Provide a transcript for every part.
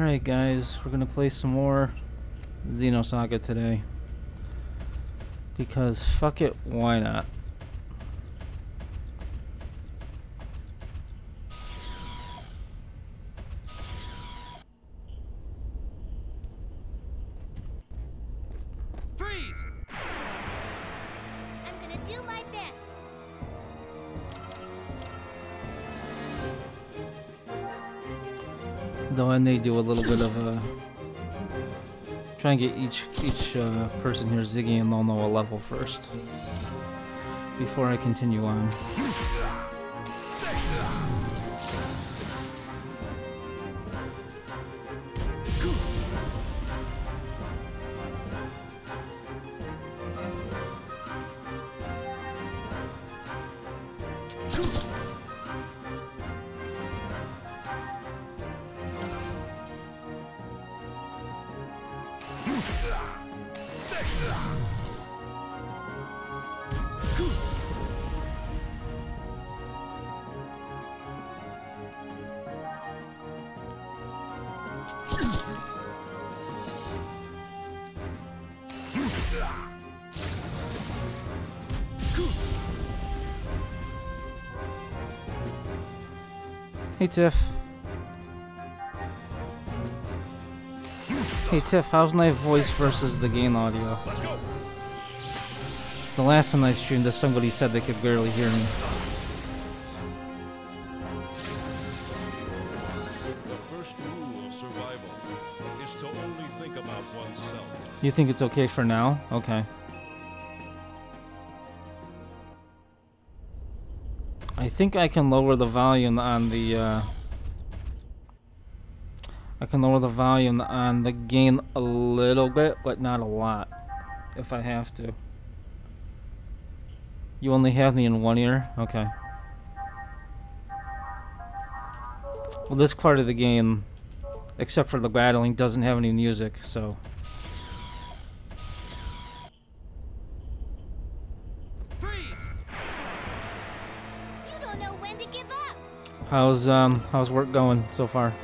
Alright guys, we're gonna play some more Xenosaga today. Because fuck it, why not? Freeze! I'm gonna do my best. Though I may do a little bit of try and get each person here Ziggy and they'll know a level first before I continue on. Hey Tiff. Hey Tiff, how's my voice versus the game audio? Let's go. The last time I streamed, somebody said they could barely hear me. The first rule of survival is to only think about oneself. You think it's okay for now? Okay. I think I can lower the volume on the game a little bit, but not a lot, if I have to. You only have me in one ear? Okay. Well, this part of the game, except for the battling, doesn't have any music, so... How's work going so far?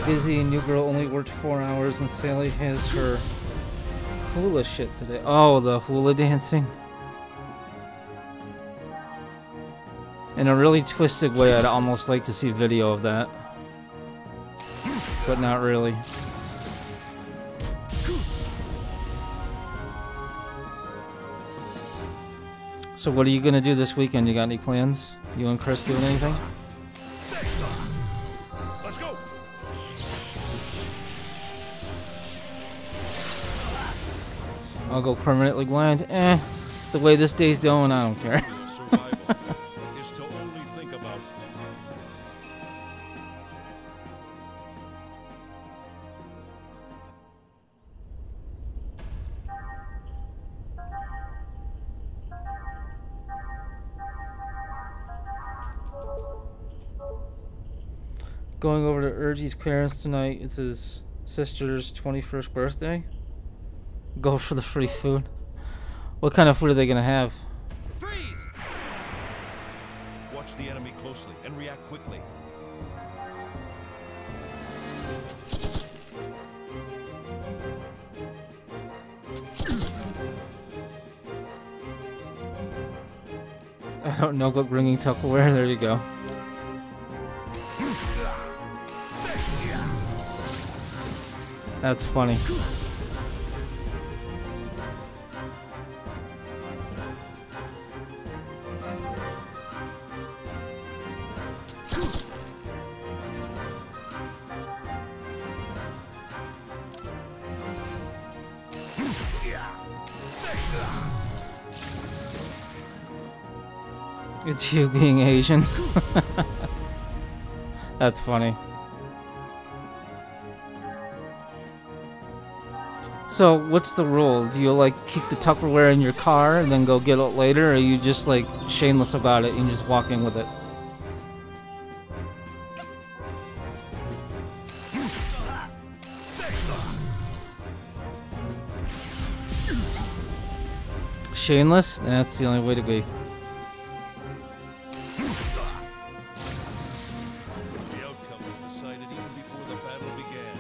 Busy, new girl only worked 4 hours and Sally has her hula shit today. Oh, the hula dancing. In a really twisted way, I'd almost like to see video of that. But not really. So what are you gonna do this weekend? You got any plans? You and Chris doing anything? Let's go. I'll go permanently blind. The way this day's going, I don't care. Survival is to only think about. Going over to Urgie's parents tonight. It's his sister's 21st birthday. Go for the free food. What kind of food are they gonna have? Freeze! Watch the enemy closely and react quickly. I don't know, but bringing Tupperware. There you go. That's funny. It's you being Asian. That's funny. So, what's the rule? Do you, like, keep the Tupperware in your car and then go get it later, or are you just, like, shameless about it and you just walk in with it? Shameless? That's the only way to be. The outcome was decided even before the battle began.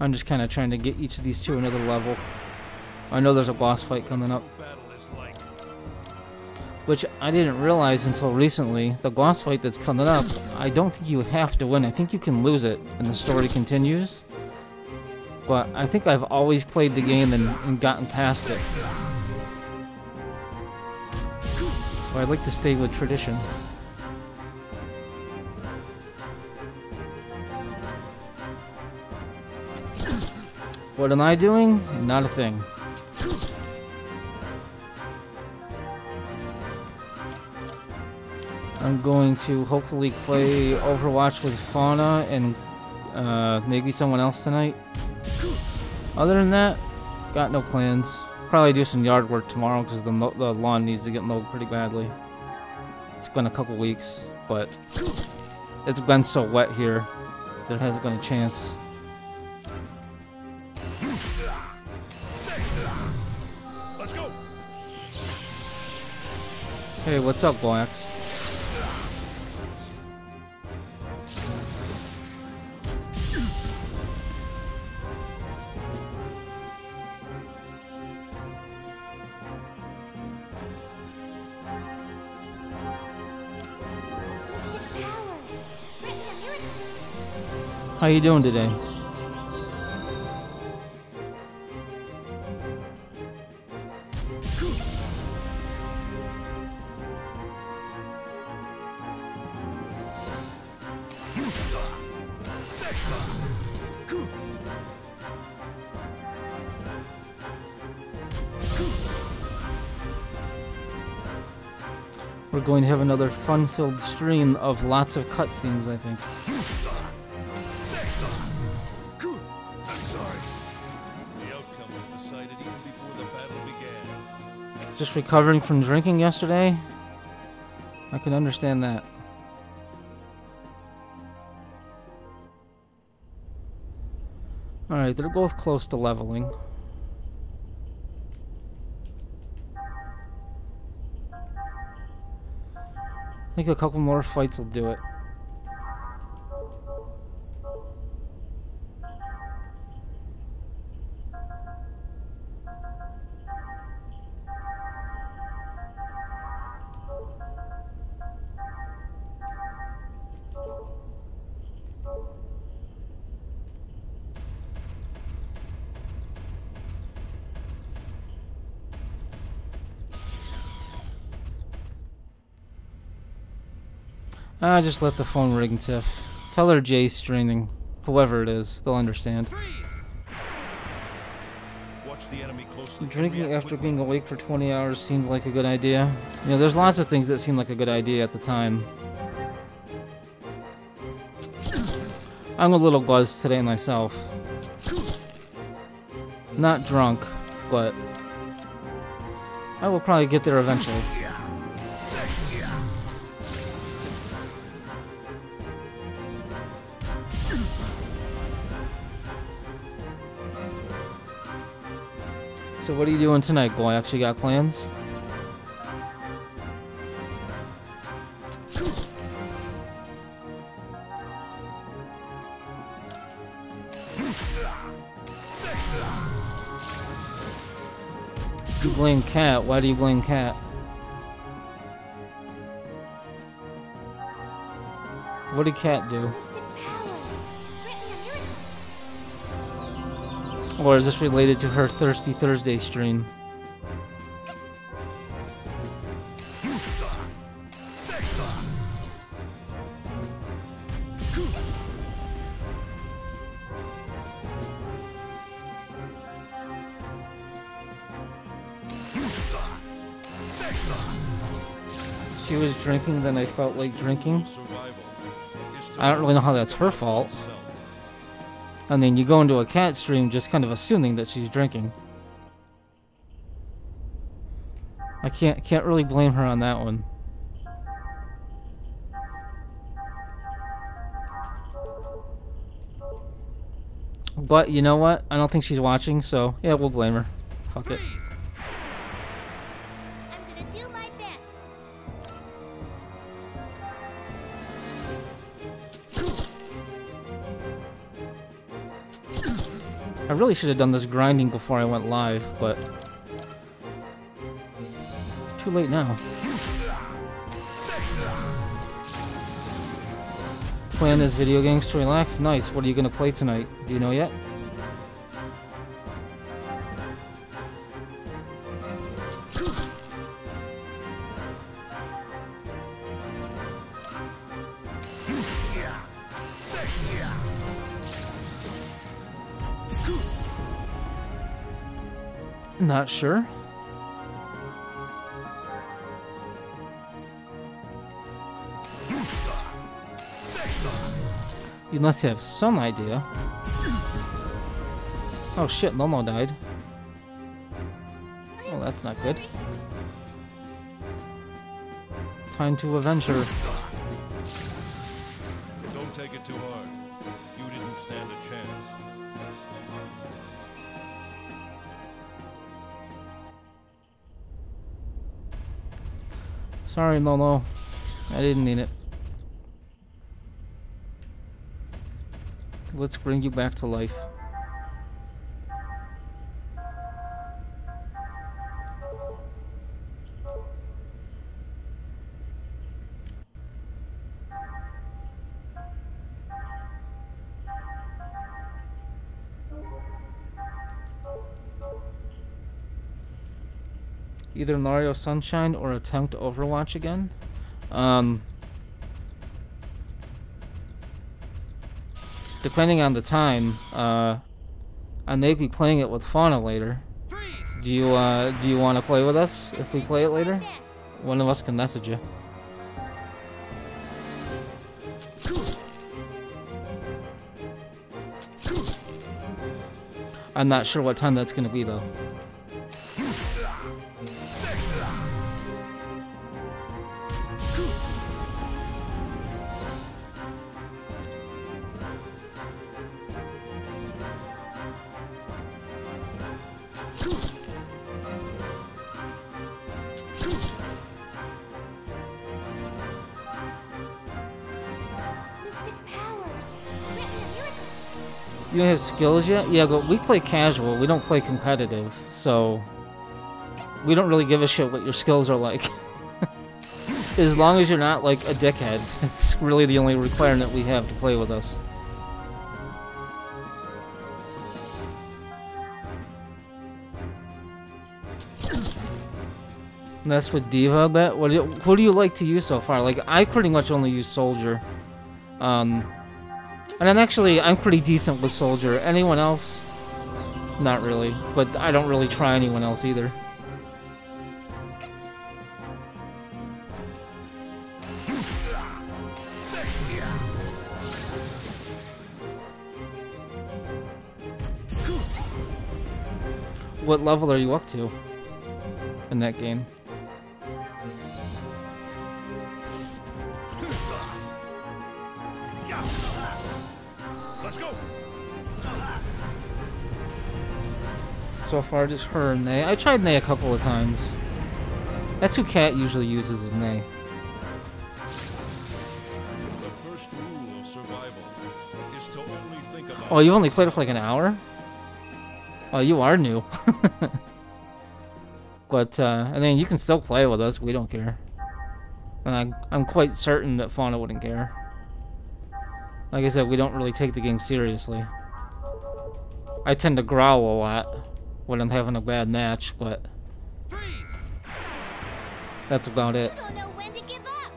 I'm just kind of trying to get each of these to another level. I know there's a boss fight coming up, Battle is like which I didn't realize until recently. The boss fight that's coming up, I don't think you have to win. I think you can lose it and the story continues. But I think I've always played the game and gotten past it. So I'd like to stay with tradition. What am I doing? Not a thing. I'm going to hopefully play Overwatch with Fauna and maybe someone else tonight. Other than that, got no plans. Probably do some yard work tomorrow because the lawn needs to get mowed pretty badly. It's been a couple weeks, but it's been so wet here, there hasn't been a chance. let's go. Hey, what's up, Blacks? How you doing today? We're going to have another fun-filled stream of lots of cutscenes, I think. I'm sorry. The outcome was decided even before the battle began. Just recovering from drinking yesterday? I can understand that. Alright, they're both close to leveling. I think a couple more fights will do it. Just let the phone ring, Tiff. Tell her Jay's streaming. Whoever it is, they'll understand. Watch the enemy closely. Drinking after being awake for 20 hours seemed like a good idea. You know, there's lots of things that seem like a good idea at the time. I'm a little buzzed today myself. Not drunk, but I will probably get there eventually. So what are you doing tonight, boy? Actually got plans? You blame Cat. Why do you blame Cat? What did Cat do? Or is this related to her Thirsty Thursday stream? She was drinking, then I felt like drinking. Survival is to I don't really know how that's her fault. self. I mean, you go into a cat stream just kind of assuming that she's drinking. I can't really blame her on that one. But you know what? I don't think she's watching, so yeah, we'll blame her. Fuck it. Freeze! I'm gonna do my best. I really should have done this grinding before I went live, but too late now. Playing this video games to relax? Nice. What are you gonna play tonight? Do you know yet? Not sure. You must have some idea. Oh shit, Momo died. Oh, that's not good. Time to avenge her. Don't take it too hard. You didn't stand a chance. Sorry, Momo. I didn't mean it. Let's bring you back to life. Either Mario Sunshine or attempt Overwatch again. Depending on the time, I may be playing it with Fauna later. Do you want to play with us if we play it later? One of us can message you. I'm not sure what time that's gonna be though. You don't have skills yet? Yeah, but we play casual. We don't play competitive, so we don't really give a shit what your skills are like. As long as you're not like a dickhead, it's really the only requirement we have to play with us. And that's with Diva, bet. Who do you like to use so far? Like, I pretty much only use Soldier. And then actually, I'm pretty decent with Soldier. Anyone else? Not really. But I don't really try anyone else either. What level are you up to in that game? Let's go. So far, just her and Nay. I tried Nay a couple of times. That's who Cat usually uses, is Nay. The first rule of survival is to only think about. Oh, you only played it for like an hour? Oh, you are new. But, I mean, you can still play with us. We don't care. And I'm quite certain that Fauna wouldn't care. Like I said, we don't really take the game seriously. I tend to growl a lot when I'm having a bad match, but Freeze! that's about it. You don't know when to give up.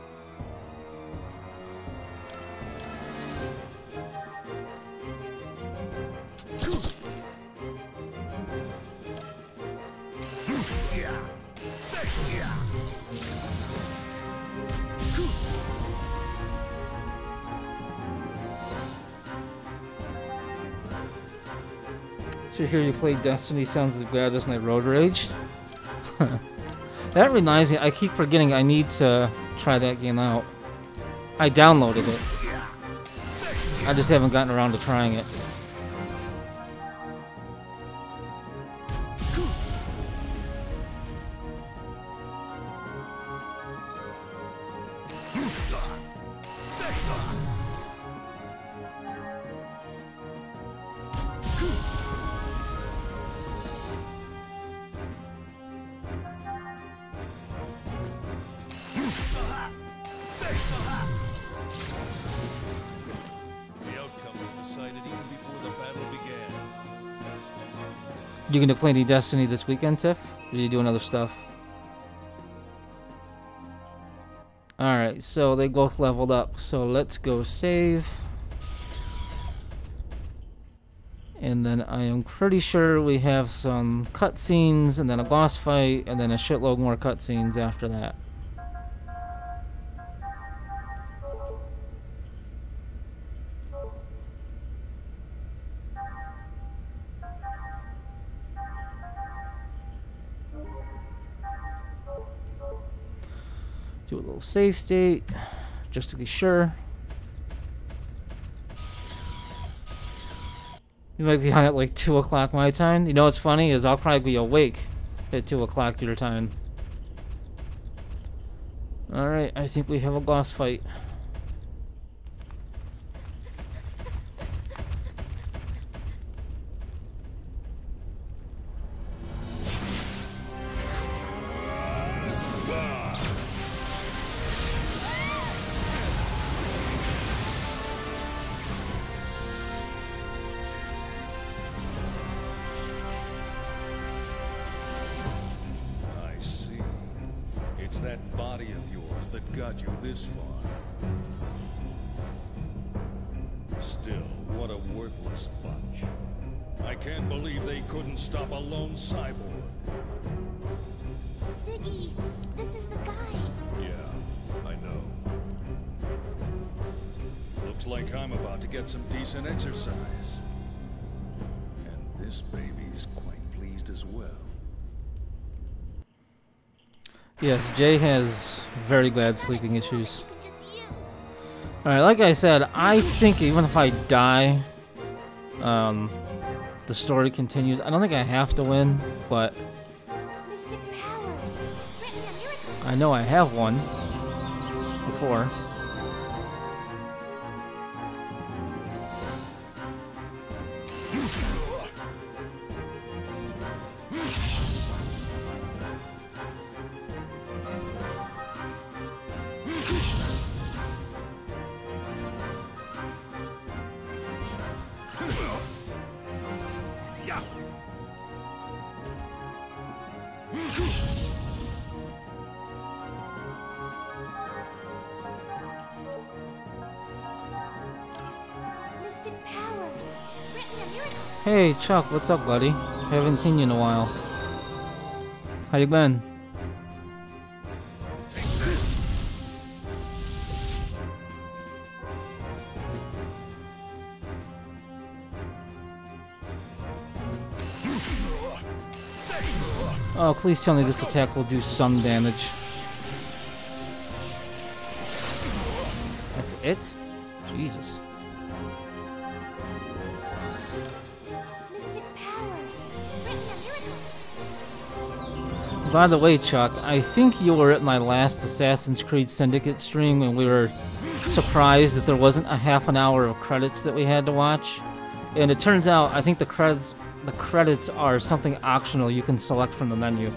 To hear you play Destiny sounds as bad as my road rage. That reminds me, I keep forgetting I need to try that game out. I downloaded it. I just haven't gotten around to trying it. You gonna play any Destiny this weekend, Tiff? Or are you doing other stuff? Alright, so they both leveled up. So let's go save. And then I am pretty sure we have some cutscenes, and then a boss fight, and then a shitload more cutscenes after that. Do a little save state, just to be sure. You might be on at like 2 o'clock my time. You know what's funny is I'll probably be awake at 2 o'clock your time. Alright, I think we have a boss fight. That body of yours that got you this far. Still, what a worthless bunch. I can't believe they couldn't stop a lone cyborg. Ziggy, this is the guy. Yeah, I know. Looks like I'm about to get some decent exercise. And this baby's quite pleased as well. Yes, Jay has very bad sleeping issues. Alright, like I said, I think even if I die, the story continues. I don't think I have to win, but I know I have won before. Hey Chuck, what's up, buddy? Haven't seen you in a while. How you been? Oh, please tell me this attack will do some damage. That's it? Jesus. By the way, Chuck, I think you were at my last Assassin's Creed Syndicate stream when we were surprised that there wasn't a half an hour of credits that we had to watch. And it turns out, I think the credits are something optional you can select from the menu.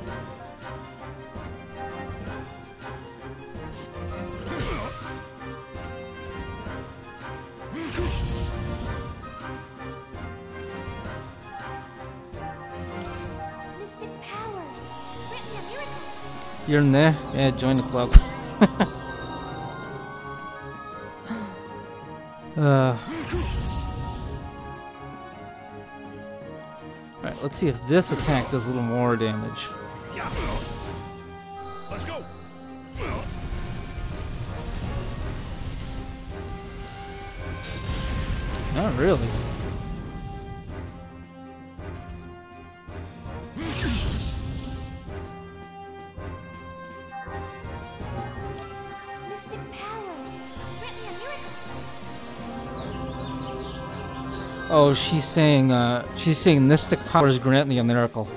You're in there? Yeah, join the club. Alright, let's see if this attack does a little more damage. Let's go. Not really. Oh, she's saying mystic powers grant me a miracle.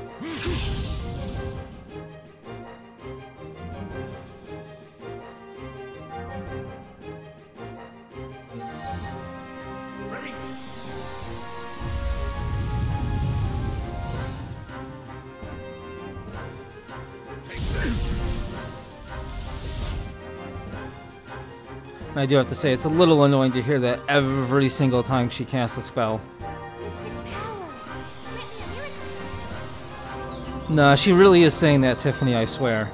I do have to say, it's a little annoying to hear that every single time she casts a spell. Nah, she really is saying that, Tiffany, I swear.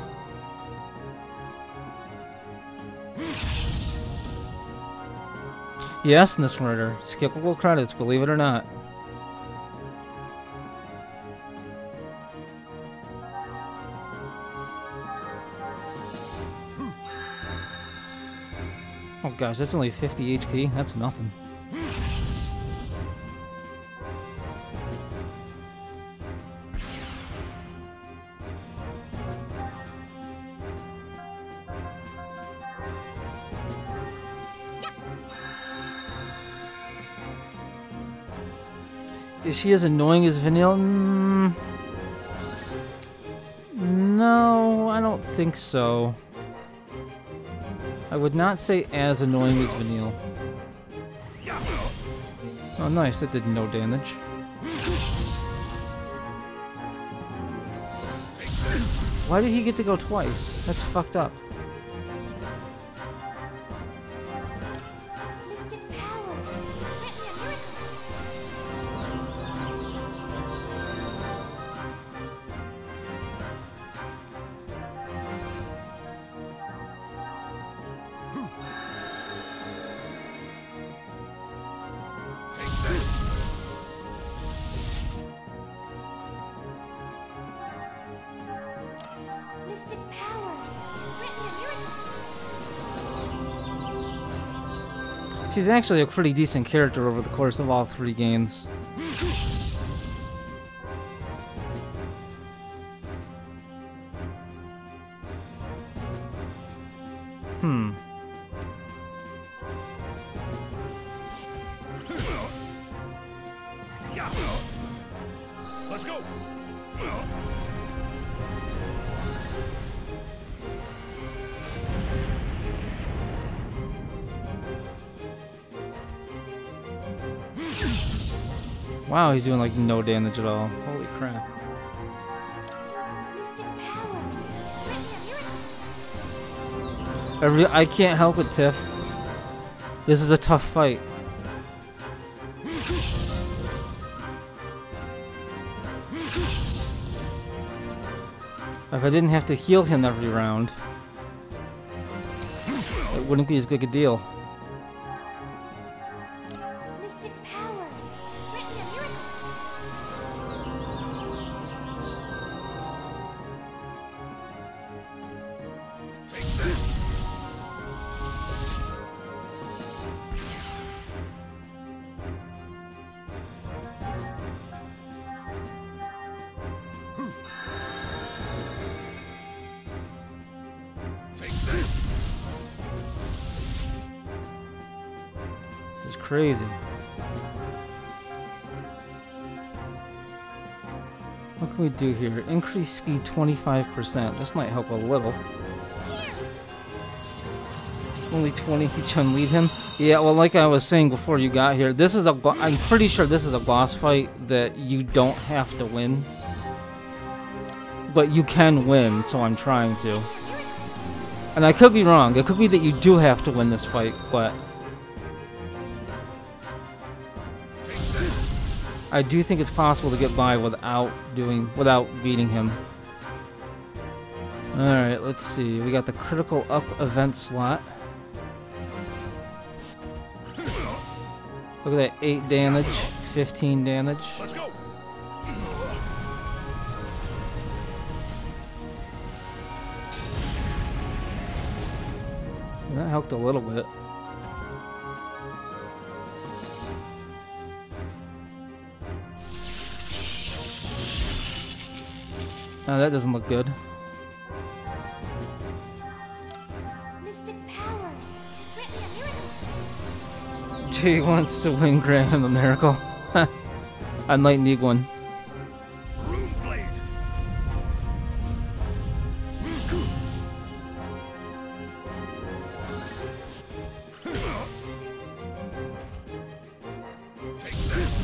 Yes, Miss Murder. Skippable credits, believe it or not. Oh gosh, that's only 50 HP. That's nothing. Is she as annoying as Vanille? No, I don't think so. I would not say as annoying as Vanille. Oh nice, that did no damage. Why did he get to go twice? That's fucked up. She's actually a pretty decent character over the course of all 3 games. Let's go. Wow, he's doing like no damage at all. Holy crap. I can't help it, Tiff. This is a tough fight. If I didn't have to heal him every round, it wouldn't be as big a deal. This is crazy. What can we do here? Increase speed 25%. This might help a little. Only 20 each unlead him. Yeah, well, like I was saying before you got here, this is I'm pretty sure this is a boss fight that you don't have to win. But you can win, so I'm trying to. And I could be wrong. It could be that you do have to win this fight, but I do think it's possible to get by without beating him. Alright, let's see. We got the critical up event slot. Look at that, 8 damage, 15 damage. Let's go. That helped a little bit. Oh, that doesn't look good. Jay wants to win Graham the miracle. I might need one. Room blade. Take this.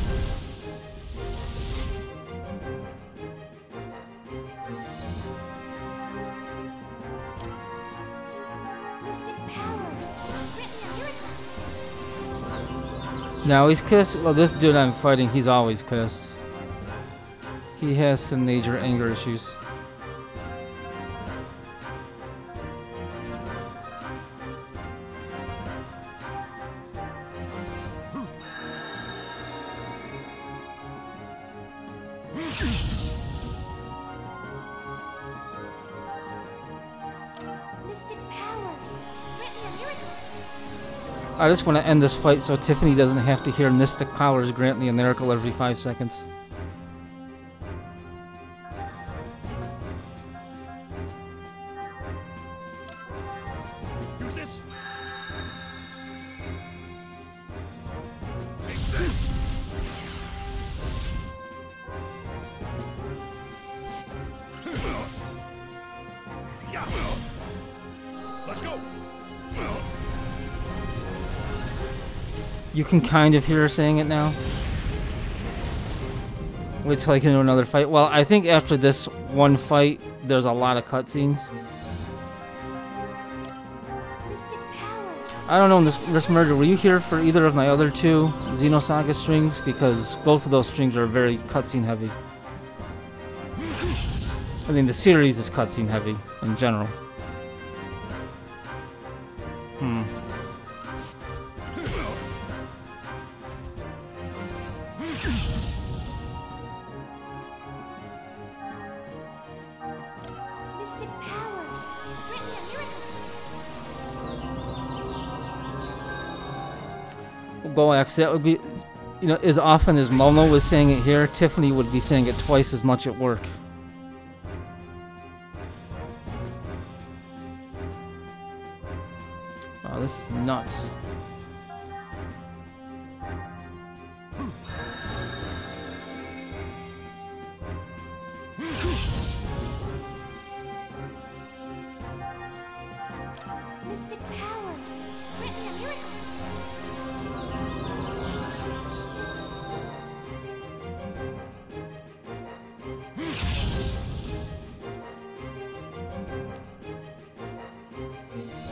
Mystic powers. Grant me a miracle. Now he's pissed. Well, this dude I'm fighting, he's always pissed. He has some major anger issues. Mystic powers. Grant me a miracle. I just want to end this fight so Tiffany doesn't have to hear Mystic Powers grant me a miracle every 5 seconds. Use this. Take this. Yeah. Let's go. You can kind of hear her saying it now. Wait till I can do another fight. Well, I think after this one fight, there's a lot of cutscenes. Mystic powers. I don't know, Miss Murder, were you here for either of my other two Xenosaga streams? Because both of those streams are very cutscene heavy. I mean, the series is cutscene heavy in general. Mystic powers. Grant me a miracle. Goax, that would be, you know, as often as Momo was saying it here, Tiffany would be saying it twice as much at work. Oh, this is nuts. Mystic powers. Grant me a miracle. Yeah. Mystic powers. Grant me a miracle.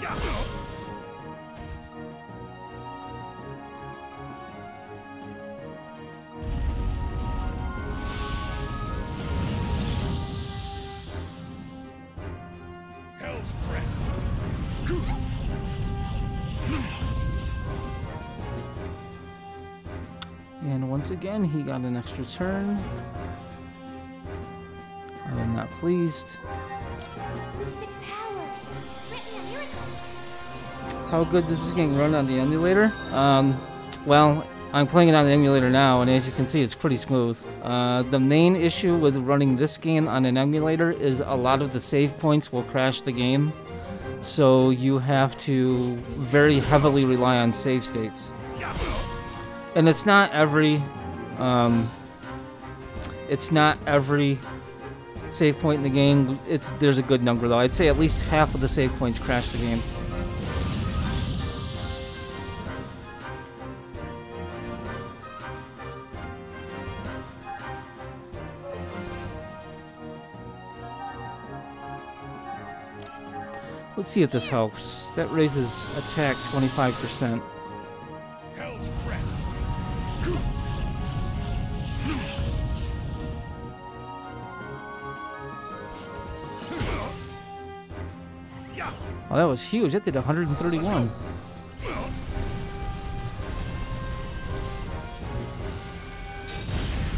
Yeah. Hell's Crest. And once again, he got an extra turn. I am not pleased. Mystic powers. Grant me a miracle. How good does this game run on the emulator? Well, I'm playing it on the emulator now, and as you can see, it's pretty smooth. The main issue with running this game on an emulator is a lot of the save points will crash the game. So you have to very heavily rely on save states. And it's not every save point in the game. There's a good number though. I'd say at least half of the save points crash the game. Let's see if this helps. That raises attack 25%. Hell's Crest. Yeah. Oh, that was huge. That did 131.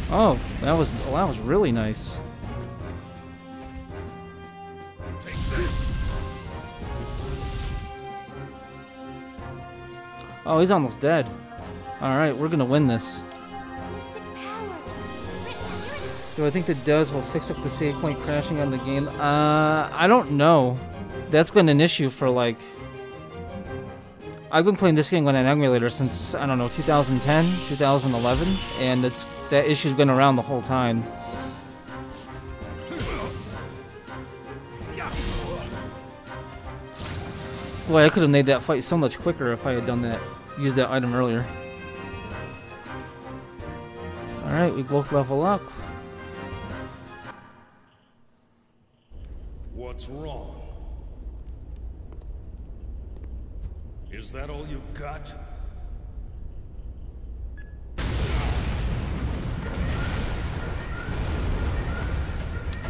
Oh, that was really nice. Take this. Oh, he's almost dead. Alright, we're gonna win this. Mystic powers. Written Do I think the devs will fix up the save point crashing on the game? I don't know. That's been an issue for like... I've been playing this game on an emulator since, I don't know, 2010, 2011, and that issue's been around the whole time. Boy, I could have made that fight so much quicker if I had done that, used that item earlier. Alright, we both level up. What's wrong? Is that all you got?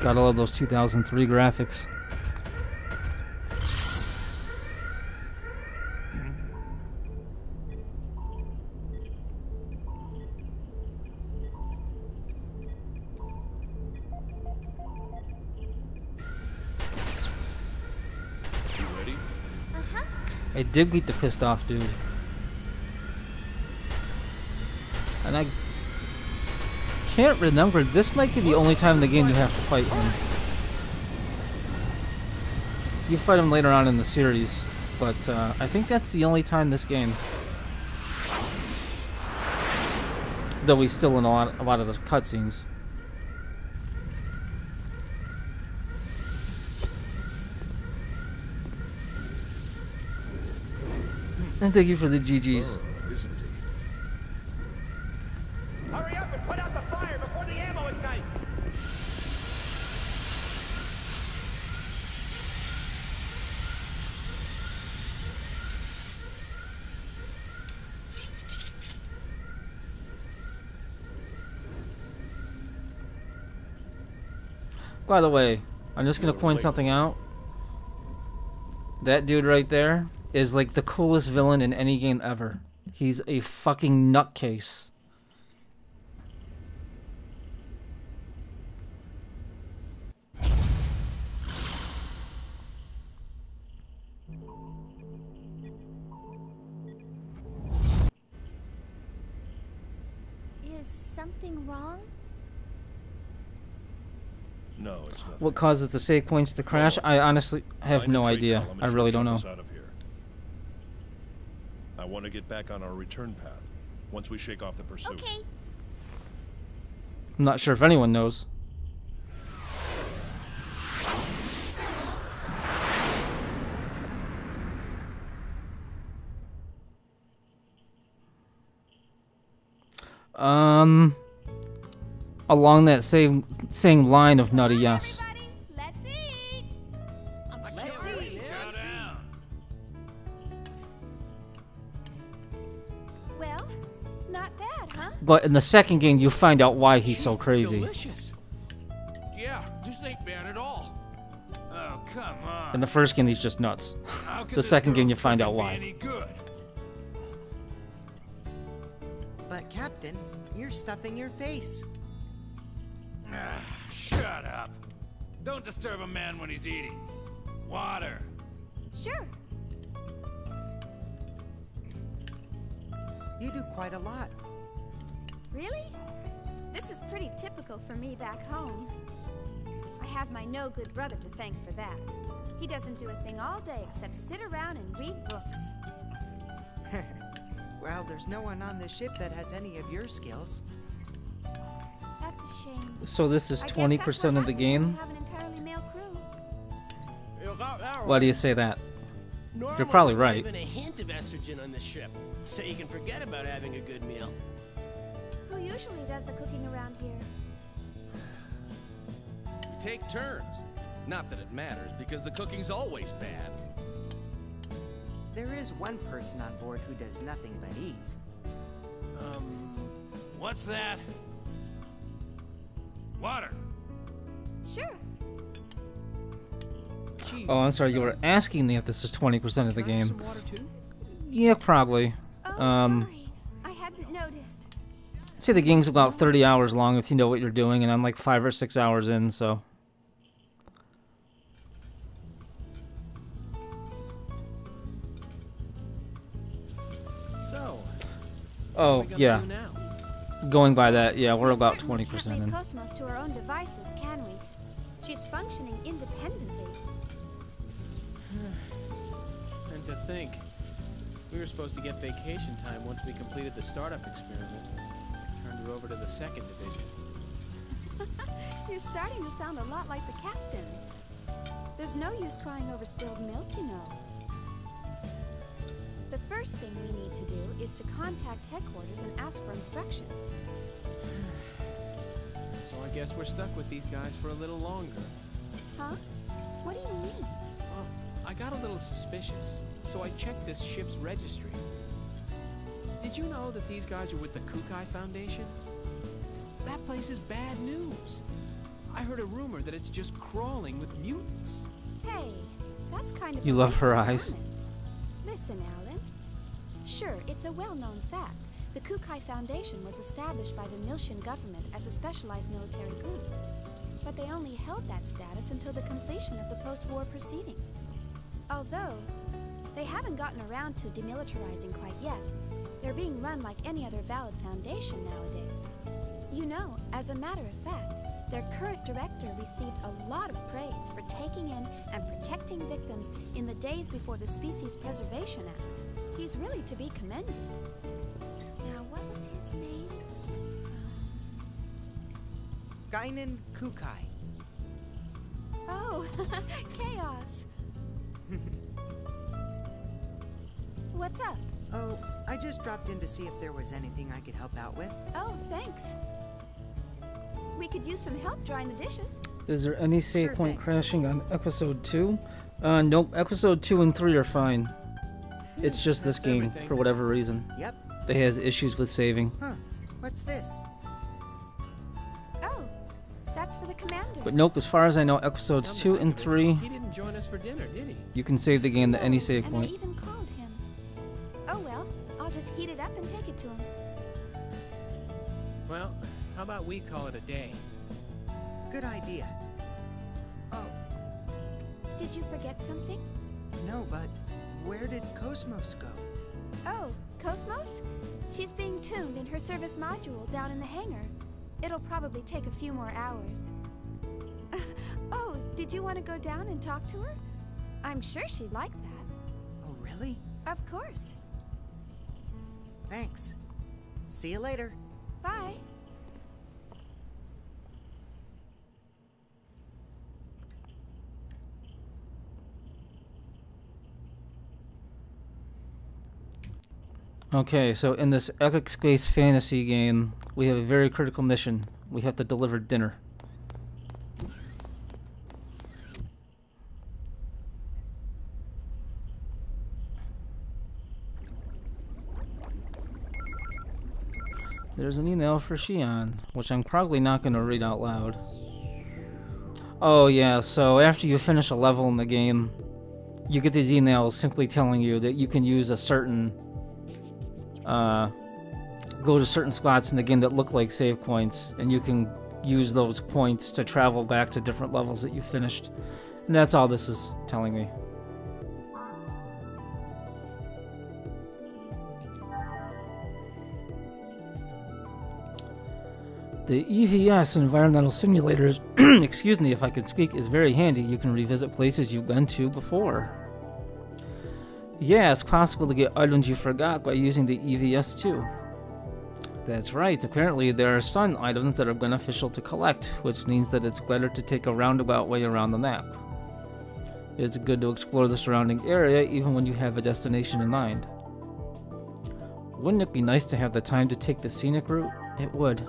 Gotta love those 2003 graphics. I did beat the pissed off dude. And I can't remember, this might be the only time in the game you have to fight him. You fight him later on in the series, but I think that's the only time this game. Though he's still in a lot of the cutscenes. And thank you for the GGs. Oh, isn't he? Hurry up and put out the fire before the ammo ignites! By the way, I'm just gonna point something out. That dude right there is like the coolest villain in any game ever. He's a fucking nutcase. Is something wrong? No, it's nothing. What causes the save points to crash? I honestly have Find no a trade idea. column and I really ship don't know. us out of here. I want to get back on our return path once we shake off the pursuit. Okay. I'm not sure if anyone knows. Along that same line of nutty, yes. Let's eat. Let's eat! Well, not bad, huh? But in the second game, you find out why he's so crazy. Delicious. Yeah, this ain't bad at all. Oh, come on. In the first game, he's just nuts. How could The this second game, girl's you find out cooking be why. any good? But Captain, you're stuffing your face. Ah, shut up. Don't disturb a man when he's eating. Water. Sure. You do quite a lot. Really? This is pretty typical for me back home. I have my no-good brother to thank for that. He doesn't do a thing all day except sit around and read books. Well, there's no one on this ship that has any of your skills. That's a shame. So this is I guess 20% that's what of the happens when game? you have an entirely male crew. Why do you say that? Normally, You're probably there's not right. even a hint of estrogen on this ship, so you can forget about having a good meal. Who usually does the cooking around here? We take turns. Not that it matters, because the cooking's always bad. There is one person on board who does nothing but eat. What's that? Water. Sure. Oh, I'm sorry. You were asking me if this is 20% of the game. Some water too? Yeah, probably. Oh, sorry. I hadn't noticed. See, the game's about 30 hours long if you know what you're doing, and I'm like 5 or 6 hours in, so. So, Oh, what are we gonna yeah. do now? Going by that, yeah, we're We about certainly 20% can't in. leave Cosmos to her own devices, can we? She's functioning independently. And to think, we were supposed to get vacation time once we completed the startup experiment. Turned her over to the second division. You're starting to sound a lot like the captain. There's no use crying over spilled milk, you know. The first thing we need to do is to contact headquarters and ask for instructions. So I guess we're stuck with these guys for a little longer. Huh? What do you mean? Well, I got a little suspicious, so I checked this ship's registry. Did you know that these guys are with the Kukai Foundation? That place is bad news. I heard a rumor that it's just crawling with mutants. Hey, that's kind of You a love her racist eyes. comment. Listen, Alan. Sure, it's a well-known fact. The Kukai Foundation was established by the Miltian government as a specialized military group. But they only held that status until the completion of the post-war proceedings. Although, they haven't gotten around to demilitarizing quite yet. They're being run like any other valid foundation nowadays. You know, as a matter of fact, their current director received a lot of praise for taking in and protecting victims in the days before the Species Preservation Act. He's really to be commended. Now, what was his name? Guinan Kukai. Oh, Chaos. What's up? Oh, I just dropped in to see if there was anything I could help out with. Oh, thanks. We could use some help drying the dishes. Is there any save Sure point thing. crashing on episode 2? Nope, episode 2 and 3 are fine. It's just this That's game, everything. for whatever reason. Yep. It has issues with saving. Huh. What's this? Oh, that's for the commander. But nope, as far as I know, episodes Come to 2 think and of it, 3, He didn't join us for dinner, did he? you can save the game to any save and point. I even called him. Oh well, I'll just heat it up and take it to him. Well, how about we call it a day? Good idea. Oh, Did you forget something? no, but where did Cosmos go? Oh, Cosmos? She's being tuned in her service module down in the hangar. It'll probably take a few more hours. Oh, did you want to go down and talk to her? I'm sure she'd like that. Oh, really? Of course. Thanks. See you later. Bye. Okay, so in this epic space fantasy game, we have a very critical mission. We have to deliver dinner. There's an email for Xion, which I'm probably not going to read out loud. Oh yeah, so after you finish a level in the game, you get these emails simply telling you that you can use a certain go to certain spots in the game that look like save points, and you can use those points to travel back to different levels that you finished. And that's all this is telling me. The EVS environmental simulators, excuse me if I can speak, is very handy. You can revisit places you've been to before. Yeah, it's possible to get items you forgot by using the EVS too. That's right, apparently there are some items that are beneficial to collect, which means that it's better to take a roundabout way around the map. It's good to explore the surrounding area even when you have a destination in mind. Wouldn't it be nice to have the time to take the scenic route? It would.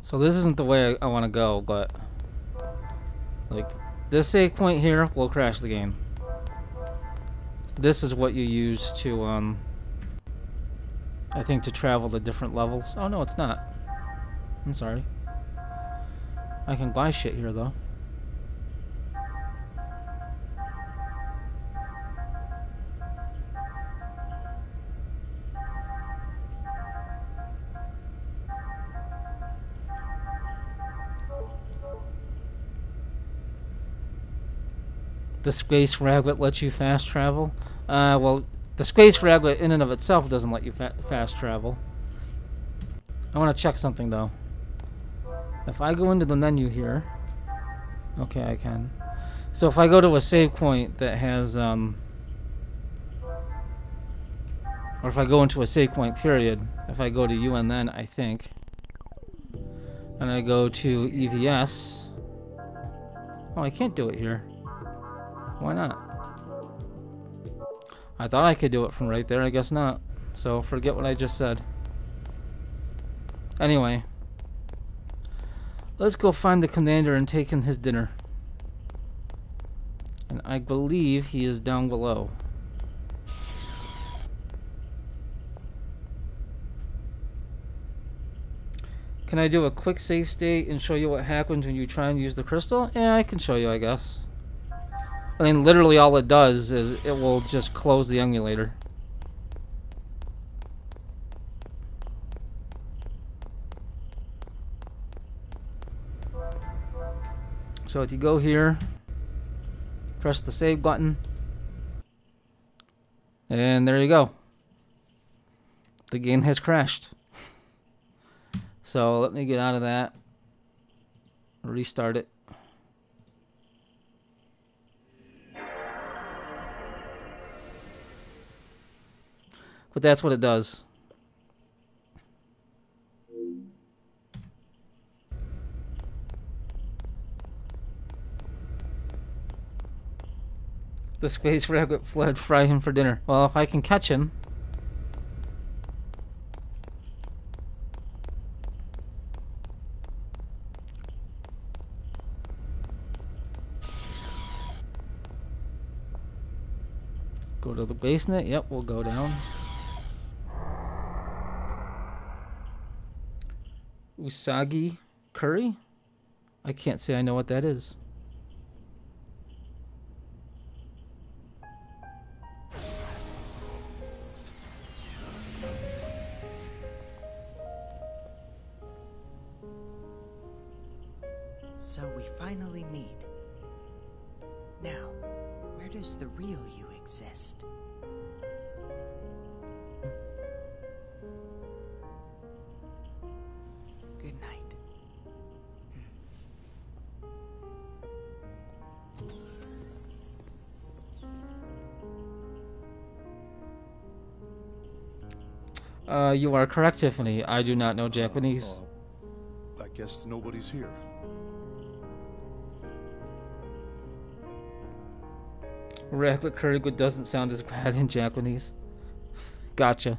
So this isn't the way I want to go, but like this save point here will crash the game. This is what you use to I think to travel to different levels. Oh no, it's not. I'm sorry. I can buy shit here though. The space fragment lets you fast travel. Well, the space fragment in and of itself doesn't let you fast travel. I want to check something though. If I go into the menu here, okay, I can. So if I go to a save point that has, or if I go into a save point period, if I go to UNN, I think, and I go to EVS, oh, I can't do it here. Why not? I thought I could do it from right there, I guess not. So forget what I just said. Anyway, let's go find the commander and take him his dinner. And I believe he is down below. Can I do a quick save state and show you what happens when you try and use the crystal? Yeah, I can show you, I guess. I mean, literally all it does is it will just close the emulator. So if you go here, press the save button, and there you go. The game has crashed. So let me get out of that, restart it. But that's what it does. The space fragment fled, fry him for dinner. Well, if I can catch him. Go to the basement. Yep, we'll go down. Usagi curry? I can't say I know what that is. So we finally meet. Now, where does the real you exist? Good night. You are correct, Tiffany. I do not know Japanese. I guess nobody's here. Rabbit curry doesn't sound as bad in Japanese. Gotcha.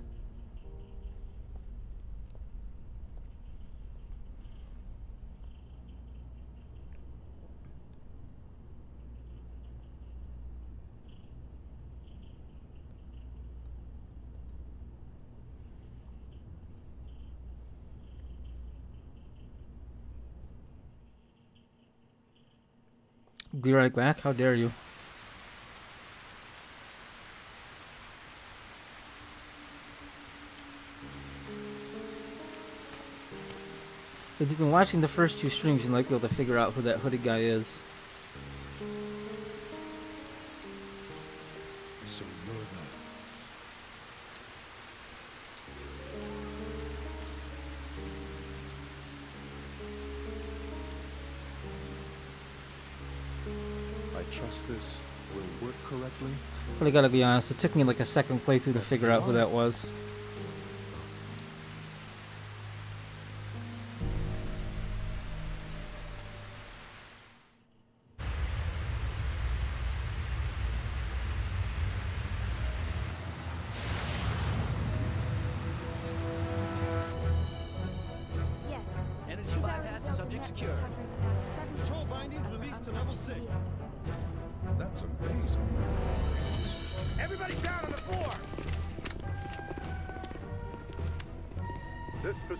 Be right back. How dare you? If you've been watching the first two streams, you might be able to figure out who that hooded guy is. So you're I trust this will work correctly. But I gotta be honest, it took me like a second playthrough to figure out who that was. Yes. Energy She's already bypass built subject a secure. network covering about 70% Control bindings of the released to level 6. foundation. That's amazing. Everybody down on the floor!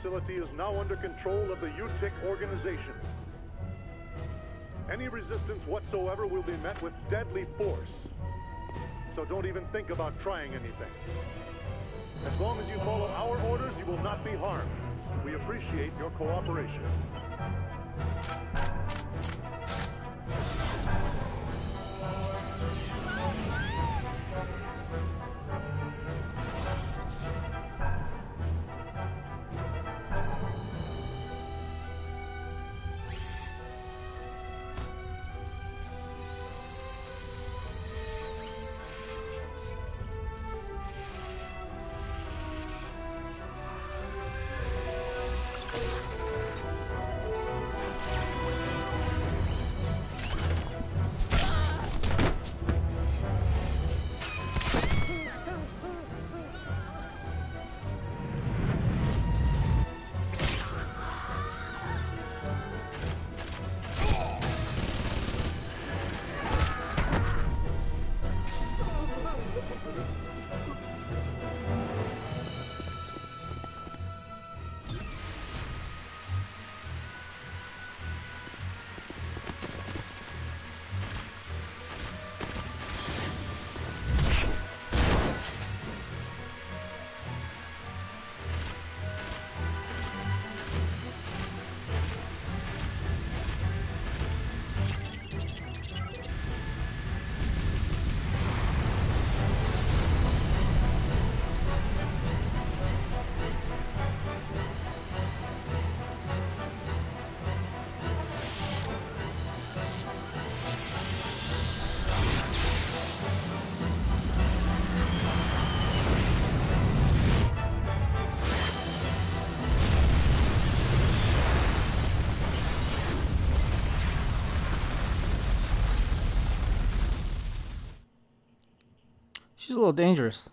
facility is now under control of the UTIC organization. Any resistance whatsoever will be met with deadly force. So don't even think about trying anything. As long as you follow our orders, you will not be harmed. We appreciate your cooperation. She's a little dangerous.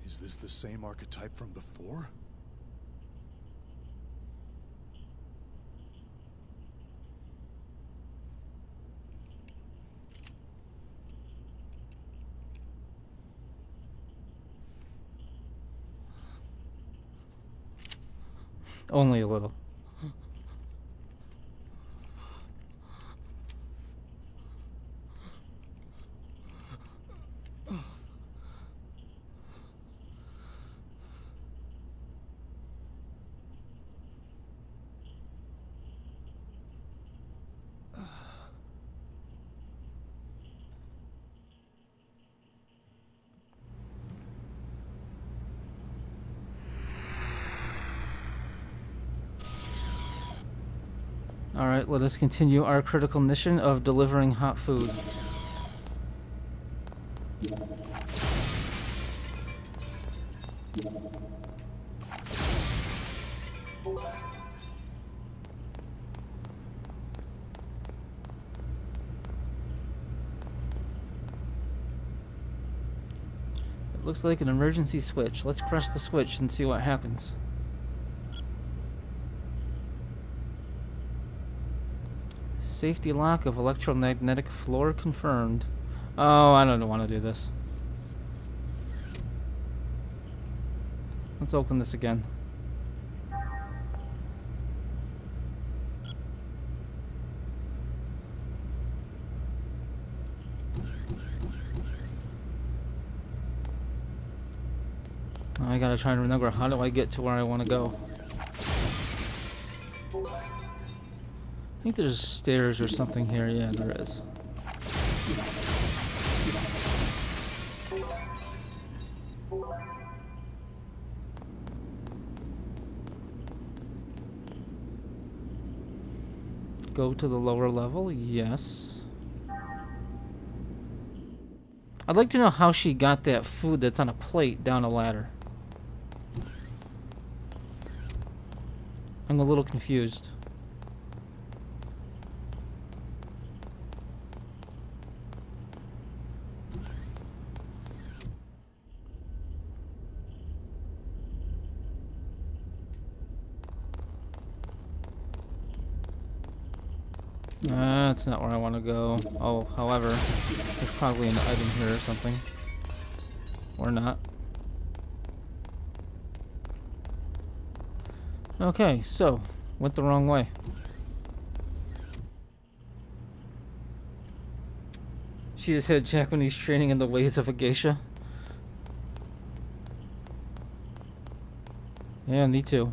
Is this the same archetype from before? Only a little. Alright, let us continue our critical mission of delivering hot food. It looks like an emergency switch. Let's press the switch and see what happens. Safety lock of electromagnetic floor confirmed. Oh, I don't want to do this. Let's open this again. I gotta try and remember, how do I get to where I want to go? I think there's stairs or something here. Yeah, there is. Go to the lower level, yes. I'd like to know how she got that food that's on a plate down a ladder. I'm a little confused. That's not where I want to go. Oh, however, there's probably an item here or something. Or not. Okay, so went the wrong way. She just had Japanese training in the ways of a geisha. Yeah, me too.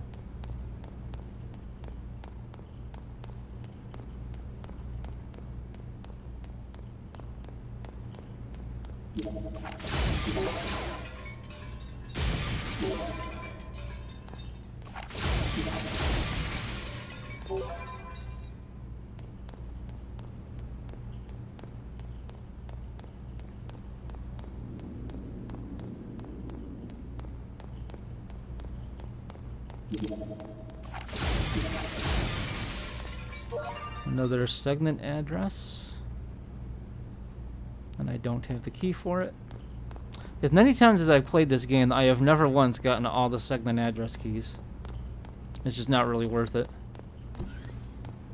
Another segment address. And I don't have the key for it. As many times as I've played this game, I have never once gotten all the segment address keys. It's just not really worth it.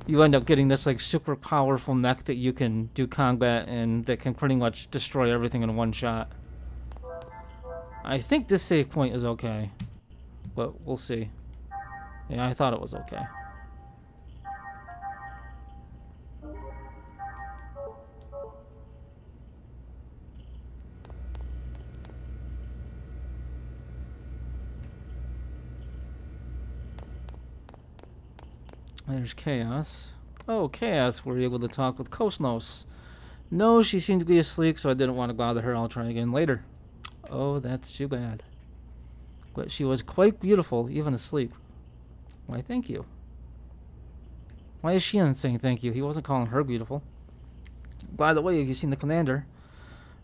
You end up getting this like super powerful mech that you can do combat and that can pretty much destroy everything in one shot. I think this save point is okay, but we'll see. Yeah, I thought it was okay. There's Chaos. Oh, Chaos, we're able to talk with Cosmos. No, she seemed to be asleep, so I didn't want to bother her. I'll try again later. Oh, that's too bad. But she was quite beautiful, even asleep. Why, thank you. Why is Shion saying thank you? He wasn't calling her beautiful. By the way, have you seen the commander?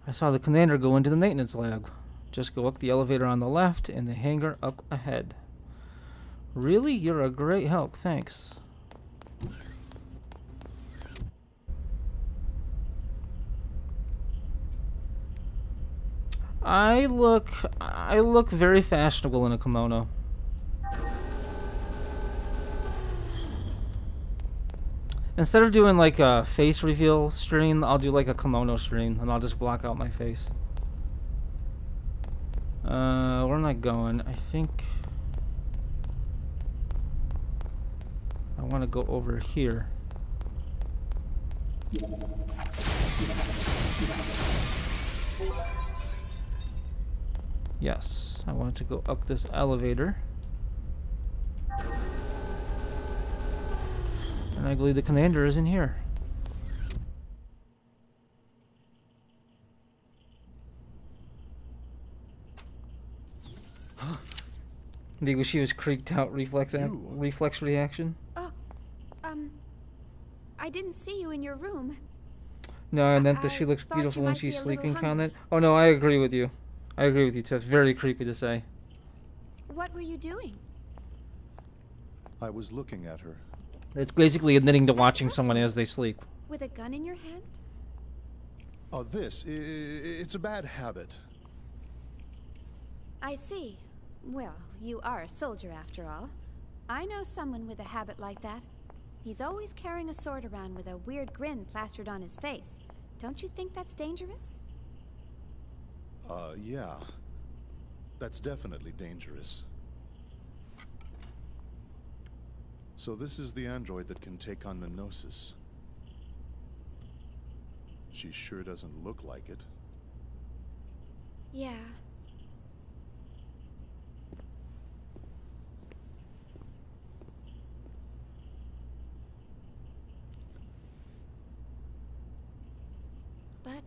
I saw the commander go into the maintenance lab. Just go up the elevator on the left and the hangar up ahead. Really? You're a great help. Thanks. I look very fashionable in a kimono. Instead of doing like a face reveal stream, I'll do like a kimono stream and I'll just block out my face. Where am I going? I think I want to go over here. Yes, I want to go up this elevator. And I believe the commander is in here. Maybe she was creeped out. Reflex reaction. Oh, I didn't see you in your room. No, and then that she looks beautiful when she's sleeping comment. Oh no, I agree with you. I agree with you, Tiff. Very creepy to say. What were you doing? I was looking at her. It's basically admitting to watching someone as they sleep. With a gun in your hand? Oh, it's a bad habit. I see. Well, you are a soldier after all. I know someone with a habit like that. He's always carrying a sword around with a weird grin plastered on his face. Don't you think that's dangerous? Yeah. That's definitely dangerous. So this is the android that can take on the Gnosis. She sure doesn't look like it. Yeah. But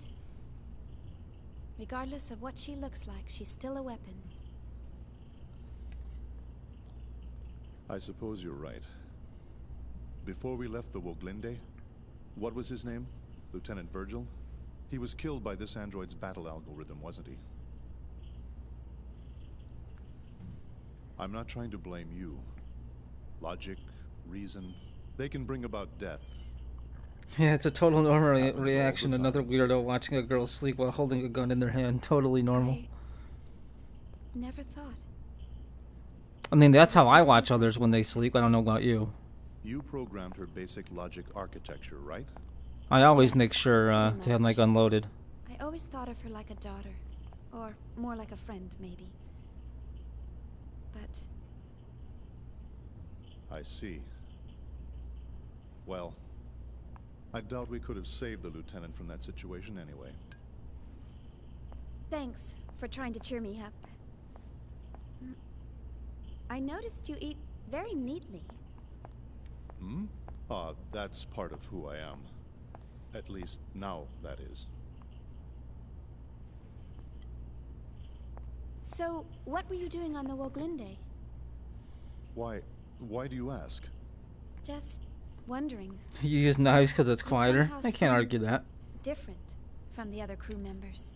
regardless of what she looks like, she's still a weapon. I suppose you're right. Before we left the Woglinde, what was his name? Lieutenant Virgil? He was killed by this android's battle algorithm, wasn't he? I'm not trying to blame you. Logic, reason, they can bring about death. Yeah, it's a total normal reaction. Another weirdo watching a girl sleep while holding a gun in their hand. Totally normal. I never thought. I mean, that's how I watch others when they sleep. I don't know about you. You programmed her basic logic architecture, right? I always make sure to have my gun loaded. I always thought of her like a daughter. Or more like a friend, maybe. But... I see. Well, I doubt we could have saved the lieutenant from that situation anyway. Thanks for trying to cheer me up. I noticed you eat very neatly. Hmm? That's part of who I am. At least now, that is. So, what were you doing on the Woglinde? Why do you ask? Just wondering. You use knives because it's quieter. Somehow I can't seem argue that. different from the other crew members.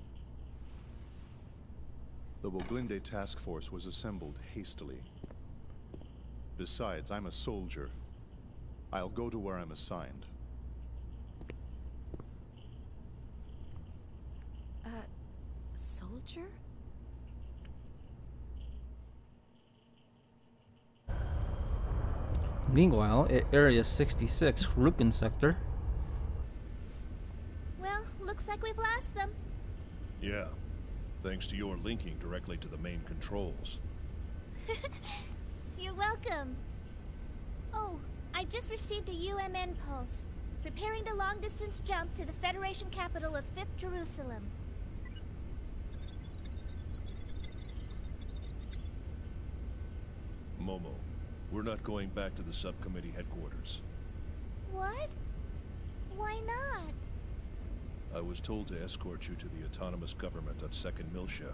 The Woglinde task force was assembled hastily. Besides, I'm a soldier. I'll go to where I'm assigned. Soldier? Meanwhile, at Area 66, Rukin Sector. Well, looks like we've lost them. Yeah, thanks to your linking directly to the main controls. You're welcome. Oh, I just received a UMN pulse. Preparing the long-distance jump to the Federation capital of 5th Jerusalem. Momo, we're not going back to the subcommittee headquarters. What? Why not? I was told to escort you to the autonomous government of 2nd Miltia.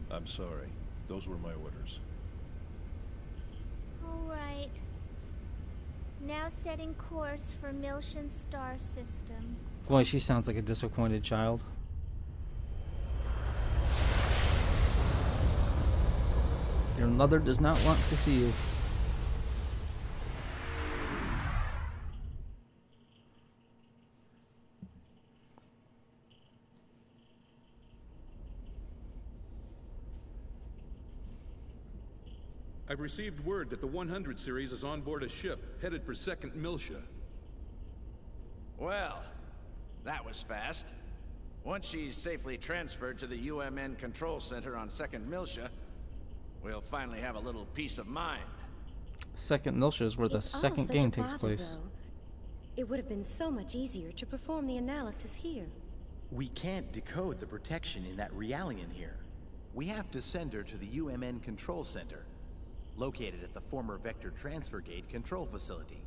I'm sorry. Those were my orders. All right. Now setting course for Miltian star system. Boy, she sounds like a disappointed child. Your mother does not want to see you. I've received word that the 100 series is on board a ship headed for 2nd Miltia. Well, that was fast. Once she's safely transferred to the UMN control center on 2nd Miltia, we'll finally have a little peace of mind. 2nd Miltia is where the second game takes place. Though. It would have been so much easier to perform the analysis here. We can't decode the protection in that Realian here. We have to send her to the UMN control center, located at the former Vector Transfer Gate control facility.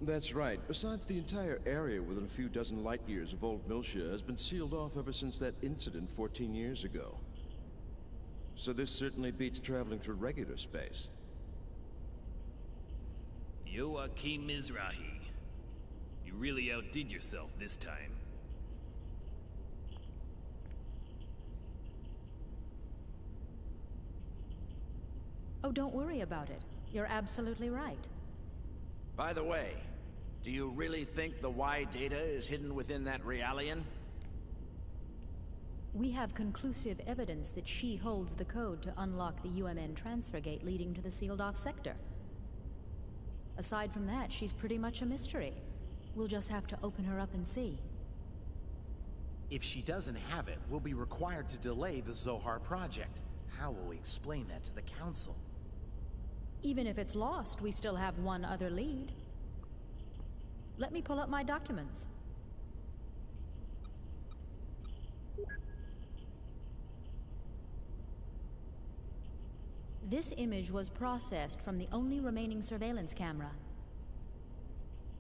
That's right. Besides, the entire area within a few dozen light years of Old Miltia has been sealed off ever since that incident 14 years ago. So this certainly beats traveling through regular space. Joachim Mizrahi. You really outdid yourself this time. Oh, don't worry about it. You're absolutely right. By the way, do you really think the Y data is hidden within that Realian? We have conclusive evidence that she holds the code to unlock the UMN transfer gate leading to the sealed-off sector. Aside from that, she's pretty much a mystery. We'll just have to open her up and see. If she doesn't have it, we'll be required to delay the Zohar project. How will we explain that to the Council? Even if it's lost, we still have one other lead. Let me pull up my documents. This image was processed from the only remaining surveillance camera.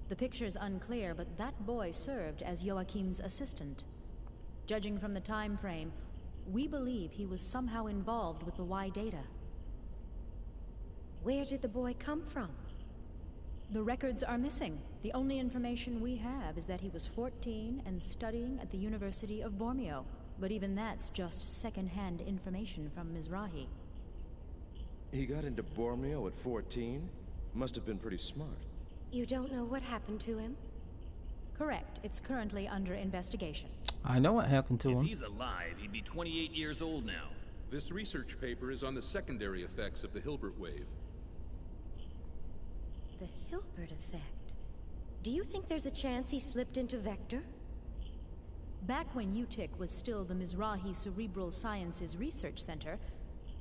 The picture's unclear, but that boy served as Joachim's assistant. Judging from the time frame, we believe he was somehow involved with the Y data. Where did the boy come from? The records are missing. The only information we have is that he was 14 and studying at the University of Bormio. But even that's just second-hand information from Mizrahi. He got into Bormio at 14? Must have been pretty smart. You don't know what happened to him? Correct. It's currently under investigation. I know what happened to him. If he's alive, he'd be 28 years old now. This research paper is on the secondary effects of the Hilbert wave. The Hilbert effect? Do you think there's a chance he slipped into Vector? Back when UTIC was still the Mizrahi Cerebral Sciences Research Center,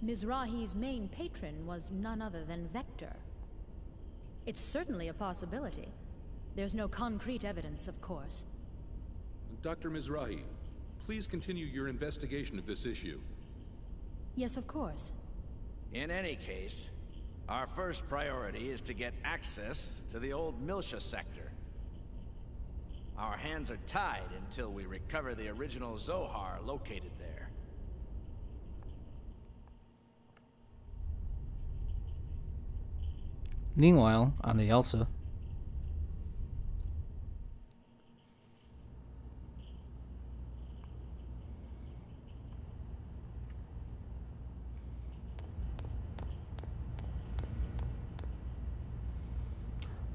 Mizrahi's main patron was none other than Vector. It's certainly a possibility. There's no concrete evidence, of course. Dr. Mizrahi, please continue your investigation of this issue. Yes, of course. In any case, our first priority is to get access to the old Miltia sector. Our hands are tied until we recover the original Zohar located there. Meanwhile, on the Elsa.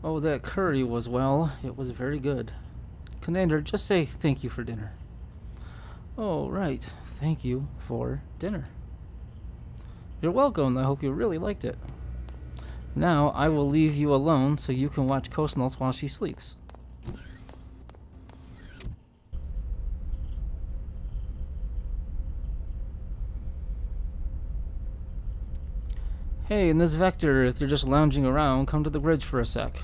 Oh, that curry was, well, it was very good. Commander, just say thank you for dinner. Oh, right. Thank you for dinner. You're welcome. I hope you really liked it. Now, I will leave you alone so you can watch Kosnos while she sleeps. Hey, in this Vector, if you're just lounging around, come to the bridge for a sec.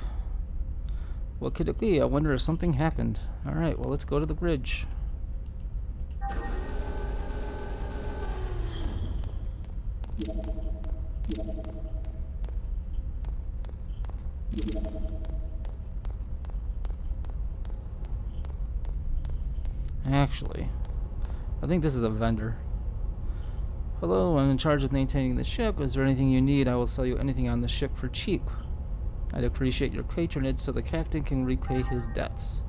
What could it be? I wonder if something happened. Alright, well, let's go to the bridge. Actually, I think this is a vendor. Hello, I'm in charge of maintaining the ship. Is there anything you need? I will sell you anything on the ship for cheap. I'd appreciate your patronage so the captain can repay his debts.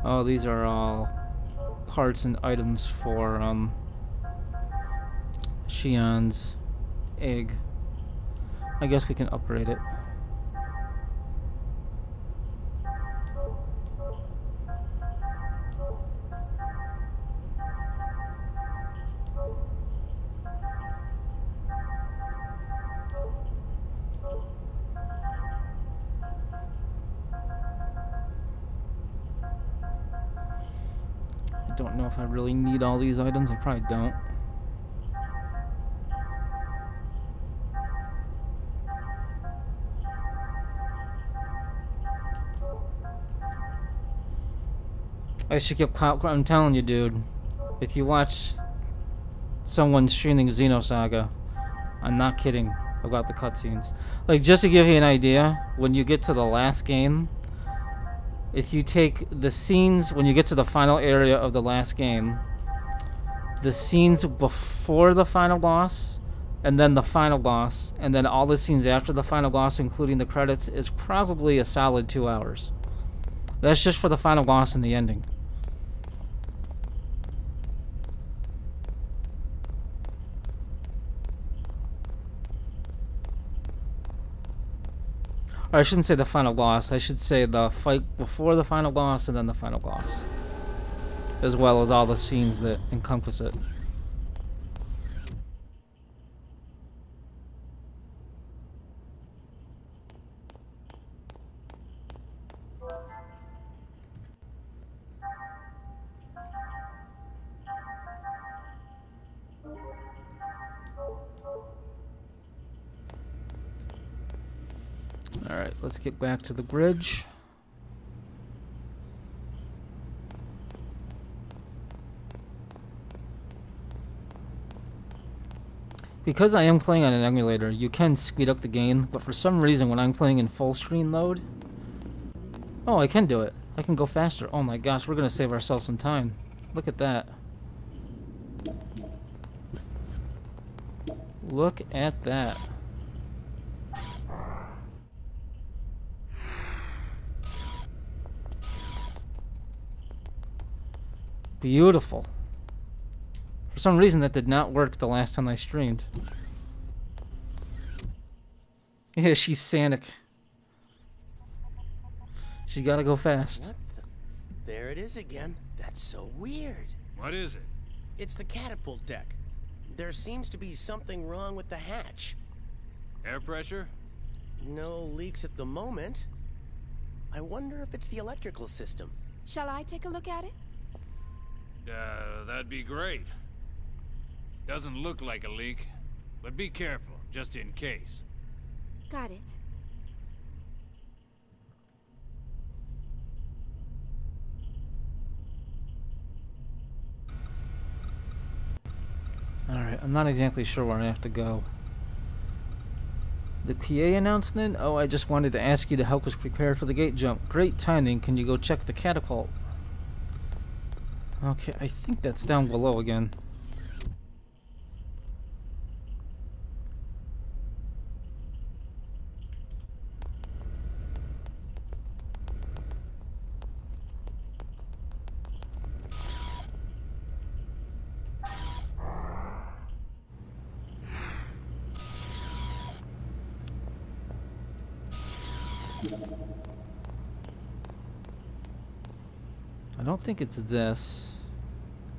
Oh, these are all parts and items for Shion's egg. I guess we can upgrade it. I don't know if I really need all these items. I probably don't. I should get popcorn. I'm telling you, dude. If you watch someone streaming Xenosaga, I'm not kidding about the cutscenes. Like, just to give you an idea, when you get to the last game, if you take the scenes, when you get to the final area of the last game, the scenes before the final boss, and then the final boss, and then all the scenes after the final boss, including the credits, is probably a solid 2 hours. That's just for the final boss and the ending. Or I shouldn't say the final boss, I should say the fight before the final boss and then the final boss. As well as all the scenes that encompass it. Alright, let's get back to the bridge. Because I am playing on an emulator, you can speed up the game, but for some reason when I'm playing in full screen mode... Oh, I can do it. I can go faster. Oh my gosh, we're gonna save ourselves some time. Look at that. Look at that. Beautiful. For some reason that did not work the last time I streamed. Yeah, she's Sanic. She's gotta go fast. What the? There it is again. That's so weird. What is it? It's the catapult deck. There seems to be something wrong with the hatch. Air pressure? No leaks at the moment. I wonder if it's the electrical system. Shall I take a look at it? That'd be great. Doesn't look like a leak, but be careful, just in case. Got it. Alright, I'm not exactly sure where I have to go. The PA announcement? Oh, I just wanted to ask you to help us prepare for the gate jump. Great timing. Can you go check the catapult? Okay, I think that's down below again. I don't think it's this.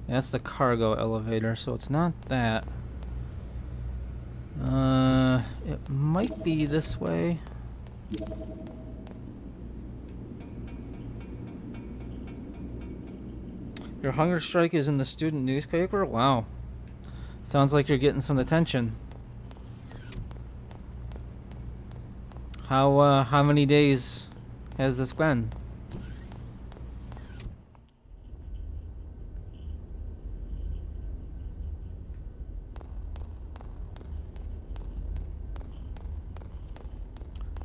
That's the cargo elevator, so it's not that. It might be this way. Your hunger strike is in the student newspaper? Wow. Sounds like you're getting some attention. How many days has this been?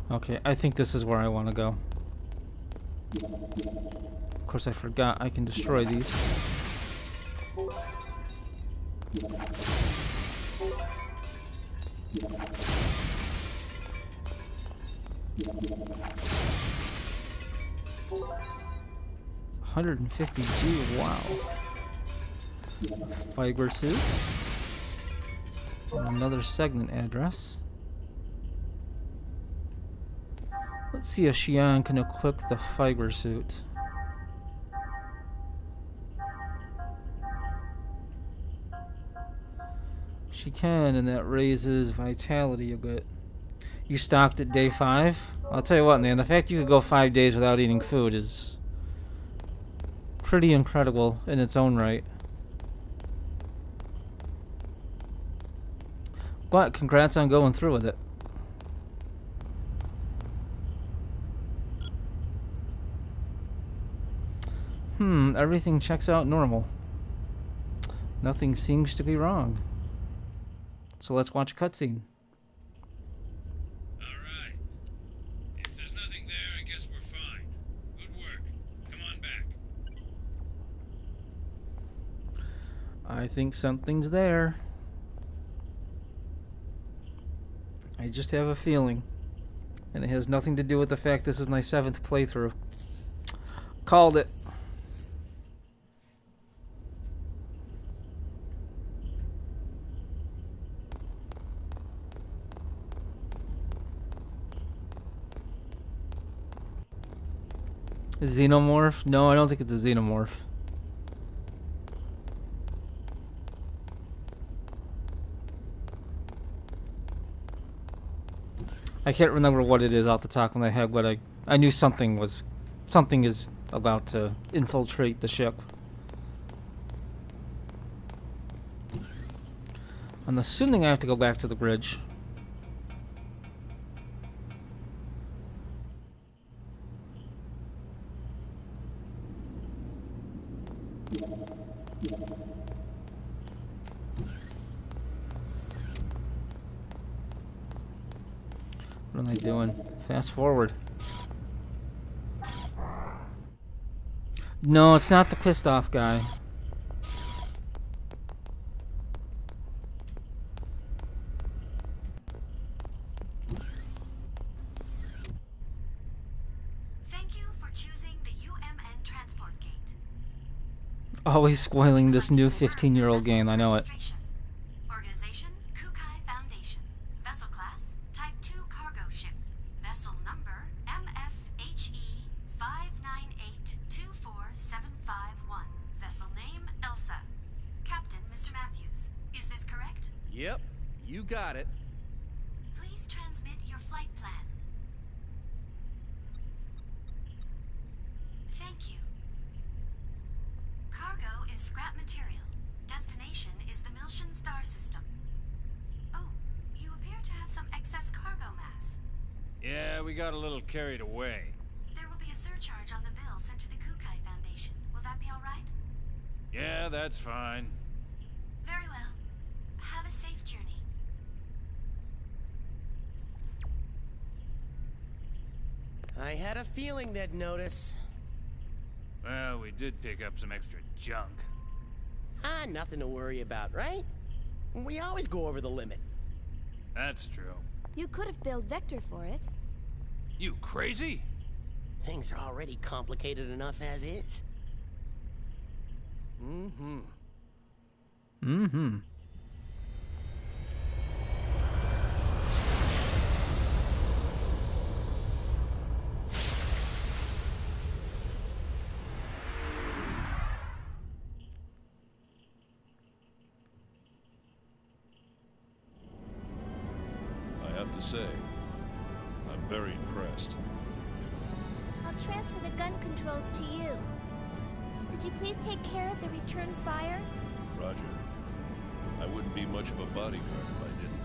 Okay, I think this is where I want to go. Of course, I forgot I can destroy these. $150G, wow. Fiber suit. And another segment address. Let's see if Xian can equip the fiber suit. She can, and that raises vitality a bit. You stocked at day 5? I'll tell you what, man, the fact you could go 5 days without eating food is pretty incredible in its own right. But congrats on going through with it. Everything checks out normal. Nothing seems to be wrong. So let's watch a cutscene. Alright. If there's nothing there, I guess we're fine. Good work. Come on back. I think something's there. I just have a feeling. And it has nothing to do with the fact this is my 7th playthrough. Called it. Xenomorph? No, I don't think it's a xenomorph. I can't remember what it is off the top of my head, but I knew something is about to infiltrate the ship. I'm assuming I have to go back to the bridge. What am I doing? Fast forward. No, it's not the pissed off guy. Thank you for choosing the UMN transport gate. Always spoiling this new 15-year-old game, I know it. Organization, Kukai Foundation. Vessel class, Type 2 cargo ship. Vessel number, MFHE 598-24751. Vessel name, Elsa. Captain, Mr. Matthews. Is this correct? Yep, you got it. Please transmit your flight plan. Yeah, we got a little carried away. There will be a surcharge on the bill sent to the Kukai Foundation. Will that be all right? Yeah, that's fine. Very well. Have a safe journey. I had a feeling they'd notice. Well, we did pick up some extra junk. Ah, nothing to worry about, right? We always go over the limit. That's true. You could have billed Vector for it. You crazy? Things are already complicated enough as is. I have to say, I'm very impressed. I'll transfer the gun controls to you. Could you please take care of the return fire? Roger. I wouldn't be much of a bodyguard if I didn't.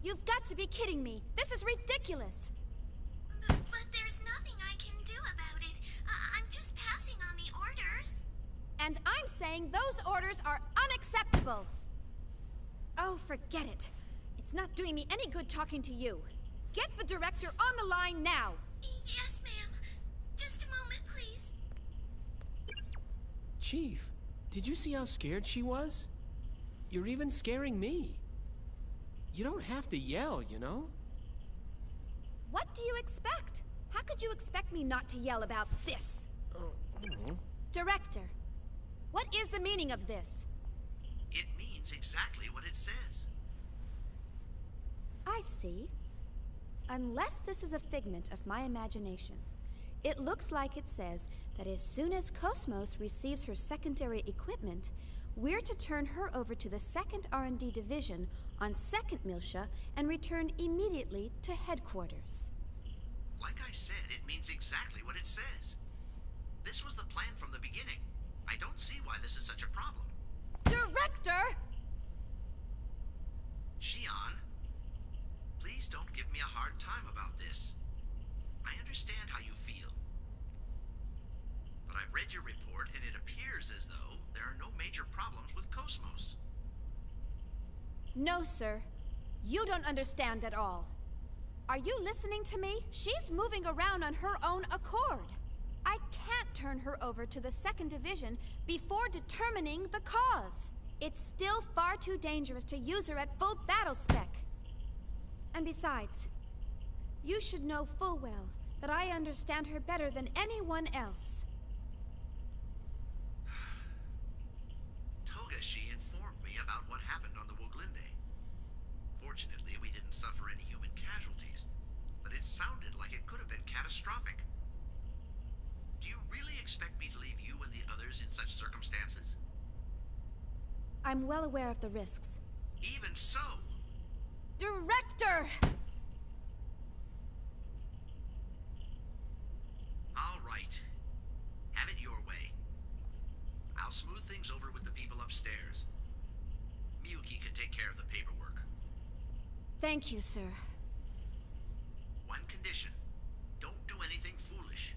You've got to be kidding me. This is ridiculous. But there's nothing I can do about it. I'm just passing on the orders. And I'm saying those orders are unacceptable. Oh, forget it. It's not doing me any good talking to you. Get the director on the line now. Yes, ma'am. Just a moment, please. Chief, did you see how scared she was? You're even scaring me. You don't have to yell, you know? What do you expect? How could you expect me not to yell about this? Director, what is the meaning of this? It means exactly what it says. I see. Unless this is a figment of my imagination, it looks like it says that as soon as Cosmos receives her secondary equipment, we're to turn her over to the 2nd R&D Division on 2nd Miltia and return immediately to headquarters. Like I said, it means exactly what it says. This was the plan from the beginning. I don't see why this is such a problem. Director! Shion, please don't give me a hard time about this. I understand how you feel. But I've read your report, and it appears as though there are no major problems with Cosmos. No, sir. You don't understand at all. Are you listening to me? She's moving around on her own accord. I can't turn her over to the 2nd Division before determining the cause. It's still far too dangerous to use her at full battle spec. And besides, you should know full well that I understand her better than anyone else. Togashi informed me about what happened on the Woglinde. Fortunately, we didn't suffer any human casualties, but it sounded like it could have been catastrophic. Do you really expect me to leave you and the others in such circumstances? I'm well aware of the risks. Even so! Director! All right. Have it your way. I'll smooth things over with the people upstairs. Miyuki can take care of the paperwork. Thank you, sir. One condition. Don't do anything foolish.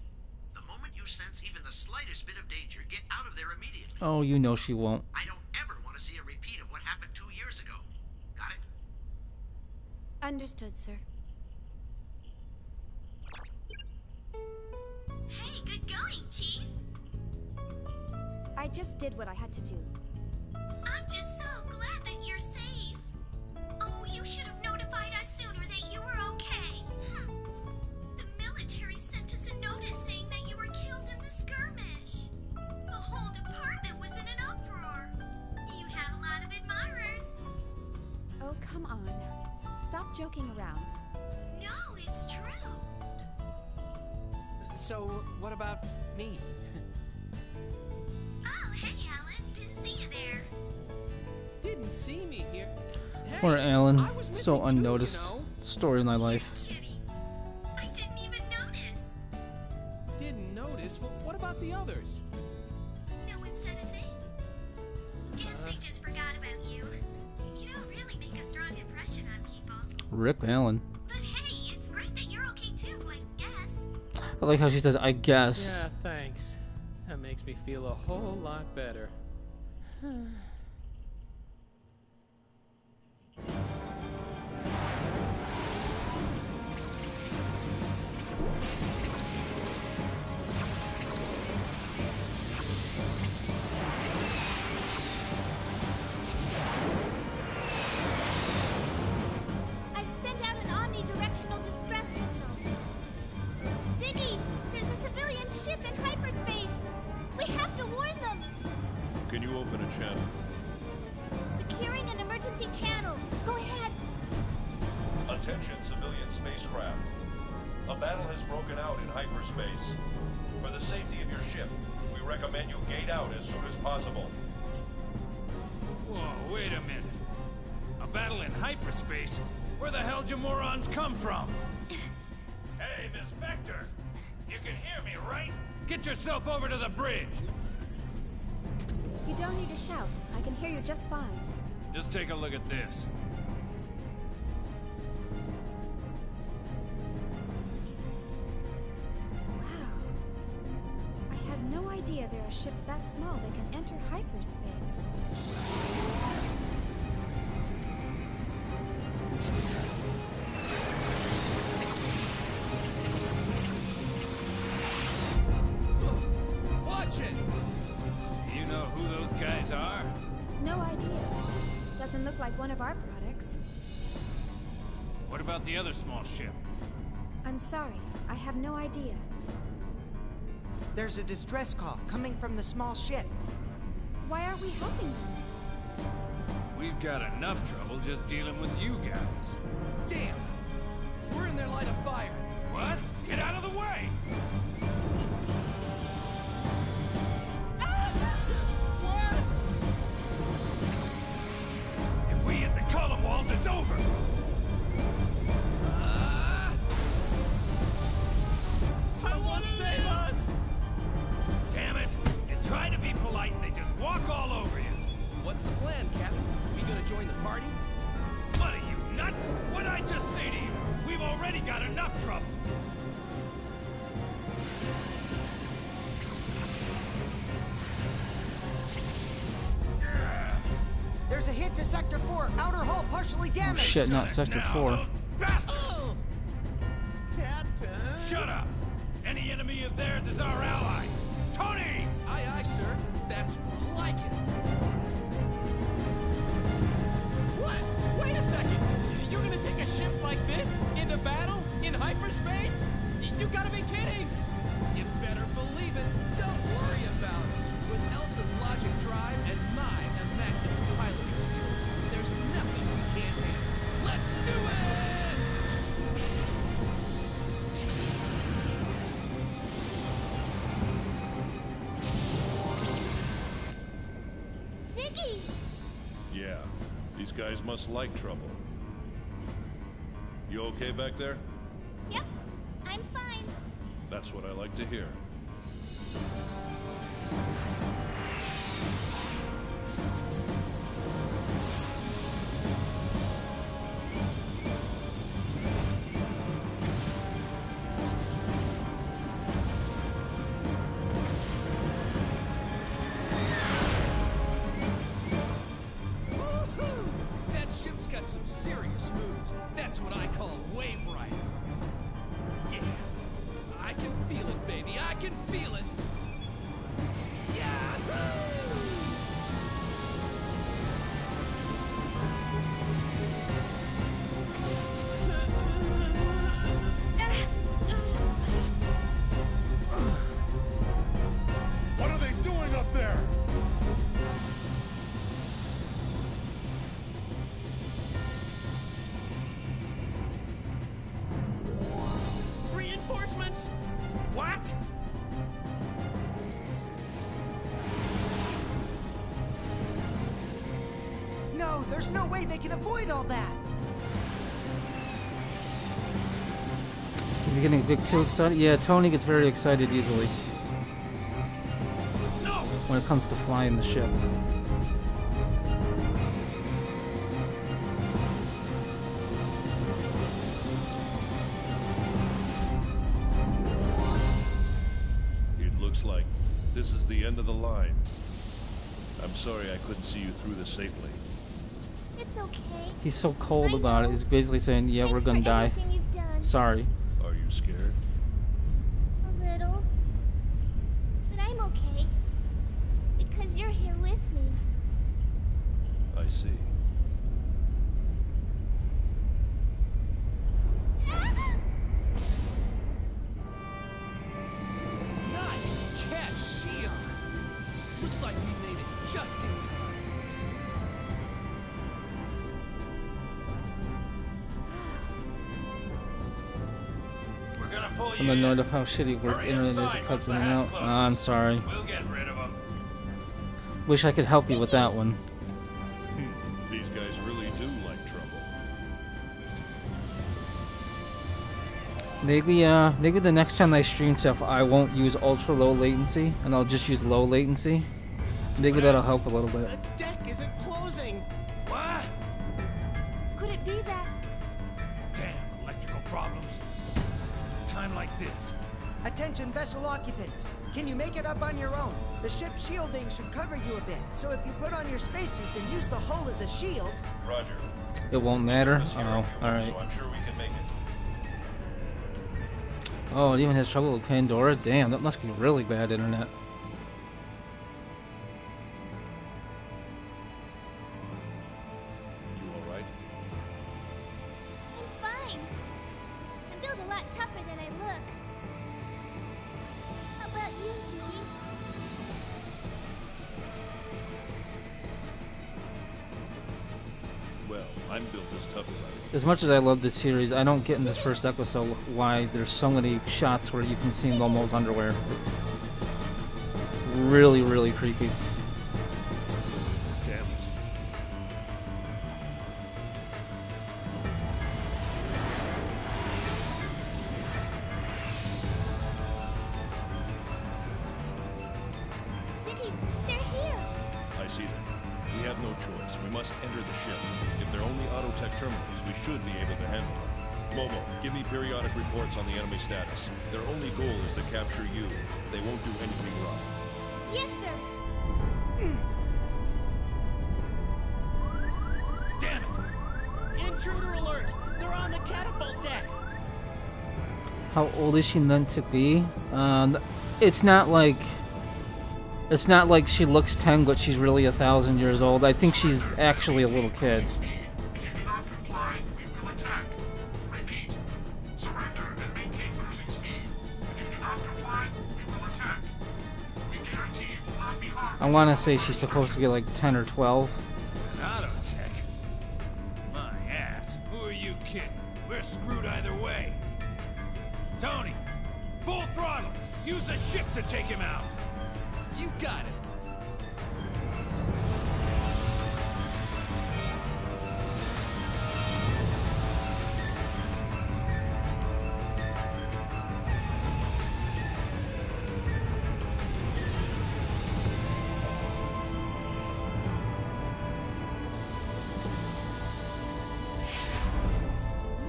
The moment you sense even the slightest bit of danger, get out of there immediately. Oh, you know she won't. I don't ever want to see a repeat of what happened 2 years ago. Got it? Understood, sir. Hey, good going, Chief. I just did what I had to do. I'm just so glad that you're safe. Oh, you should have notified us sooner that you were okay. The military sent us a notice saying that you were killed in the skirmish. The whole department was in an uproar. You have a lot of admirers. Oh, come on. Stop joking around. No, it's true. So, what about me? Oh, hey, Alan. Didn't see you there. Didn't see me here? Poor Alan, so unnoticed. Story of my life. I didn't even notice. Didn't notice? Well, what about the others? No one said a thing. Guess they just forgot about you. You don't really make a strong impression on people. Rip Alan. But hey, it's great that you're okay too, I guess. I like how she says, I guess. Yeah, thanks. That makes me feel a whole lot better. I've sent out an omnidirectional distress signal. Ziggy, there's a civilian ship in hyperspace. We have to warn them. Can you open a channel? Securing an emergency channel. Go ahead. Attention civilian spacecraft. A battle has broken out in hyperspace. For the safety of your ship, we recommend you gate out as soon as possible. Whoa, wait a minute. A battle in hyperspace? Where the hell do morons come from? Hey, Miss Vector! You can hear me, right? Get yourself over to the bridge! You don't need to shout. I can hear you just fine. Just take a look at this. Wow. I had no idea there are ships that small that can enter hyperspace. Watch it! You know who those guys are? No idea. Doesn't look like one of our products. What about the other small ship? I'm sorry. I have no idea. There's a distress call coming from the small ship. Why aren't we helping them? We've got enough trouble just dealing with you guys. Damn! We're in their line of fire. What? Get out of the way! If we hit the column walls, it's over! Someone save us! Damn it! You try to be polite and they just walk all over you. What's the plan, Captain? We gonna join the party? What are you, nuts? What'd I just say to you? We've already got enough trouble. There's a hit to Sector 4. Outer hull partially Oh damaged. shit, not Sector 4. Bastards! Captain! Shut up! Any enemy of theirs is our ally. Tony! Aye, aye, sir. That's more like it. What? Wait a second. You're gonna take a ship like this into battle in hyperspace? You gotta be kidding! You better believe it. Don't worry about it. With Elsa's logic drive and my immaculate piloting skills, there's nothing we can't handle. Let's do it! Ziggy! Yeah, these guys must like trouble. You okay back there? Yep, I'm fine. That's what I like to hear. That ship's got some serious moves. That's what I call wave riding. Yeah, I can feel it, baby. I can feel it. No, there's no way they can avoid all that. Is he getting a bit too excited? Yeah, Tony gets very excited easily. When it comes to flying the ship. It looks like this is the end of the line. I'm sorry I couldn't see you through this safely. It's okay. He's so cold about it. He's basically saying, yeah, we're gonna die. Sorry. Are you scared? A little. But I'm okay. Because you're here with me. I see. Nice catch, Shion. Looks like we made it just in time. I'm annoyed of how shitty work internet is. It cuts in and out. Oh, I'm sorry. We'll get rid of them. Wish I could help you with that one. These guys really do like trouble. Maybe the next time I stream stuff, I won't use ultra low latency, and I'll just use low latency. Maybe that'll help a little bit. The deck isn't closing. What? Could it be that? Damn, electrical problems. Time like this. Attention vessel occupants. Can you make it up on your own? The ship's shielding should cover you a bit. So if you put on your spacesuits and use the hull as a shield... Roger. It won't matter? Oh, alright. So I'm sure we can make it. Oh, it even has trouble with Pandora? Damn, that must be really bad internet. You alright? I'm fine. I'm built a lot tougher than I look. How about you, Ziggy? Well, I'm built as tough as I am. As much as I love this series, I don't get in this first episode why there's so many shots where you can see Momo's underwear. It's really, really creepy. Damn it. Ziggy, they're here. I see them. We have no choice. We must enter the ship. If they're only Autotech terminals, we should be able to handle them. Momo, give me periodic reports on the enemy status. Their only goal is to capture you. They won't do anything wrong. Yes, sir. Damn it! Intruder alert! They're on the catapult deck! How old is she meant to be? It's not like she looks 10, but she's really 1,000 years old. I think she's actually a little kid. I want to say she's supposed to be like 10 or 12. Autotech? My ass. Who are you kidding? We're screwed either way. Tony, full throttle. Use a ship to take him out. You got it.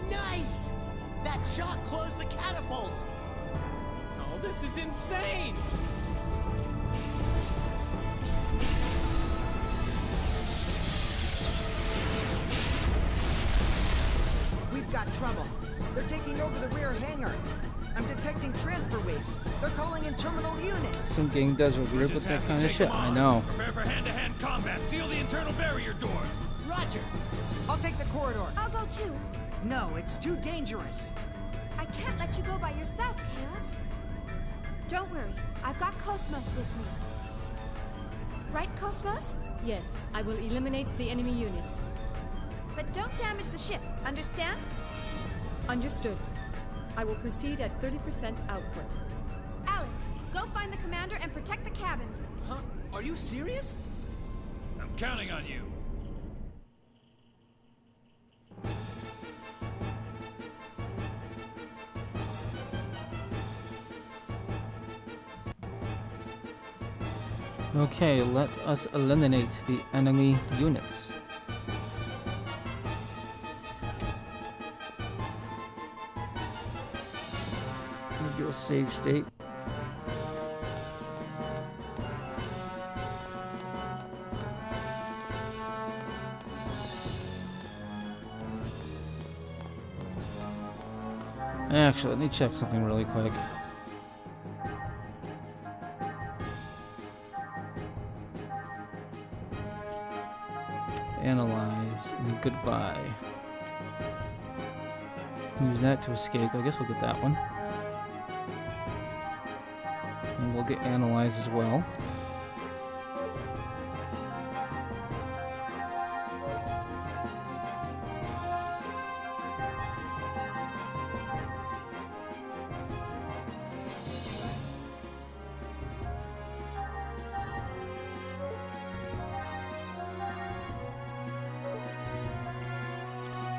Nice! That shot closed the catapult. Oh, this is insane! We've got trouble. They're taking over the rear hangar. I'm detecting transfer waves. They're calling in terminal units. Some game does are weird with that kind of shit. I know. Prepare for hand-to-hand combat. Seal the internal barrier doors. Roger. I'll take the corridor. I'll go too. No, it's too dangerous. I can't let you go by yourself, Chaos. Don't worry. I've got Cosmos with me. Right, Cosmos? Yes, I will eliminate the enemy units. But don't damage the ship, understand? Understood. I will proceed at 30% output. Alan, go find the commander and protect the cabin. Huh? Are you serious? I'm counting on you. Okay, let us eliminate the enemy units. Do a save state. Actually, let me check something really quick. Analyze and goodbye. Use that to escape. I guess we'll get that one. And we'll get analyze as well.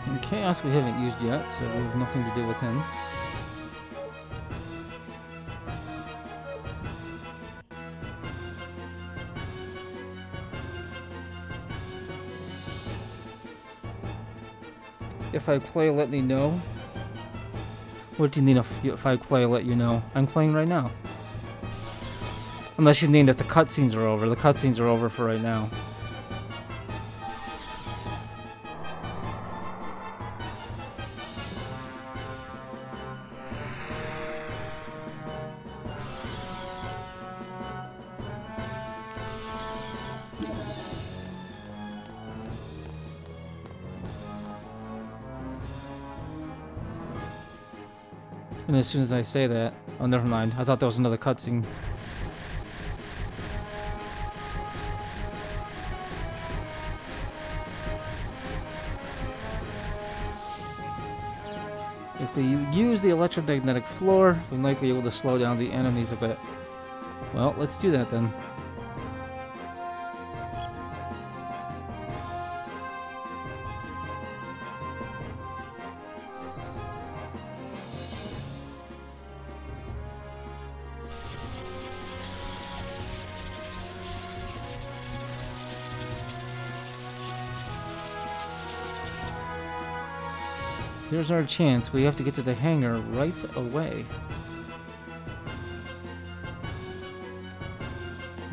And Chaos we haven't used yet, so we have nothing to do with him. If I play, let me know. What do you need if I play, let you know? I'm playing right now. Unless you mean that the cutscenes are over. The cutscenes are over for right now. And as soon as I say that, oh, never mind. I thought that was another cutscene. If we use the electromagnetic floor, we might be able to slow down the enemies a bit. Well, let's do that then. Here's our chance. We have to get to the hangar right away.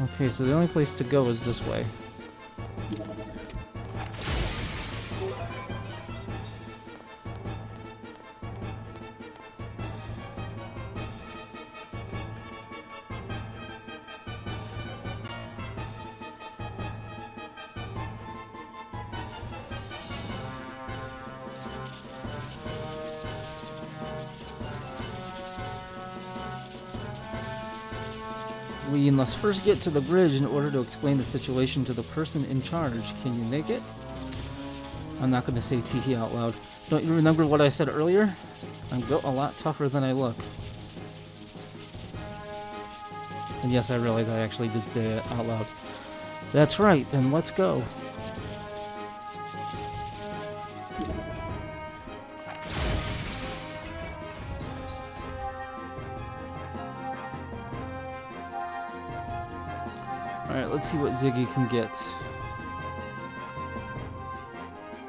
Okay, so the only place to go is this way. We must first get to the bridge in order to explain the situation to the person in charge. Can you make it? I'm not going to say teehee out loud. Don't you remember what I said earlier? I'm built a lot tougher than I look. And yes, I realize I actually did say it out loud. That's right, then let's go. Alright, let's see what Ziggy can get.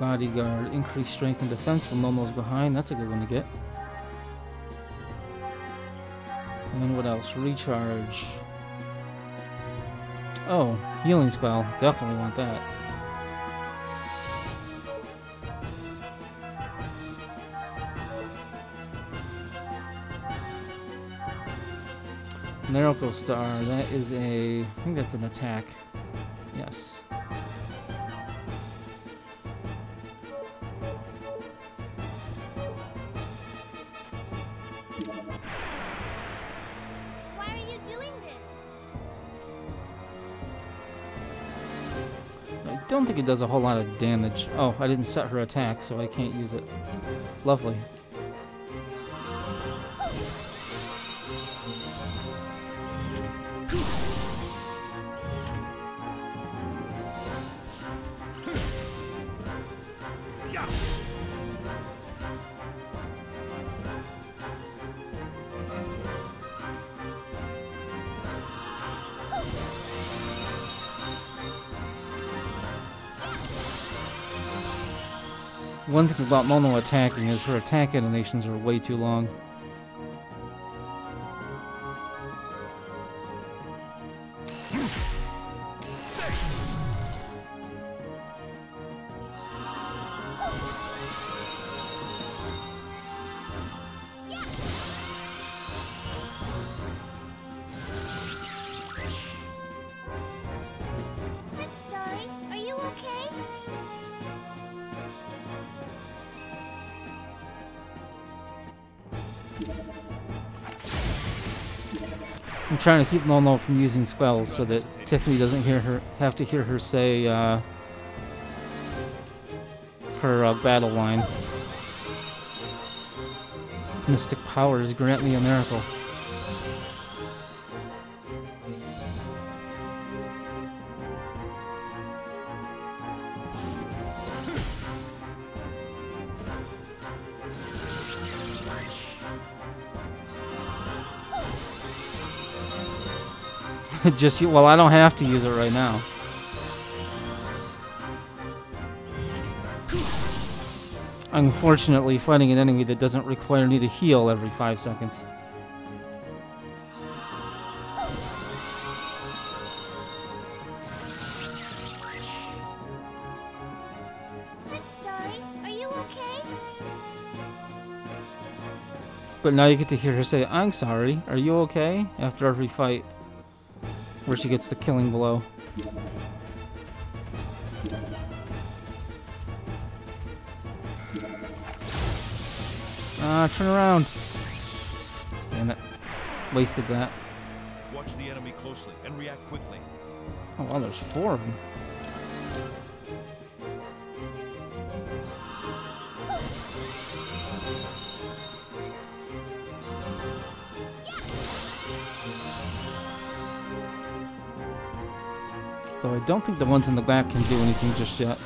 Bodyguard, increased strength and defense when Momo's behind. That's a good one to get. And what else? Recharge. Oh, healing spell. Definitely want that. Miracle Star, that is a... I think that's an attack. Yes. Why are you doing this? I don't think it does a whole lot of damage. Oh, I didn't set her attack, so I can't use it. Lovely. One thing about Momo attacking is her attack animations are way too long. Sorry, are you okay? I'm trying to keep Momo from using spells so that Tiffany doesn't have to hear her say her battle line. Mystic powers grant me a miracle. Well, I don't have to use it right now. Unfortunately, fighting an enemy that doesn't require me to heal every 5 seconds. Sorry, are you okay? But now you get to hear her say, "I'm sorry, are you okay?" after every fight, where she gets the killing blow. Turn around. Damn it. Wasted that. Watch the enemy closely and react quickly. Oh, wow, there's 4 of them. Though I don't think the ones in the back can do anything just yet.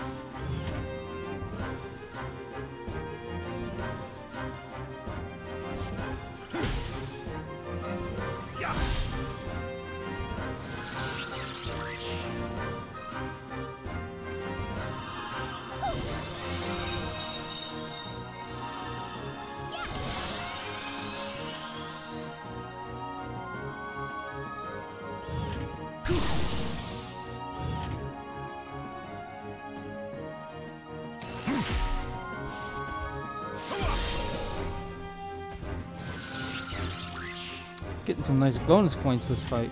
Getting some nice bonus points this fight.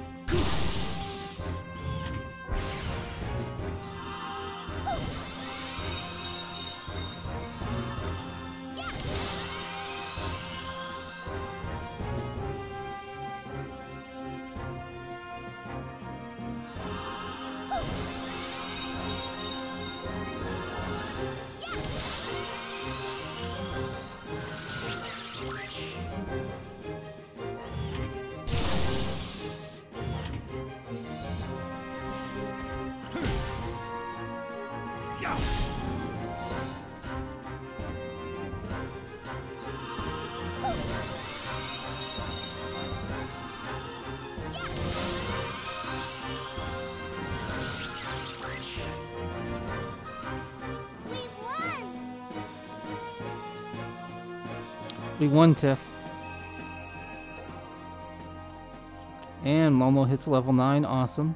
We won, Tiff. And Momo hits level 9. Awesome.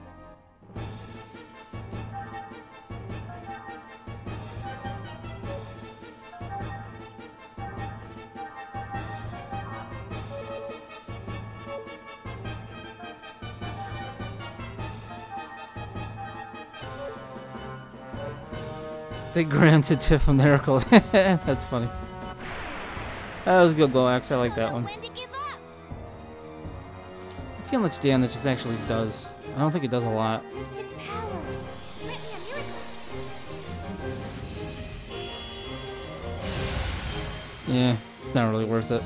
They granted Tiff a miracle. That's funny. That was a good go, Axe. I like that one. Let's see how much damage this actually does. I don't think it does a lot. Yeah, it's not really worth it.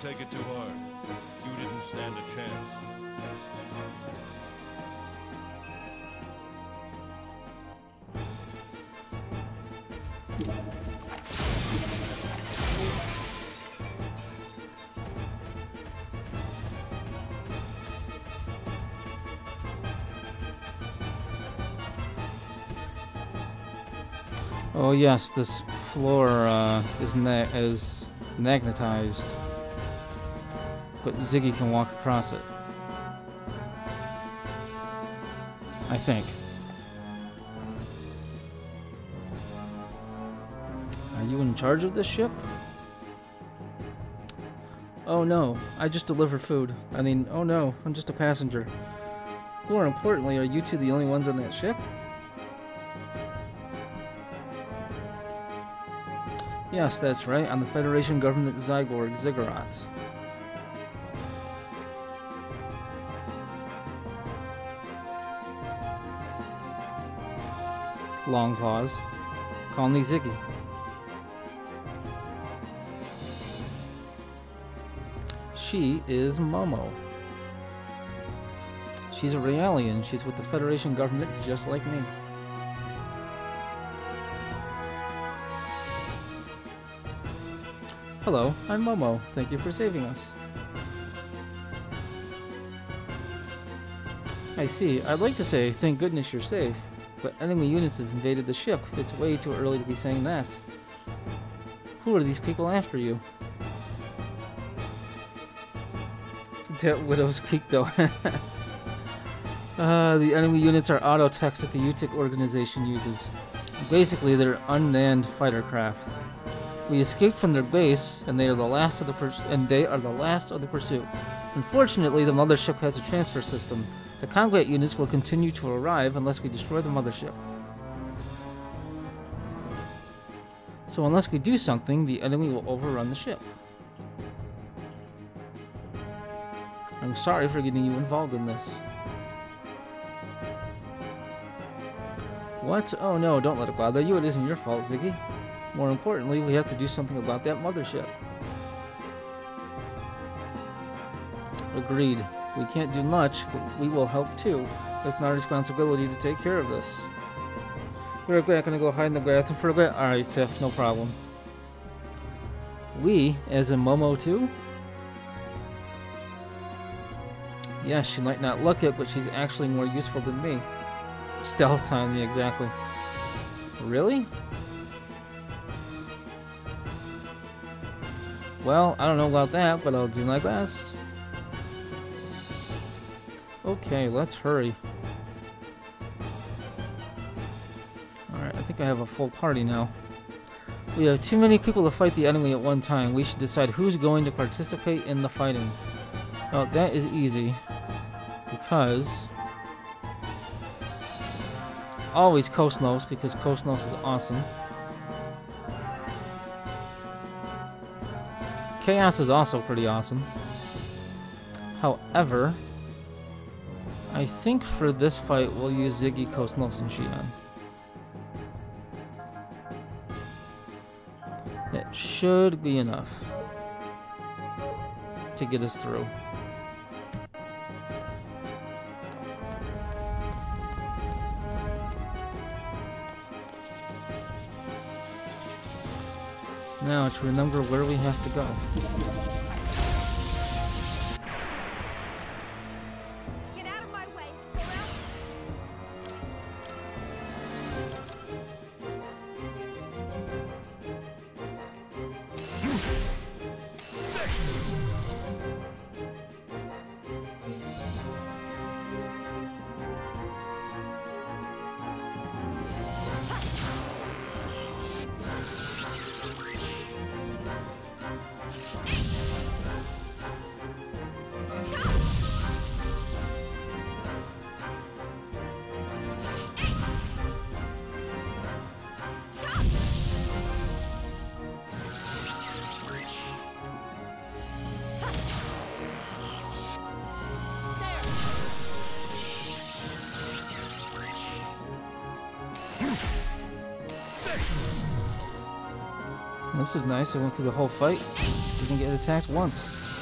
take it too hard. You didn't stand a chance. Oh yes, this floor is magnetized, but Ziggy can walk across it. I think. Are you in charge of this ship? Oh no, I just deliver food. I mean, oh no, I'm just a passenger. More importantly, are you two the only ones on that ship? Yes, that's right, on the Federation Government Zyborg Ziggurat. Long pause. Call me Ziggy. She is Momo. She's a Realian. She's with the Federation government just like me. Hello, I'm Momo. Thank you for saving us. I see. I'd like to say, thank goodness you're safe, but enemy units have invaded the ship. It's way too early to be saying that. Who are these people after you? That Widow's Peak, though. The enemy units are auto techs that the UTIC organization uses. Basically, they're unmanned fighter crafts. We escaped from their base, and they are the last of the pursuit. Unfortunately, the mothership has a transfer system. The combat units will continue to arrive unless we destroy the mothership. So unless we do something, the enemy will overrun the ship. I'm sorry for getting you involved in this. What? Oh no, don't let it bother you. It isn't your fault, Ziggy. More importantly, we have to do something about that mothership. Agreed. We can't do much, but we will help too. It's our responsibility to take care of this. We're gonna go hide in the bathroom for a bit? Alright, Tiff, no problem. We, as in Momo too? Yes, she might not look it, but she's actually more useful than me. Stealth time, yeah, exactly. Really? Well, I don't know about that, but I'll do my best. Okay, let's hurry. Alright, I think I have a full party now. We have too many people to fight the enemy at one time. We should decide who's going to participate in the fighting. Well, that is easy. Because... always Kosnos, because Kosnos is awesome. Chaos is also pretty awesome. However, I think for this fight we'll use Ziggy, Kosnos, and Shion. That should be enough to get us through. Now to remember where we have to go. Get out of my way, or else... This is nice. I went through the whole fight. Didn't get attacked once.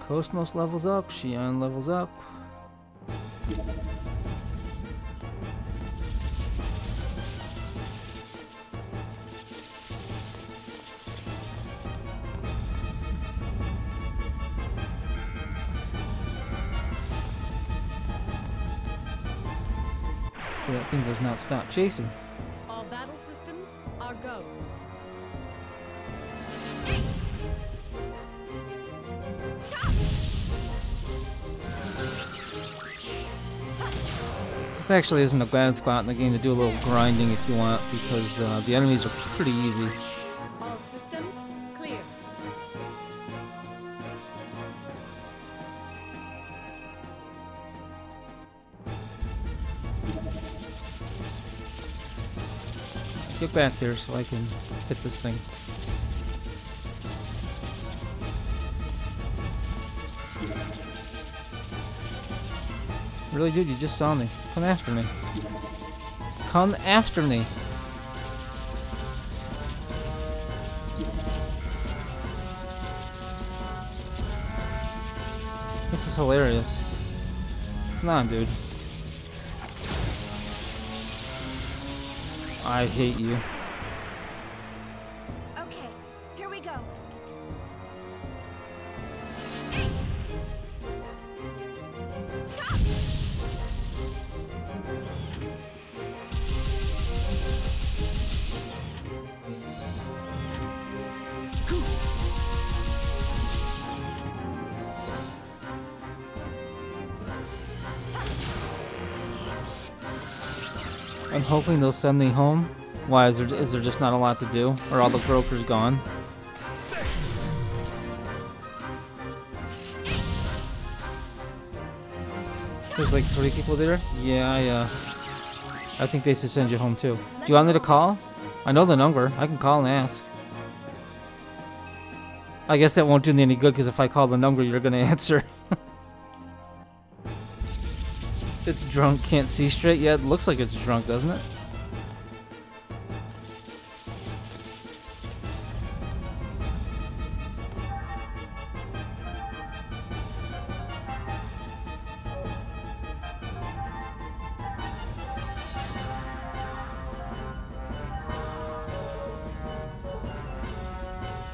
Cosmos levels up, Xi'an levels up. That thing does not stop chasing. All battle systems are go. This actually isn't a bad spot in the game to do a little grinding if you want, because the enemies are pretty easy. All systems clear. Get back here so I can hit this thing. Really, dude? You just saw me. Come after me. Come after me. This is hilarious. Come on, dude. I hate you. Okay, here we go. I'm hoping they'll send me home. Why, is there just not a lot to do? Or all the brokers gone? There's like 3 people there? Yeah, I think they should send you home too. Do you want me to call? I know the number. I can call and ask. I guess that won't do me any good, because if I call the number, you're gonna answer. It's drunk, can't see straight yet. Looks like it's drunk, doesn't it?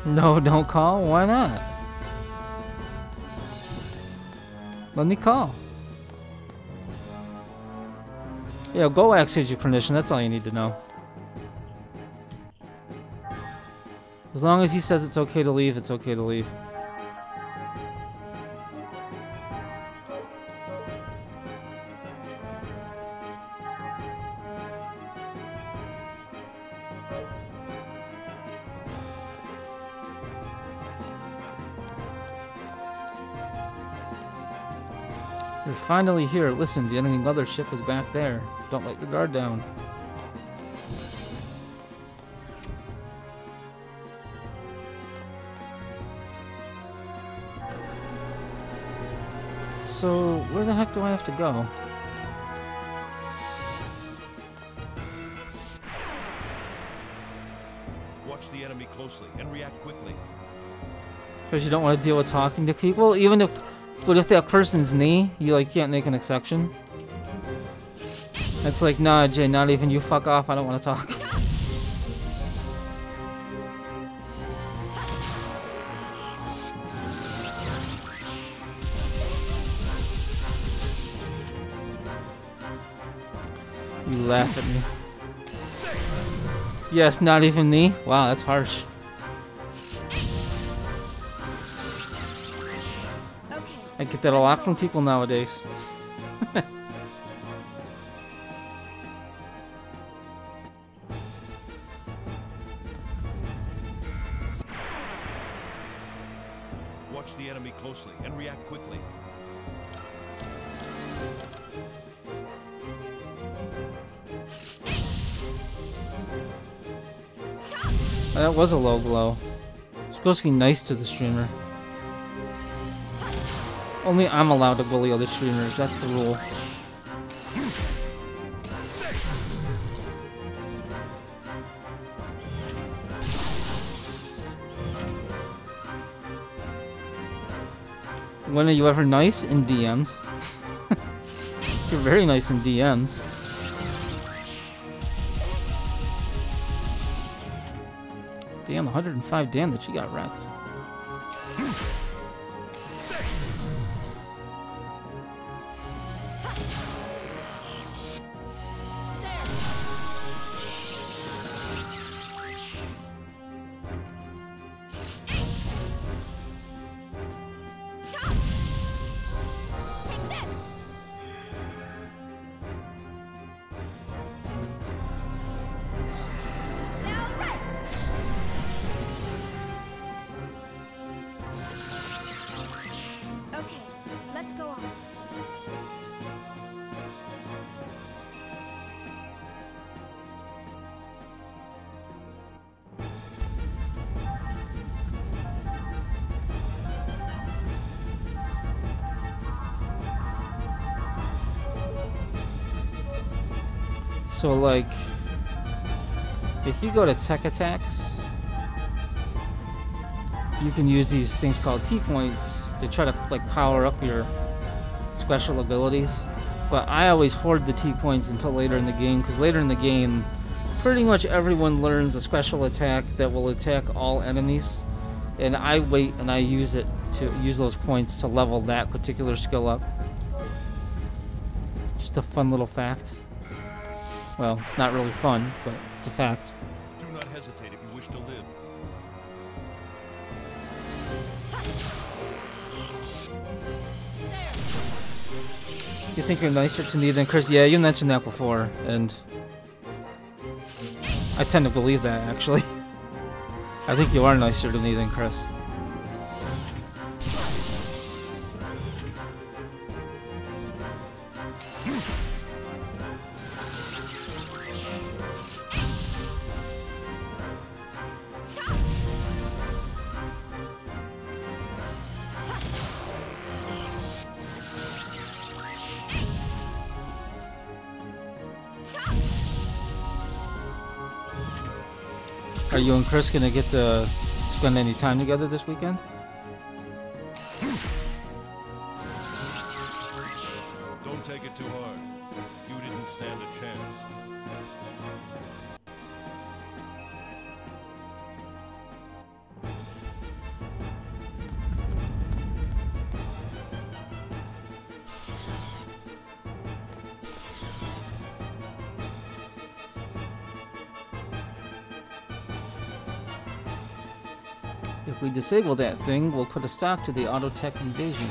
No, don't call. Why not? Let me call. Yeah, go ask your clinician. That's all you need to know. As long as he says it's okay to leave, it's okay to leave. You're finally here. Listen, the enemy mothership is back there. Don't let your guard down. So, where the heck do I have to go? Watch the enemy closely and react quickly. Because you don't want to deal with talking to people? Even if... But if that person's me, you like can't make an exception. It's like, nah, Jay, not even you. Fuck off. I don't want to talk. You laugh at me. Yes, not even me. Wow, that's harsh. I get that a lot from people nowadays. Watch the enemy closely and react quickly. That was a low blow. It's supposed to be nice to the streamer. Only I'm allowed to bully other streamers, that's the rule. When are you ever nice in DMs? You're very nice in DMs. Damn, 105 damage, she got wrecked. So, like, if you go to tech attacks, you can use these things called T-points to try to, like, power up your special abilities. But I always hoard the T-points until later in the game, because later in the game, pretty much everyone learns a special attack that will attack all enemies. And I wait and I use those points to level that particular skill up. Just a fun little fact. Well, not really fun, but it's a fact. Do not hesitate if you wish to live. You think you're nicer to me than Chris? Yeah, you mentioned that before, and I tend to believe that, actually. I think you are nicer to me than Chris. Are you and Chris gonna get to spend any time together this weekend? Don't take it too hard. You didn't stand a chance. If we disable that thing, we'll put a stop to the auto tech invasion.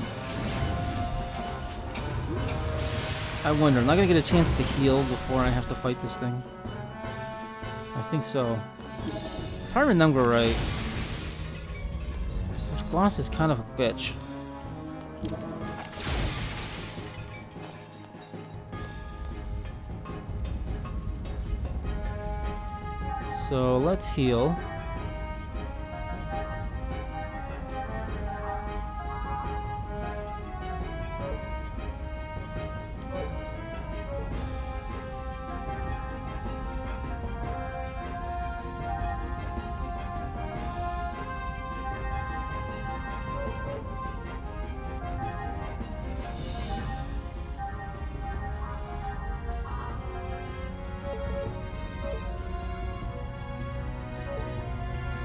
I wonder, am I gonna get a chance to heal before I have to fight this thing? I think so. If I remember right, this boss is kind of a bitch. So let's heal.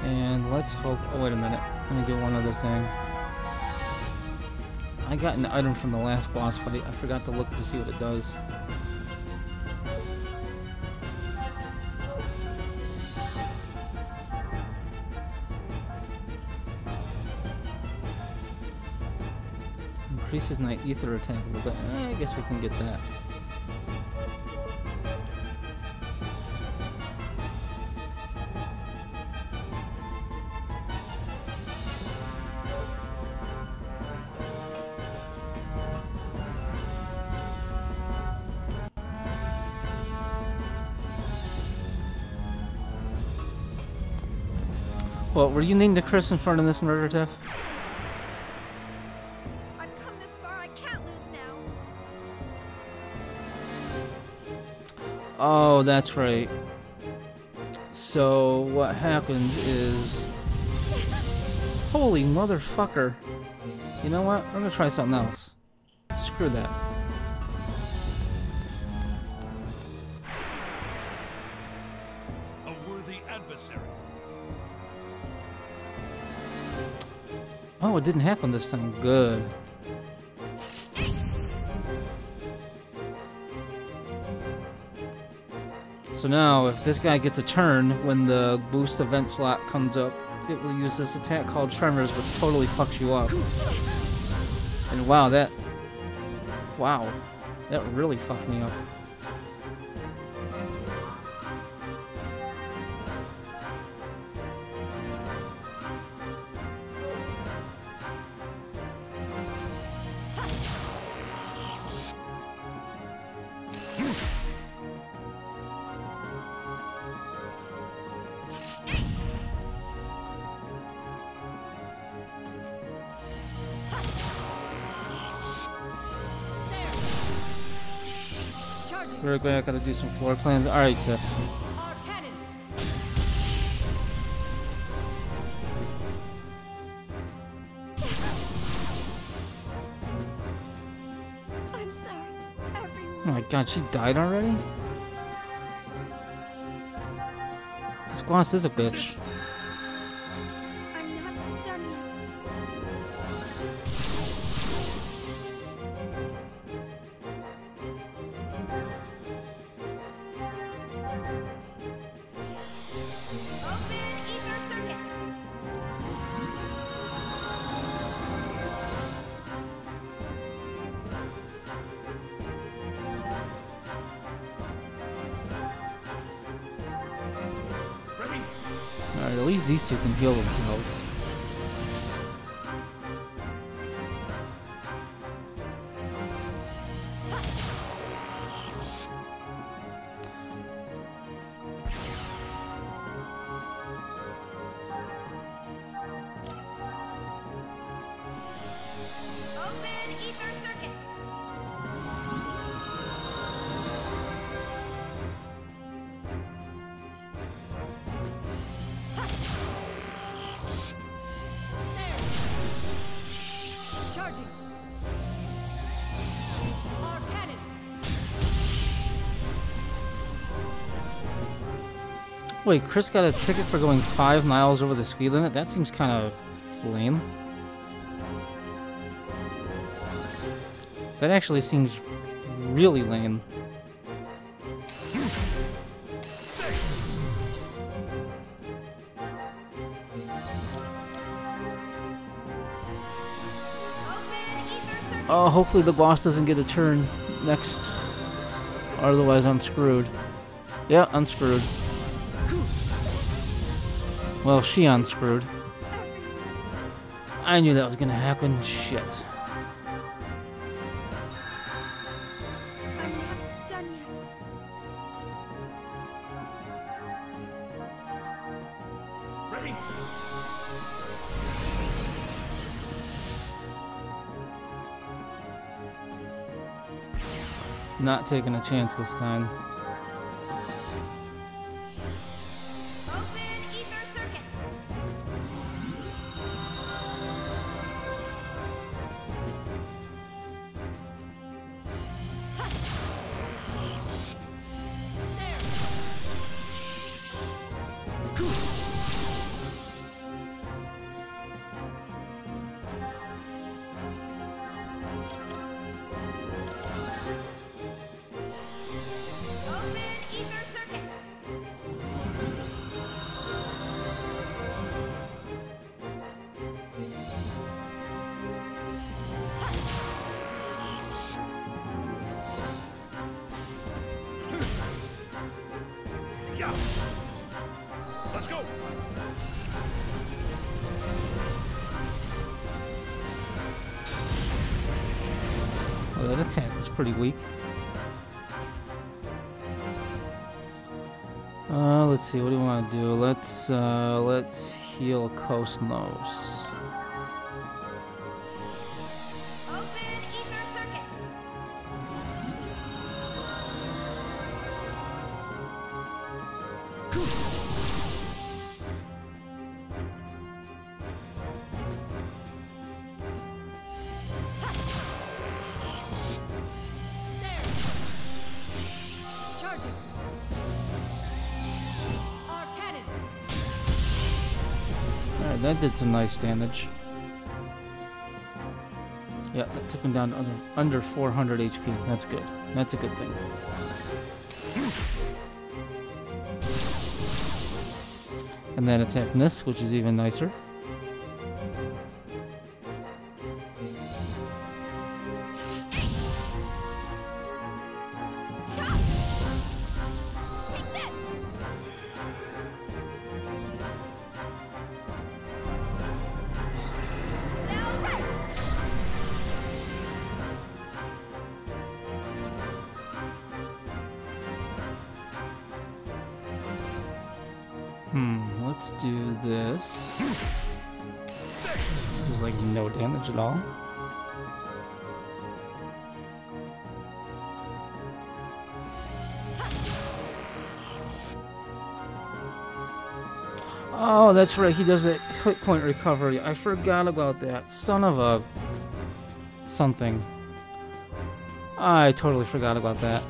And let's hope... Oh, wait a minute. Let me do one other thing. I got an item from the last boss fight. I forgot to look to see what it does. Increases my ether attack a little bit. I guess we can get that. Well, were you named to Chris in front of this murder, Tiff? I've come this far, I can't lose now. Oh, that's right. So, what happens is... Holy motherfucker. You know what? We're gonna try something else. Screw that. A worthy adversary. Oh, it didn't happen this time. Good. So now, if this guy gets a turn when the boost event slot comes up, it will use this attack called Tremors, which totally fucks you up. And wow, that really fucked me up. Very quick, I gotta do some floor plans. Alright, Tess. I'm sorry, everyone. Oh my god, she died already? This Squash is a bitch. I'm not done yet. Alright, at least these two can heal themselves. Open ether circuit. Charging. Our cannon. Wait, Chris got a ticket for going 5 miles over the speed limit? That seems kind of lame. That actually seems really lame. Oh, hopefully the boss doesn't get a turn next. Otherwise, I'm screwed. Yeah, I'm screwed. Well, she unscrewed. I knew that was gonna happen. Shit. I'm not done yet. Ready? Not taking a chance this time. Open ether circuit. Open ether circuit. Yeah. Let's go. Well, that attack was pretty weak. Let's see. What do we want to do? Let's heal Cosmos. Open ether circuit. Charging. Our cannon. Alright, that did some nice damage. Yeah, that took him down under 400 HP. That's good. That's a good thing. And then attacking this, which is even nicer. Let's do this. There's like no damage at all. Oh, that's right. He does that hit point recovery. I forgot about that. Son of a... something. I totally forgot about that.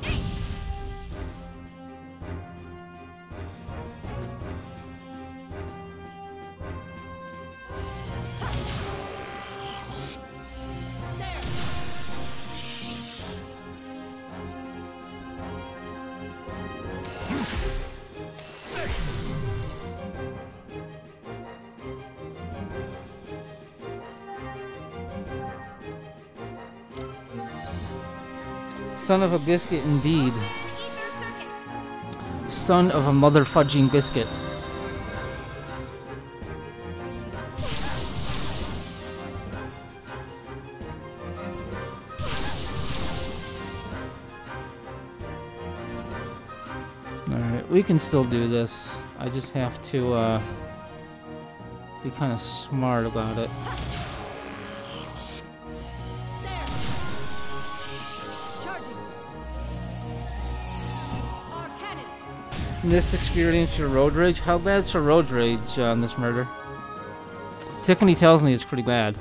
Son of a biscuit, indeed. Son of a mother-fudging biscuit. Alright, we can still do this. I just have to be kind of smart about it. This experience your road rage? How bad's your road rage on this murder? Tiffany tells me it's pretty bad.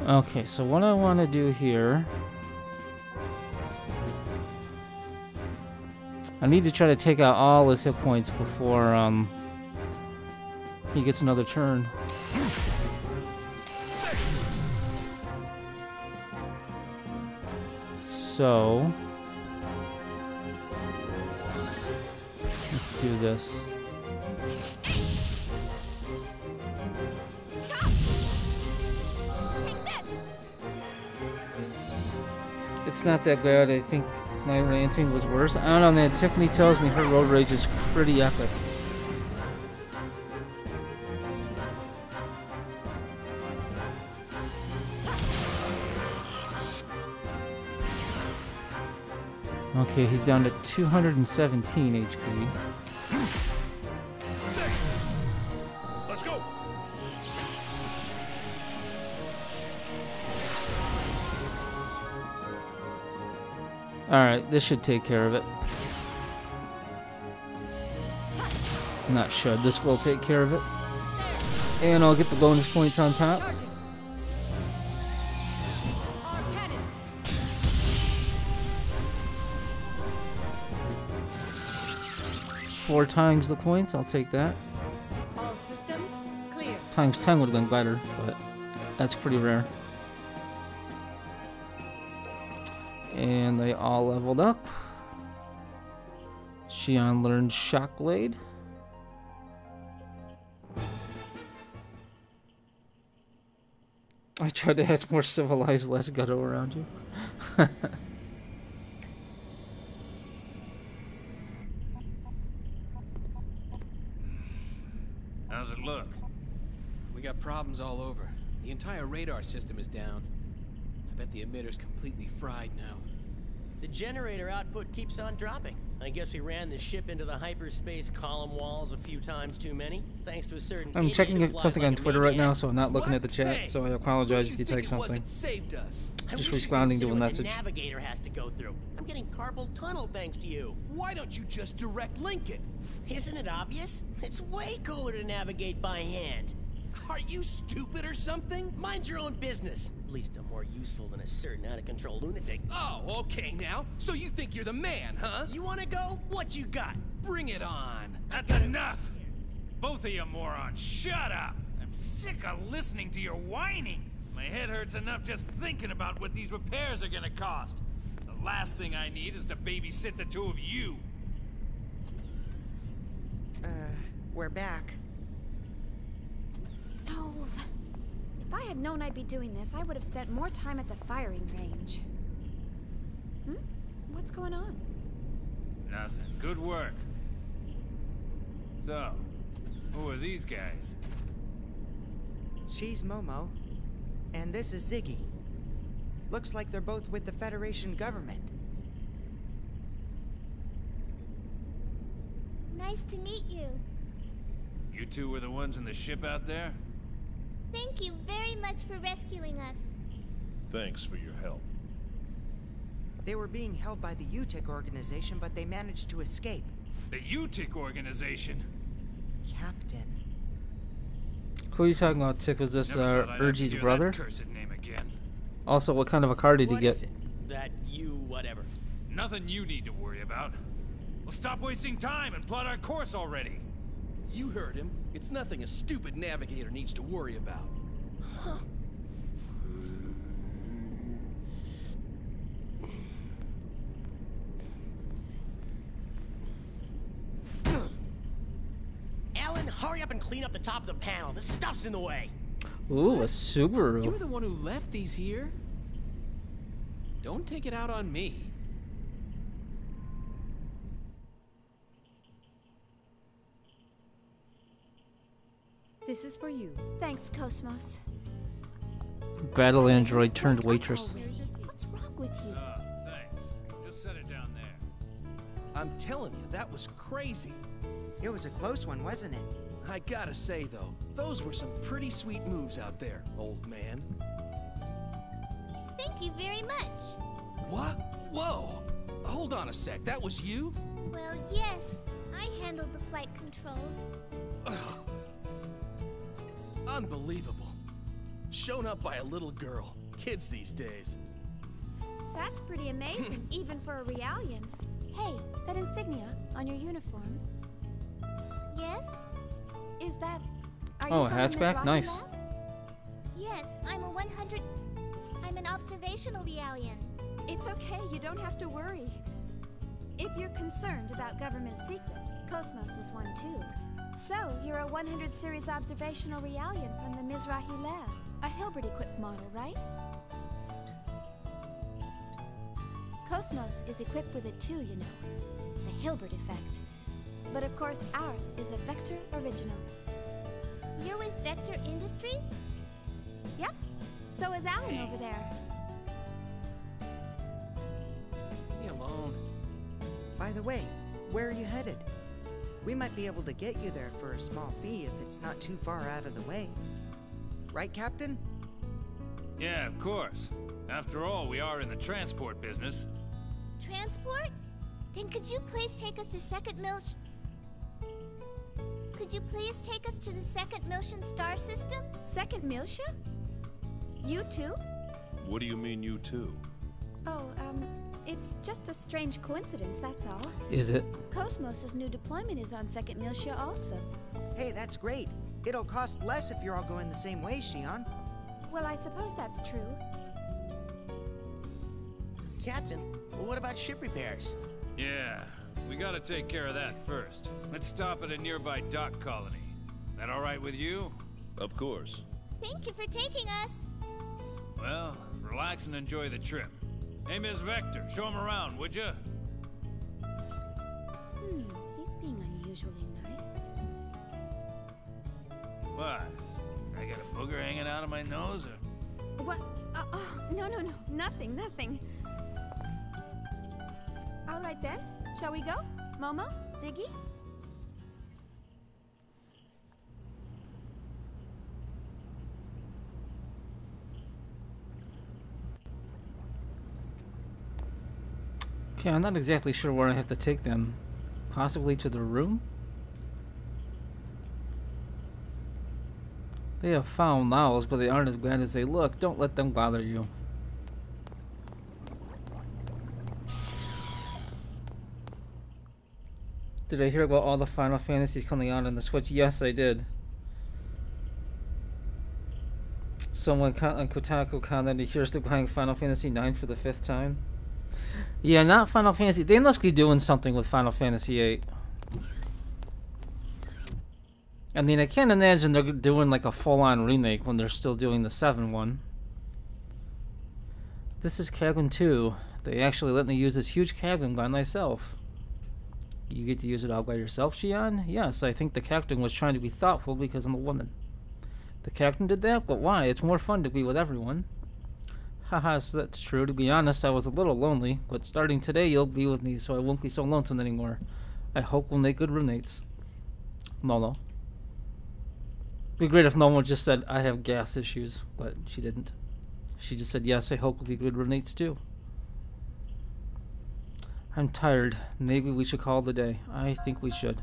Okay, so what I want to do here... I need to try to take out all his hit points before he gets another turn. So... let's do this. It's not that bad. I think my ranting was worse. I don't know, man. Tiffany tells me her road rage is pretty epic. Okay, he's down to 217 HP. Let's go. Alright, this should take care of it. Not should, this will take care of it. And I'll get the bonus points on top. Four times the points, I'll take that. All systems clear. Times 10 would have been better, but that's pretty rare. And they all leveled up. Xion learned Shockblade. I tried to have more civilized, less ghetto around you. How's it look? We got problems all over. The entire radar system is down. I bet the emitter's completely fried now. The generator output keeps on dropping. I guess we ran the ship into the hyperspace column walls a few times too many, thanks to a certain I'm idiot checking who flies something like on a Twitter right maniac. now, so I'm not looking at the chat, so I apologize if you type something. Saved us. Just responding to a What message. the navigator has to go through. I'm getting carpal tunnel thanks to you. Why don't you just direct link it? Isn't it obvious? It's way cooler to navigate by hand. Are you stupid or something? Mind your own business. At least I'm more useful than a certain out-of-control lunatic. Oh, okay now. So you think you're the man, huh? You wanna go? What you got? Bring it on. That's enough! Both of you morons, shut up! I'm sick of listening to your whining. My head hurts enough just thinking about what these repairs are gonna cost. The last thing I need is to babysit the two of you. We're back. Oh, if I had known I'd be doing this, I would have spent more time at the firing range. What's going on? Nothing. Good work. So, who are these guys? She's Momo, and this is Ziggy. Looks like they're both with the Federation government. Nice to meet you. You two were the ones in the ship out there? Thank you very much for rescuing us. Thanks for your help. They were being held by the UTIC organization, but they managed to escape. The UTIC organization? Captain. Who are you talking about, Tick? Was this Urgi's brother? Cursed name again. Also, what kind of a car did he get? Is it? That you whatever. Nothing you need to worry about. Well, stop wasting time and plot our course already. You heard him. It's nothing a stupid navigator needs to worry about. Alan, hurry up and clean up the top of the panel. The stuff's in the way. Ooh, a Subaru. You're the one who left these here? Don't take it out on me. This is for you. Thanks, Cosmos. Battle android turned waitress. What's wrong with you? Thanks. Just set it down there. I'm telling you, that was crazy. It was a close one, wasn't it? I gotta say, though, those were some pretty sweet moves out there, old man. Thank you very much. What? Whoa! Hold on a sec, that was you? Well, yes. I handled the flight controls. Unbelievable. Shown up by a little girl. Kids these days. That's pretty amazing, even for a Realian. Hey, that insignia on your uniform. Yes? Is that... Oh, a hatchback? Nice. Yes, I'm an observational Realian. It's okay, you don't have to worry. If you're concerned about government secrets, Cosmos is one too. So, you're a 100 series observational Realian from the Mizrahi lab. A Hilbert-equipped model, right? Cosmos is equipped with it too, you know. The Hilbert effect. But of course, ours is a Vector original. You're with Vector Industries? Yep. So is Alan over there. Leave me alone. By the way, where are you headed? We might be able to get you there for a small fee if it's not too far out of the way. Right, Captain? Yeah, of course. After all, we are in the transport business. Transport? Then could you please take us to Could you please take us to the second Miltian star system? Second Miltia? You too? What do you mean, you too? Oh, it's just a strange coincidence, that's all. Is it? Cosmos' new deployment is on second Miltia also. Hey, that's great. It'll cost less if you're all going the same way, Shion. Well, I suppose that's true. Captain, well, what about ship repairs? Yeah, we gotta take care of that first. Let's stop at a nearby dock colony. That all right with you? Of course. Thank you for taking us. Well, relax and enjoy the trip. Hey, Ms. Vector, show him around, would you? He's being unusually nice. What? I got a booger hanging out of my nose, or? What? No, nothing. All right then, shall we go? Momo? Ziggy? Okay, I'm not exactly sure where I have to take them. Possibly to the room? They have foul mouths, but they aren't as bad as they look. Don't let them bother you. Did I hear about all the Final Fantasies coming out on the Switch? Yes, I did. Someone on Kotaku commented, here's to buying Final Fantasy IX for the 5th time. Yeah, not Final Fantasy. They must be doing something with Final Fantasy VIII. I mean, I can't imagine they're doing like a full-on remake when they're still doing the 7 one. This is Cabin 2. They actually let me use this huge cabin by myself. You get to use it all by yourself, Xian? Yes, I think the captain was trying to be thoughtful because I'm a woman. The captain did that? But why? It's more fun to be with everyone. Haha, so that's true. To be honest, I was a little lonely, but starting today you'll be with me, so I won't be so lonesome anymore. I hope we'll make good roommates. No. It'd be great if no one just said, I have gas issues, but she didn't. She just said, yes, I hope we'll be good roommates too. I'm tired. Maybe we should call it a day. I think we should.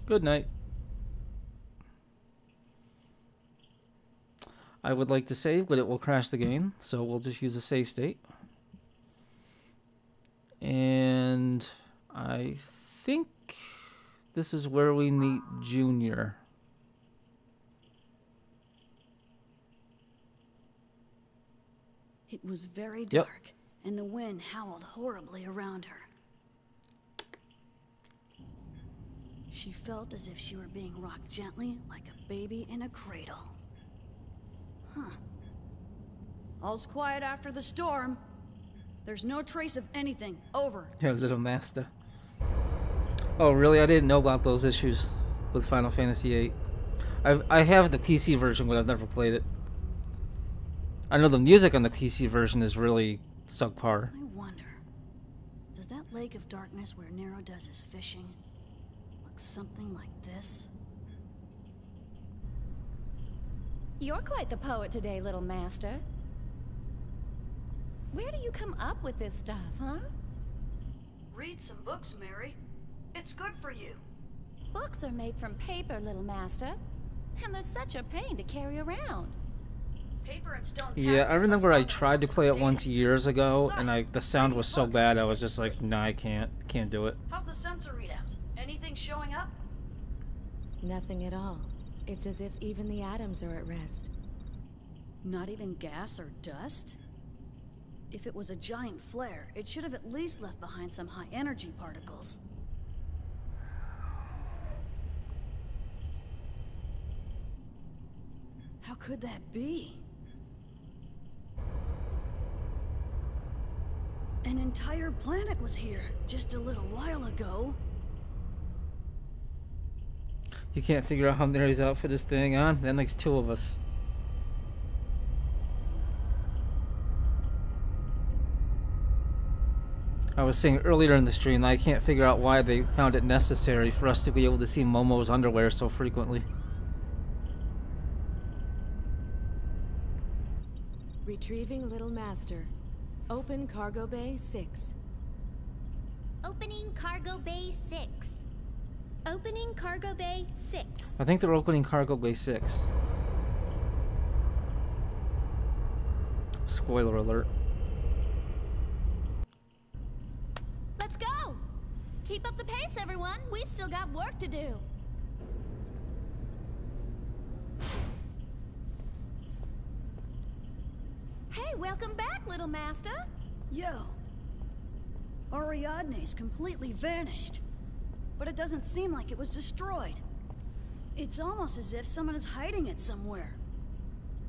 Good night. I would like to save, but it will crash the game, so we'll just use a save state. And I think this is where we meet Junior. It was very dark, and the wind howled horribly around her. She felt as if she were being rocked gently like a baby in a cradle. Huh. All's quiet after the storm. There's no trace of anything. Over. Yeah, little master. Oh, really? I didn't know about those issues with Final Fantasy VIII. I have the PC version, but I've never played it. I know the music on the PC version is really subpar. I wonder, does that lake of darkness where Nero does his fishing look something like this? You're quite the poet today, little master. Where do you come up with this stuff, huh? Read some books, Mary. It's good for you. Books are made from paper, little master. And they're such a pain to carry around. Paper and stone. Yeah, I remember I tried to play it once years ago, and the sound was so bad I was just like, nah, I can't do it. How's the sensor readout? Anything showing up? Nothing at all. It's as if even the atoms are at rest. Not even gas or dust? If it was a giant flare, it should have at least left behind some high-energy particles. How could that be? An entire planet was here just a little while ago. You can't figure out how Mary's outfit is staying on? That makes two of us. I was saying earlier in the stream, I can't figure out why they found it necessary for us to be able to see Momo's underwear so frequently. Retrieving Little Master. Open Cargo Bay 6. Opening Cargo Bay 6. Opening Cargo Bay 6. I think they're opening Cargo Bay 6. Spoiler alert. Let's go! Keep up the pace, everyone. We've still got work to do. Hey, welcome back, little master. Yo. Ariadne's completely vanished. But it doesn't seem like it was destroyed. It's almost as if someone is hiding it somewhere.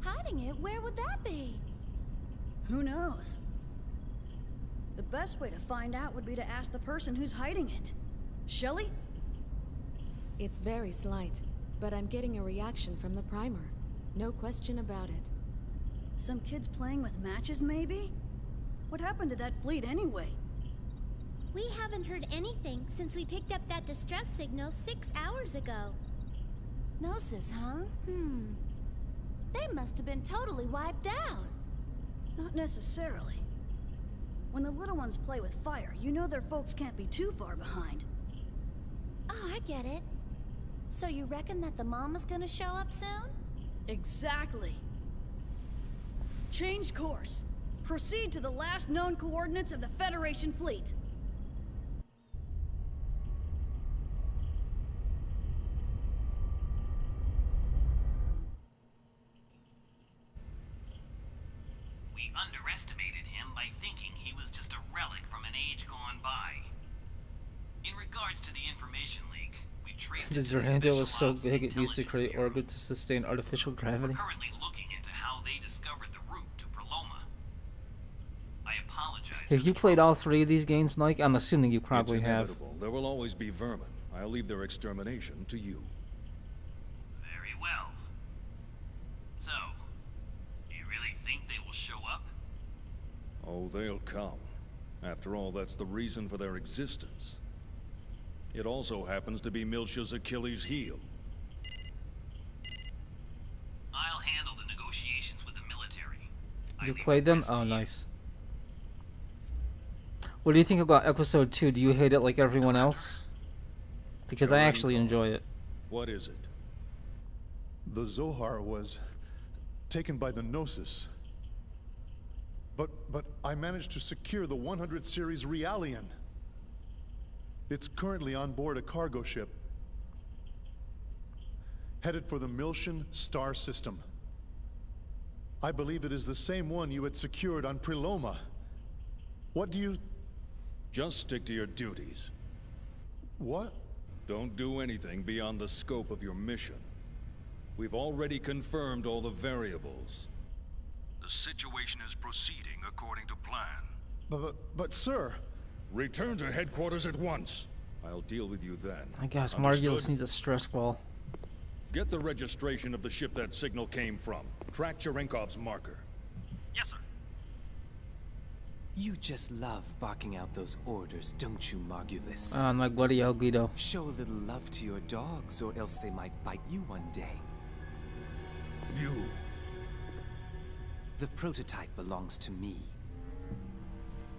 Hiding it? Where would that be? Who knows? The best way to find out would be to ask the person who's hiding it. Shelley? It's very slight, but I'm getting a reaction from the primer. No question about it. Some kids playing with matches, maybe? What happened to that fleet anyway? We haven't heard anything since we picked up that distress signal 6 hours ago. Gnosis, huh? They must have been totally wiped out. Not necessarily. When the little ones play with fire, you know their folks can't be too far behind. Oh, I get it. So you reckon that the mama's gonna show up soon? Exactly. Change course. Proceed to the last known coordinates of the Federation fleet. We underestimated him by thinking he was just a relic from an age gone by. In regards to the information leak, we traced it The to the Durandal Special was so Ops big it used to Intelligence create Bureau. orbit to sustain artificial gravity. We're currently looking into how they discovered the route to Pleroma. I apologize. Have you played all 3 of these games, Mike? I'm assuming you probably It's have. inevitable. There will always be vermin. I'll leave their extermination to you. Very well. So, do you really think they will show up? Oh, they'll come. After all, that's the reason for their existence. It also happens to be Miltia's Achilles' heel. I'll handle the negotiations with the military. You played them? Oh, nice. What do you think about episode 2? Do you hate it like everyone else? Because I actually enjoy it. What is it? The Zohar was taken by the Gnosis. But I managed to secure the 100 series Realian. It's currently on board a cargo ship, headed for the Miltian star system. I believe it is the same one you had secured on Pleroma. What do you... Just stick to your duties. What? Don't do anything beyond the scope of your mission. We've already confirmed all the variables. The situation is proceeding according to plan. But sir... Return to headquarters at once. I'll deal with you then. I guess Understood? Margulis needs a stress ball. Get the registration of the ship that signal came from. Track Cherenkov's marker. Yes, sir. You just love barking out those orders, don't you, Margulis? My buddy El Guido. Show a little love to your dogs, or else they might bite you one day. You. The prototype belongs to me.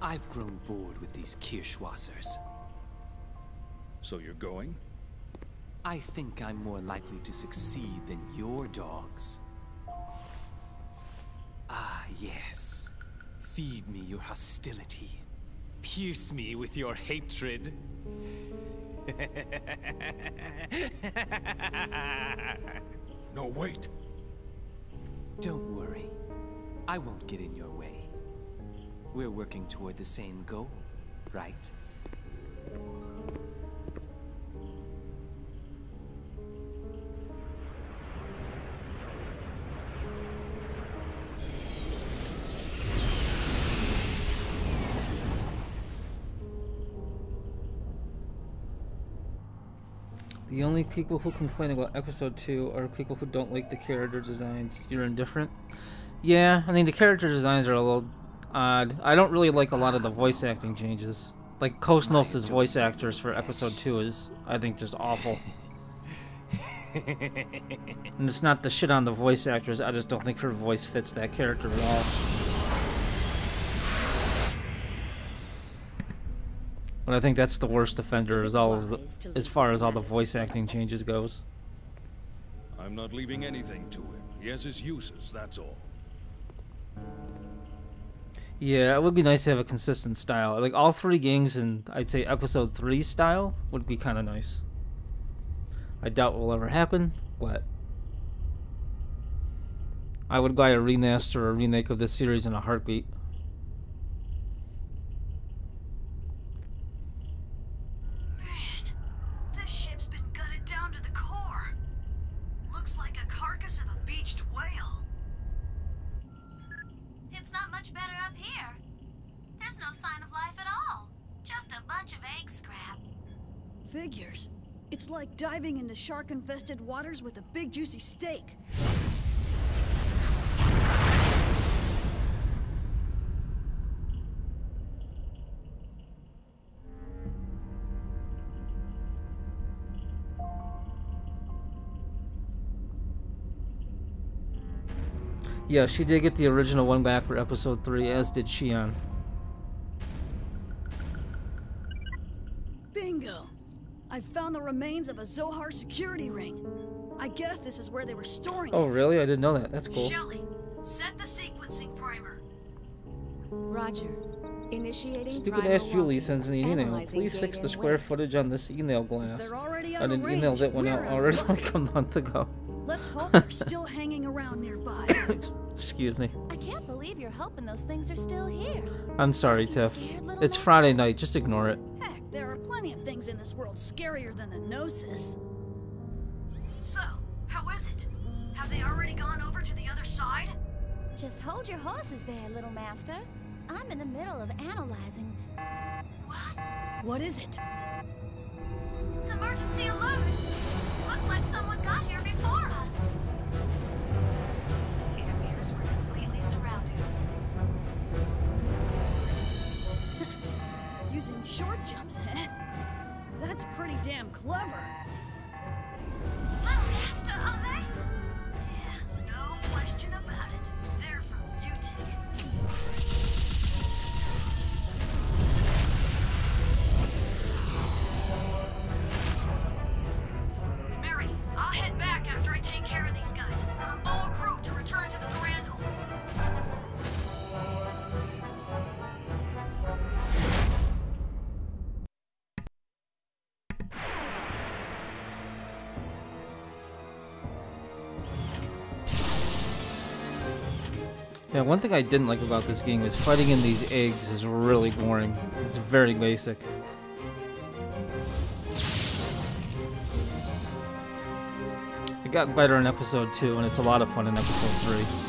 I've grown bored with these Kirschwassers. So you're going? I think I'm more likely to succeed than your dogs. Ah, yes. Feed me your hostility. Pierce me with your hatred. No, wait. Don't worry. I won't get in your way. We're working toward the same goal, right? The only people who complain about episode 2 are people who don't like the character designs. You're indifferent? Yeah, I mean the character designs are a little odd. I don't really like a lot of the voice acting changes. Like Kosnos' voice actors for episode 2 is, I think, just awful. And it's not the shit on the voice actors, I just don't think her voice fits that character at all. But I think that's the worst offender as far as all the voice acting changes goes. I'm not leaving anything to him. He has his uses, that's all. Yeah, it would be nice to have a consistent style. Like all 3 games in, I'd say, episode 3 style would be kind of nice. I doubt it will ever happen, but I would buy a remaster or a remake of this series in a heartbeat. This ship's been gutted down to the core. Looks like a carcass of a beached whale. It's not much better up here. There's no sign of life at all. Just a bunch of egg scrap. Figures. It's like diving into shark-infested waters with a big juicy steak. Yeah, she did get the original one back for episode 3, as did Shion. Bingo! I found the remains of a Zohar security ring. I guess this is where they were storing Oh, it. really? I didn't know that. That's cool. Shelley, set the sequencing primer. Roger. Initiating Stupid ass Julie sends me an email. Please fix the square footage on this email blast. They're already I out of didn't email range. that one out We're already out. like a month ago. Let's hope they're still hanging around nearby. Excuse me. I can't believe you're hoping those things are still here. I'm sorry, Tiff. It's Friday night. Just ignore it. Heck, there are plenty of things in this world scarier than the Gnosis. So, how is it? Have they already gone over to the other side? Just hold your horses there, little master. I'm in the middle of analyzing. What is it? Emergency alert! Looks like someone got here before us. It appears we're completely surrounded. Using short jumps, eh? That's pretty damn clever. Little Master, are they? Yeah, no question about it. They're from UTIC. Mary, I'll head back after I take care of these guys. Order all crew to return to the Durandal. Yeah, one thing I didn't like about this game is fighting in these eggs is really boring. It's very basic. It got better in episode 2, and it's a lot of fun in episode 3.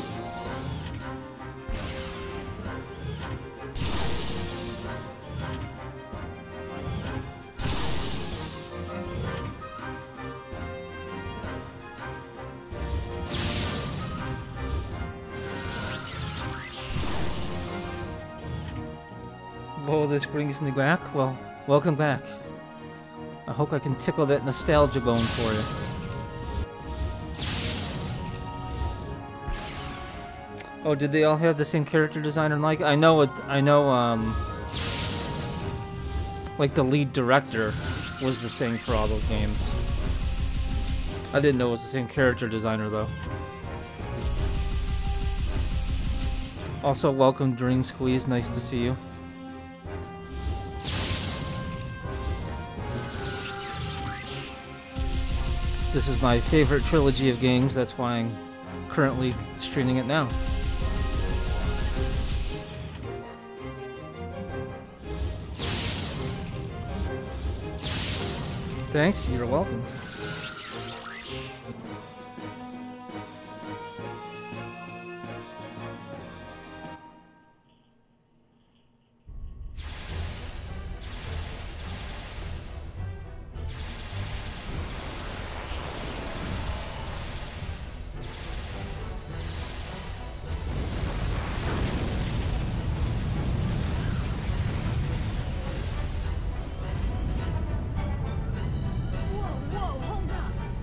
Whoa, this brings me back? Well, welcome back. I hope I can tickle that nostalgia bone for you. Oh, did they all have the same character designer like? I know, like the lead director was the same for all those games. I didn't know it was the same character designer though. Also, welcome Dream Squeeze, nice to see you. This is my favorite trilogy of games, that's why I'm currently streaming it now. Thanks, you're welcome.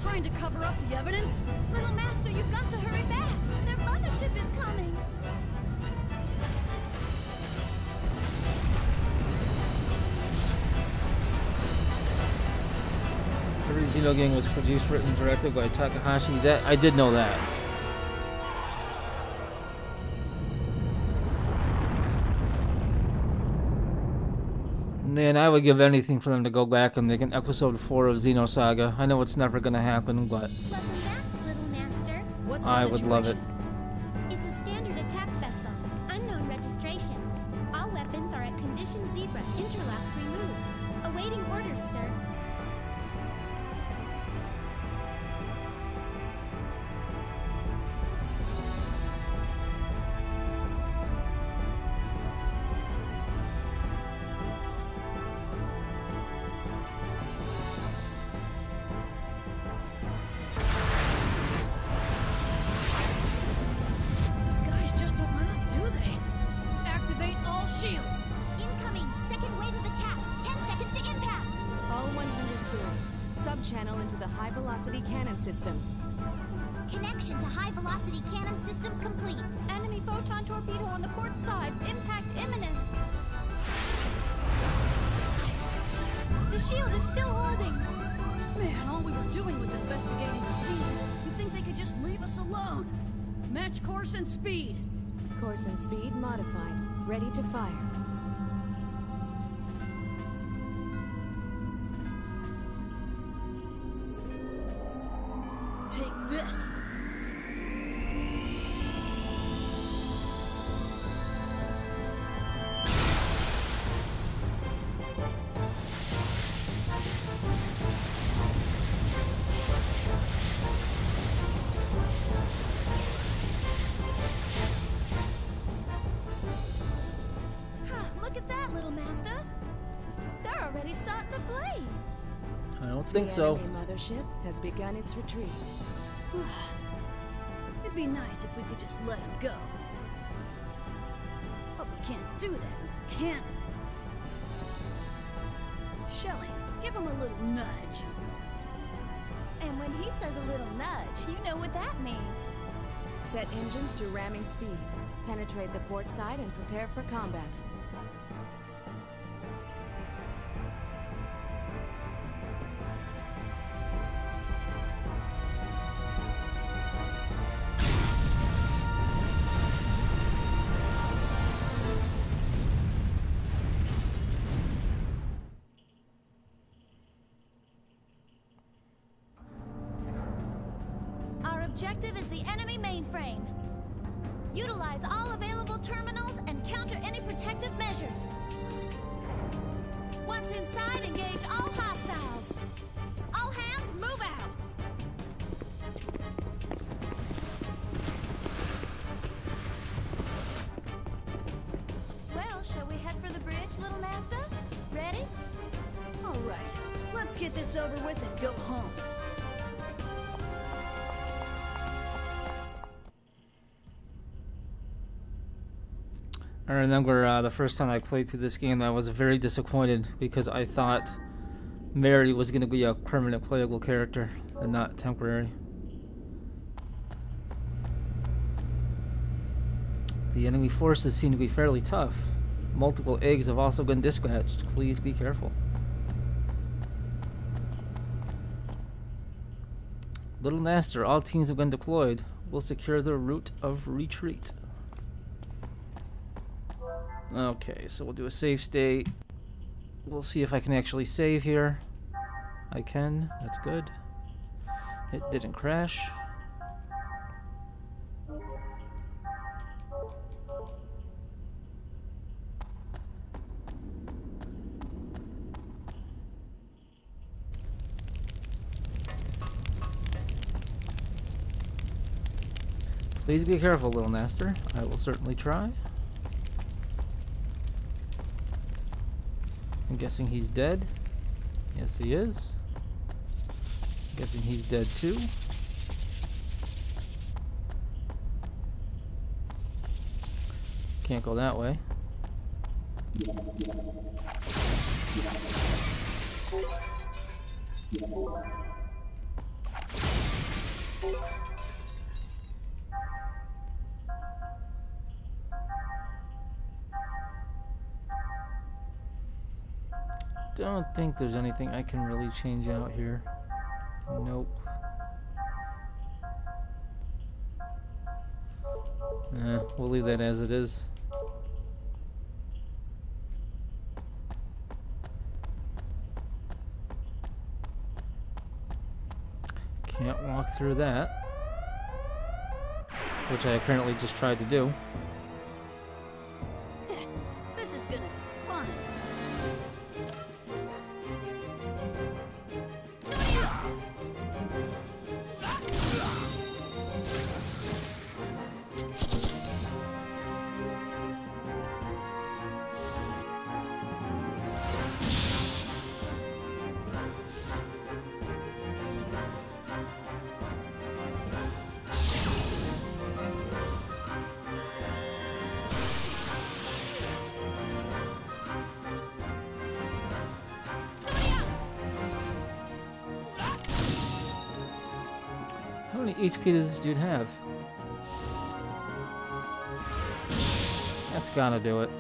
Trying to cover up the evidence? Little Master, you've got to hurry back. Their mothership is coming. Every Xeno game was produced, written, and directed by Takahashi. That I did know that. Man, I would give anything for them to go back and make an episode 4 of Xenosaga. I know it's never gonna happen, but Little Master. What's I would love it. It's a standard attack vessel. Unknown registration. All weapons are at condition zebra. Interlocks removed. Awaiting orders, sir. These guys just don't let up, do they? Activate all shields. Incoming. Second wave of attacks. 10 seconds to impact. All 100 series. Sub-channel into the high-velocity cannon system. Connection to high-velocity cannon system complete. Enemy photon torpedo on the port side. Impact imminent. The shield is still holding. Man, all we were doing was investigating the scene. You'd think they could just leave us alone. Match course and speed. Course and speed modified. Ready to fire. Take this. Look at that, little master. They're already starting to play. I don't think so. The enemy mothership has begun its retreat. It'd be nice if we could just let him go. But we can't do that, can we? Shelly, give him a little nudge. And when he says a little nudge, you know what that means. Set engines to ramming speed. Penetrate the port side and prepare for combat. Our objective is the enemy mainframe. Utilize all available terminals and counter any protective measures. Once inside, engage all hostiles. All hands, move out. Well, shall we head for the bridge, little master? Ready? All right, let's get this over with and go home. I remember the first time I played through this game, I was very disappointed because I thought Mary was going to be a permanent playable character and not temporary. The enemy forces seem to be fairly tough. Multiple eggs have also been dispatched. Please be careful. Little Master, all teams have been deployed. We'll secure the route of retreat. Okay, so we'll do a save state. We'll see if I can actually save here. I can. That's good. It didn't crash. Please be careful, little master. I will certainly try. I'm guessing he's dead. Yes, he is. I'm guessing he's dead too. Can't go that way. Don't think there's anything I can really change out here. Nope. We'll leave that as it is. Can't walk through that, which I apparently just tried to do. This is gonna be fun. How many HP does this dude have? That's gotta do it.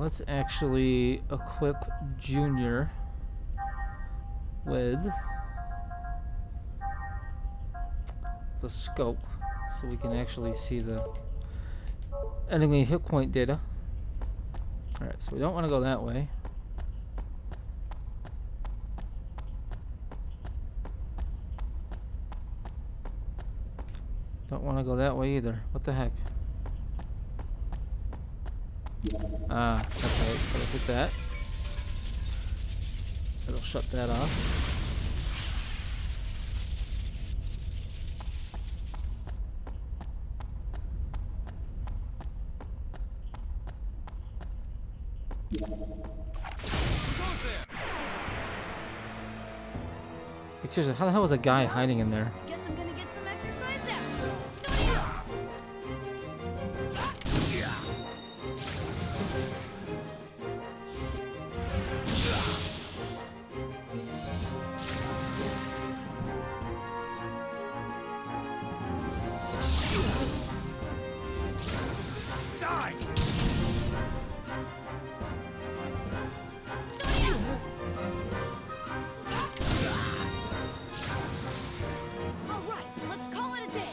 let's actually equip Junior with the scope so we can actually see the enemy hit point data. Alright, so we don't want to go that way. Don't want to go that way either. What the heck? Ah, that's right. Gotta hit that. That'll shut that off. Seriously, how the hell was a guy hiding in there? Guess I'm gonna get some exercise after Die! All right, let's call it a day.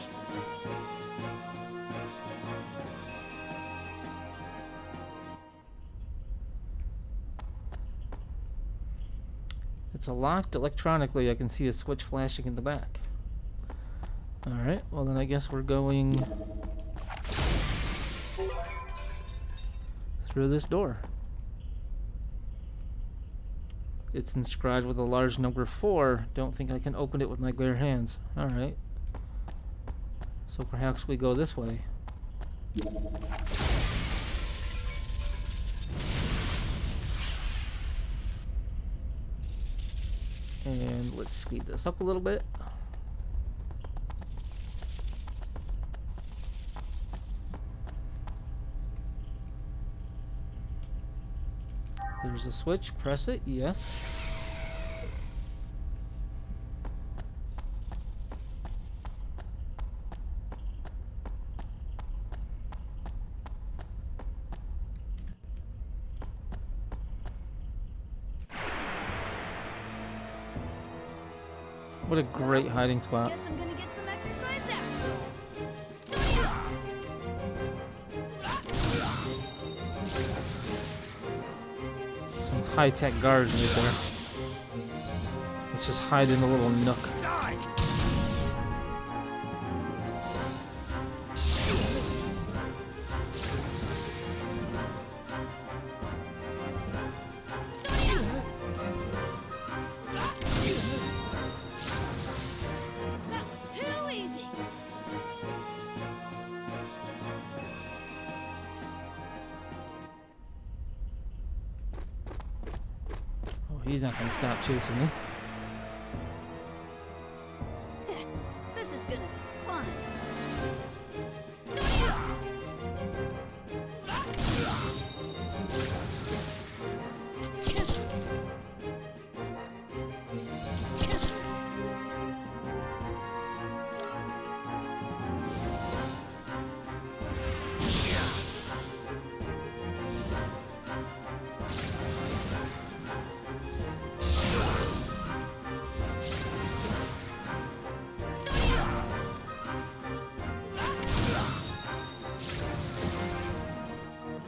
It's locked electronically. I can see a switch flashing in the back. Alright, well then I guess we're going through this door. It's inscribed with a large number 4. Don't think I can open it with my bare hands. Alright. So perhaps we go this way. And let's speed this up a little bit. There's a switch. Press it. Yes. What a great hiding spot. Guess I'm gonna get some exercise after. Some high-tech guards right there. Let's just hide in a little nook. That was too easy. Oh, he's not gonna stop chasing me. This is gonna be fun.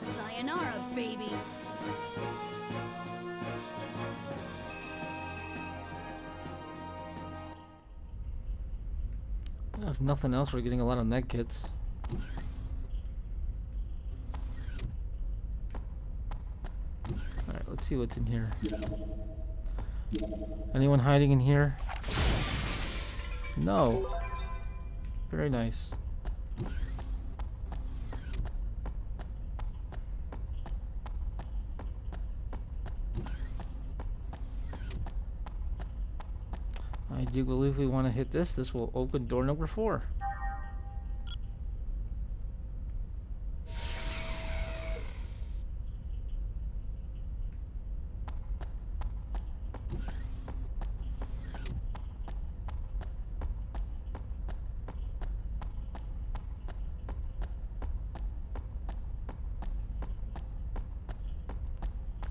Sayonara, baby. If nothing else, we're getting a lot of med kits. Alright, let's see what's in here. Anyone hiding in here? No. Very nice. I do believe we want to hit this. This will open door number 4.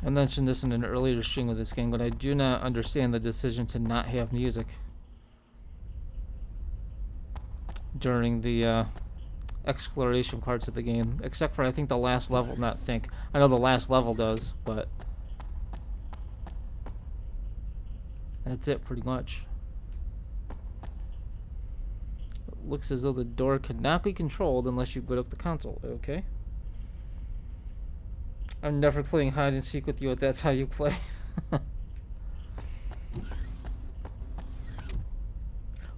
I mentioned this in an earlier stream with this game, but I do not understand the decision to not have music during the exploration parts of the game, except for I think the last level. I know the last level does, but that's it pretty much. It looks as though the door cannot be controlled unless you boot up the console. Okay. I'm never playing hide and seek with you if that's how you play.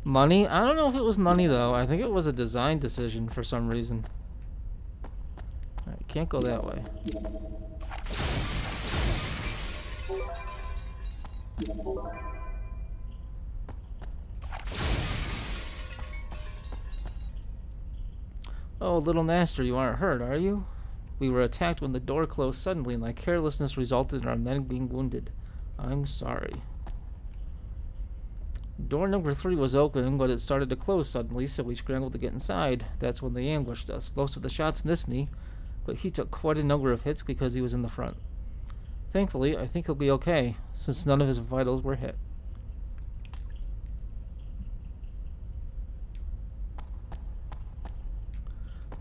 Money? I don't know if it was money though. I think it was a design decision for some reason. Alright, can't go that way. Oh, little Master, you aren't hurt, are you? We were attacked when the door closed suddenly, and my carelessness resulted in our men being wounded. I'm sorry. Door number 3 was open, but it started to close suddenly, so we scrambled to get inside. That's when they ambushed us. Most of the shots missed me, but he took quite a number of hits because he was in the front. Thankfully, I think he'll be okay, since none of his vitals were hit.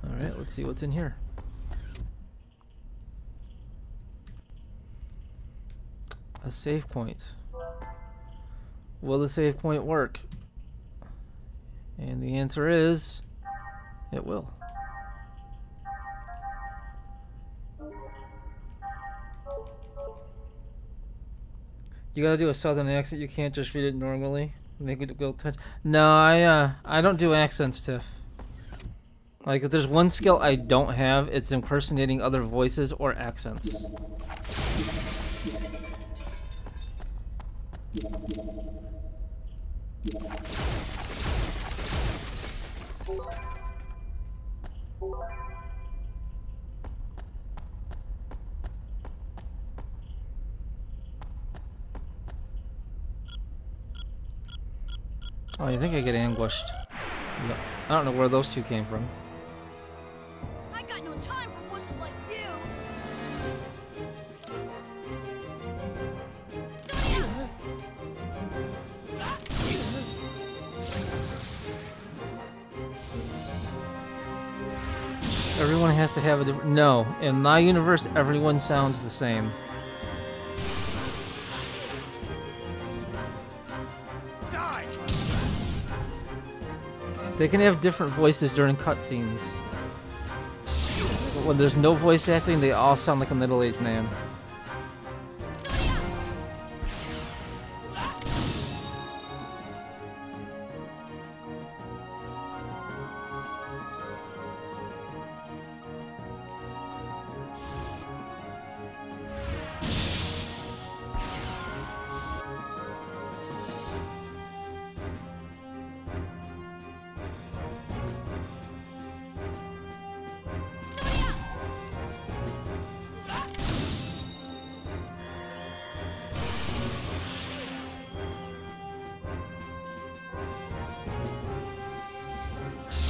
Alright, let's see what's in here. A save point. Will the save point work? And the answer is, it will. You gotta do a southern accent, you can't just read it normally. Make it go touch. No, I don't do accents, Tiff. Like, if there's one skill I don't have, it's impersonating other voices or accents. Oh, you think I get ambushed? No, I don't know where those two came from. I got no time for wusses like you. Everyone has to have a different... No, in my universe, everyone sounds the same. They can have different voices during cutscenes. But when there's no voice acting, they all sound like a middle-aged man.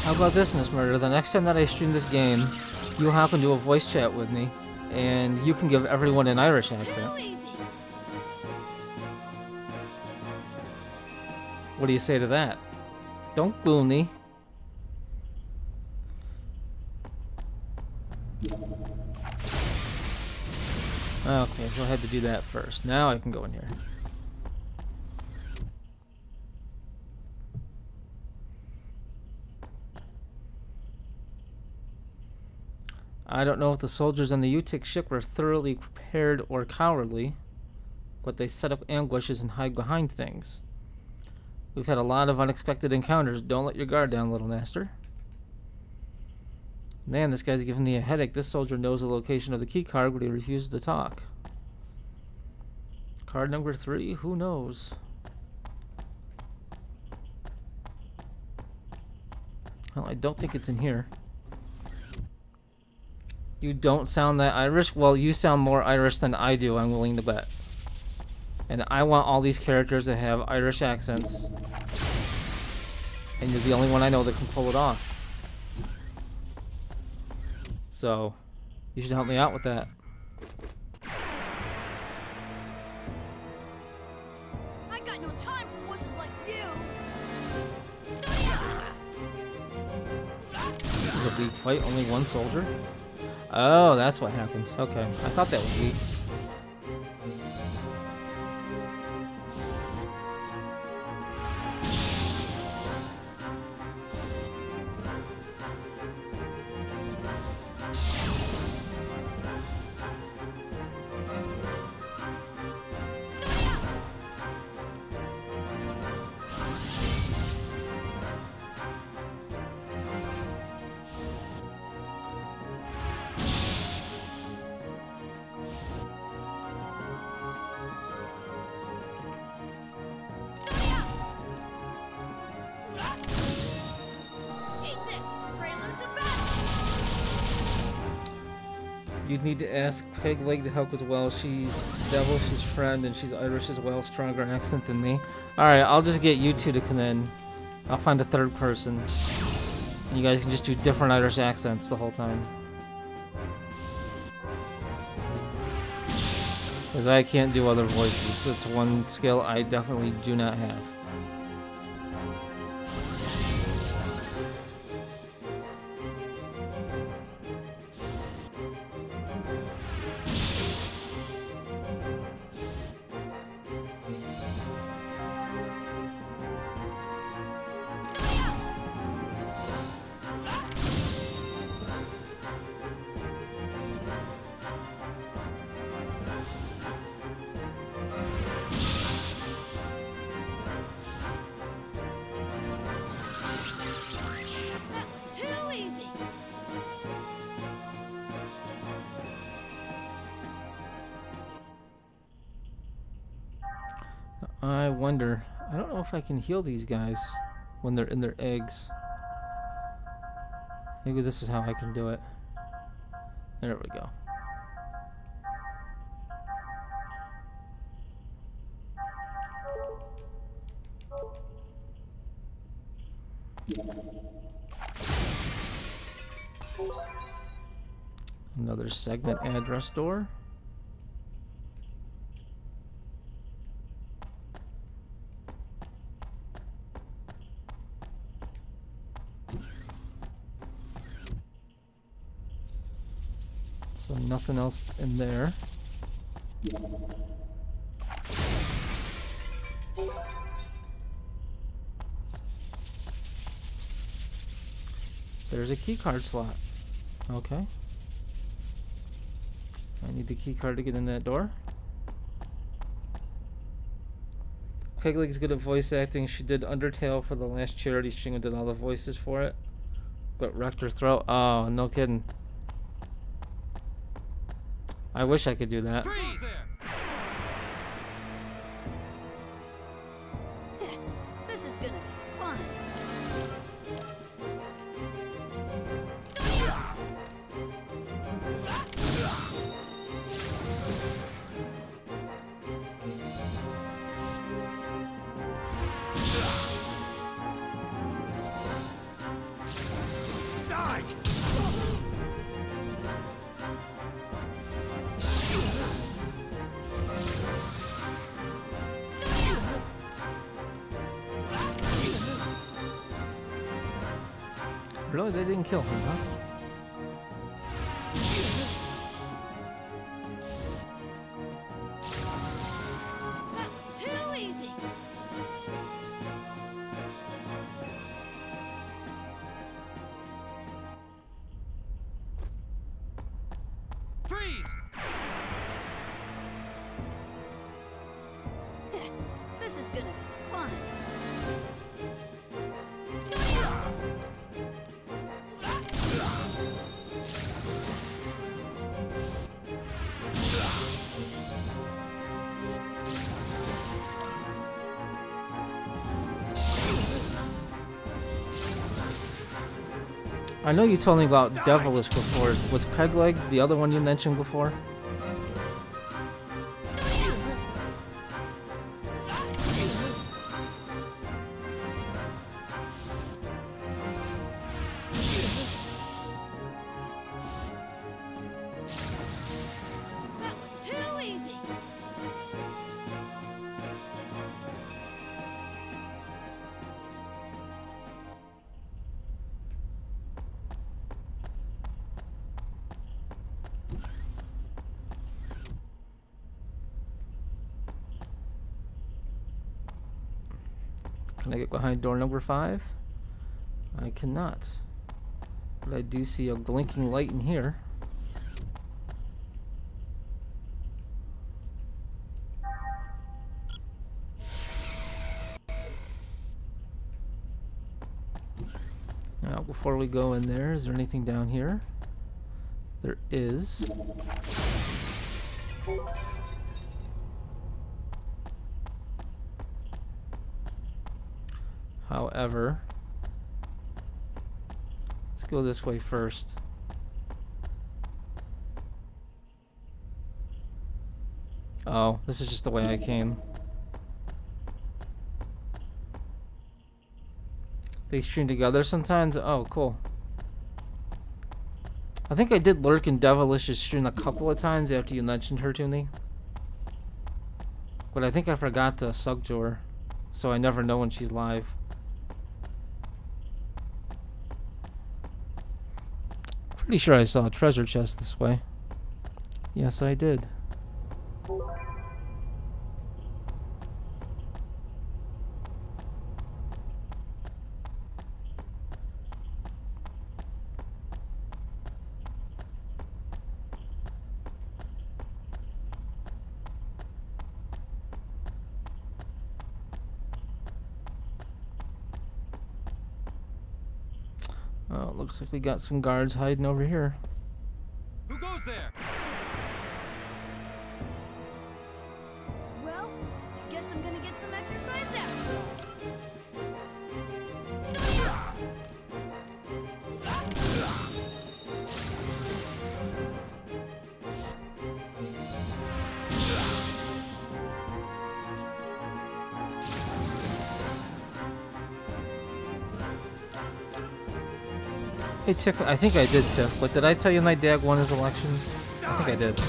How about this, Miss Murder? The next time that I stream this game, you'll hop into a voice chat with me, and you can give everyone an Irish accent. What do you say to that? Don't boo me. Okay, so I had to do that first. Now I can go in here. I don't know if the soldiers on the Utic ship were thoroughly prepared or cowardly, but they set up ambushes and hide behind things. We've had a lot of unexpected encounters. Don't let your guard down, little master. Man, this guy's giving me a headache. This soldier knows the location of the key card, but he refuses to talk. Card number 3, who knows? Well, I don't think it's in here. You don't sound that Irish? Well, you sound more Irish than I do, I'm willing to bet. And I want all these characters to have Irish accents. And you're the only one I know that can pull it off. So, you should help me out with that. the fight only one soldier? Oh, that's what happens. Okay, I thought that was weak. You'd need to ask Peg Leg to help as well. She's Devilish's friend, and she's Irish as well. Stronger accent than me. Alright, I'll just get you two to come in. I'll find a third person. And you guys can just do different Irish accents the whole time. Because I can't do other voices. It's one skill I definitely do not have. I wonder, I don't know if I can heal these guys when they're in their eggs. Maybe this is how I can do it. There we go. Another segment address door. So nothing else in there. There's a keycard slot. Okay. I need the keycard to get in that door. Pegleg's good at voice acting. She did Undertale for the last charity stream and did all the voices for it. But wrecked her throat. Oh, no kidding. I wish I could do that. Freeze! This is gonna be fun. Die! Really? They didn't kill him, huh? That was too easy. Freeze! This is gonna be fun. I know you told me about Devilish before. Was Pegleg the other one you mentioned before? That was too easy. Can I get behind door number 5? I cannot. But I do see a blinking light in here. Now, before we go in there, is there anything down here? There is. However, let's go this way first. Oh, this is just the way I came. They stream together sometimes? Oh, cool. I think I did lurk in Devilish's stream a couple of times after you mentioned her to me. But I think I forgot to sub to her, so I never know when she's live. Pretty sure I saw a treasure chest this way. Yes, I did. Oh, looks like we got some guards hiding over here. Who goes there? Well, I guess I'm gonna get some exercise after all. Hey Tiff, I think I did, Tiff, but did I tell you my dad won his election? I think I did.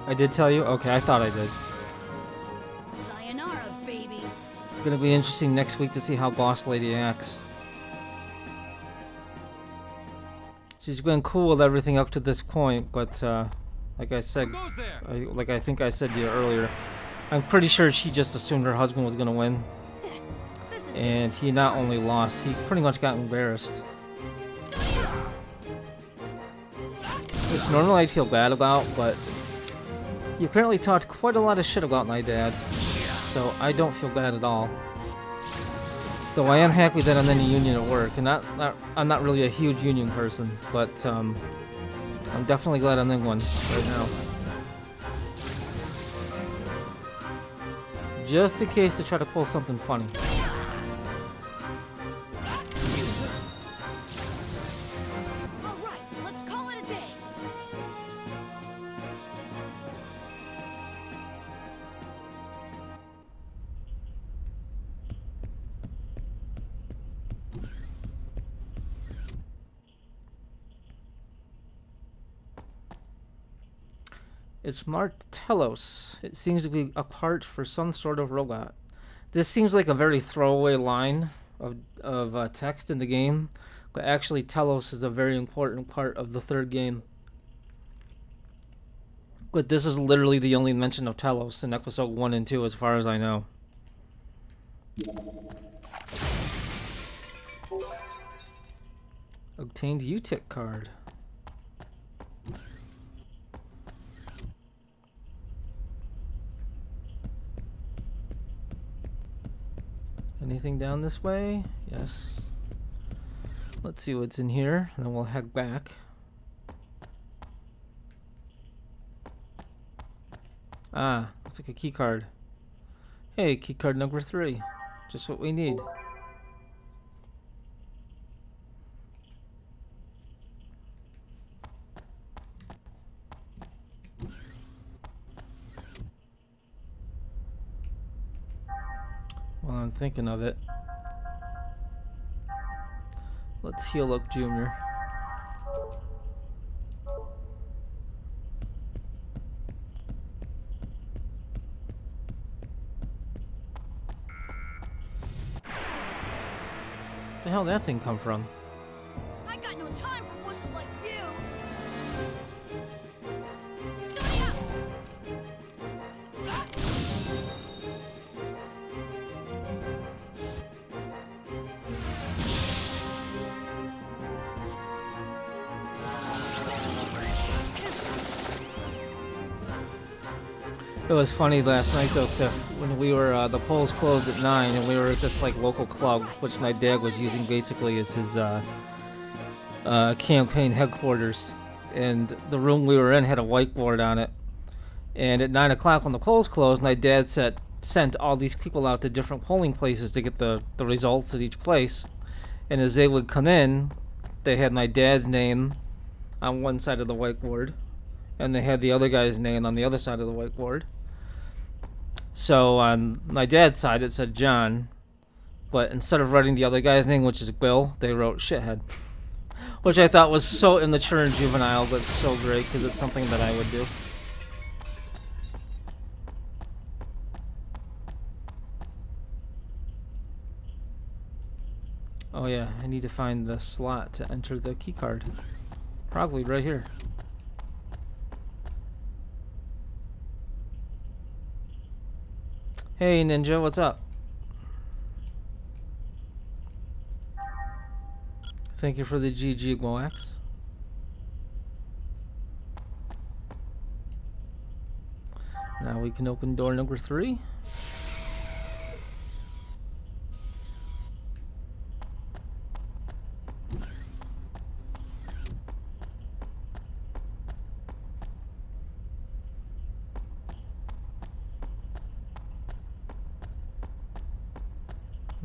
I did tell you? Okay, I thought I did. Sayonara, baby. Gonna be interesting next week to see how Boss Lady acts. She's been cool with everything up to this point, but like I said, like I think I said to you earlier, I'm pretty sure she just assumed her husband was gonna win, and he not only lost, he pretty much got embarrassed. Which normally I'd feel bad about, but he apparently talked quite a lot of shit about my dad, so I don't feel bad at all. Though I am happy that I'm in a union at work, and I'm not really a huge union person, but I'm definitely glad I'm in one right now. Just in case they try to pull something funny. Alright, let's call it a day. It's marked Telos. It seems to be a part for some sort of robot. This seems like a very throwaway line of text in the game, but actually Telos is a very important part of the third game. But this is literally the only mention of Telos in episode 1 and 2 as far as I know. Obtained UTIC card. Anything down this way? Yes. Let's see what's in here, and then we'll head back. Ah, looks like a key card. Hey, key card number 3. Just what we need. While I'm thinking of it, let's heal up Junior. hell did that thing come from? I got no time for wusses like you! It was funny last night though, Tiff, when we were, the polls closed at 9 and we were at this like local club, which my dad was using basically as his campaign headquarters. And the room we were in had a whiteboard on it. And at 9 o'clock when the polls closed, my dad sent all these people out to different polling places to get the results at each place. And as they would come in, they had my dad's name on one side of the whiteboard. And they had the other guy's name on the other side of the whiteboard. So on my dad's side it said John, but instead of writing the other guy's name, which is Bill, they wrote shithead. Which I thought was so immature and juvenile, but so great because it's something that I would do. Oh yeah, I need to find the slot to enter the keycard. Probably right here. Hey Ninja, what's up? Thank you for the GG Moax. Now we can open door number 3.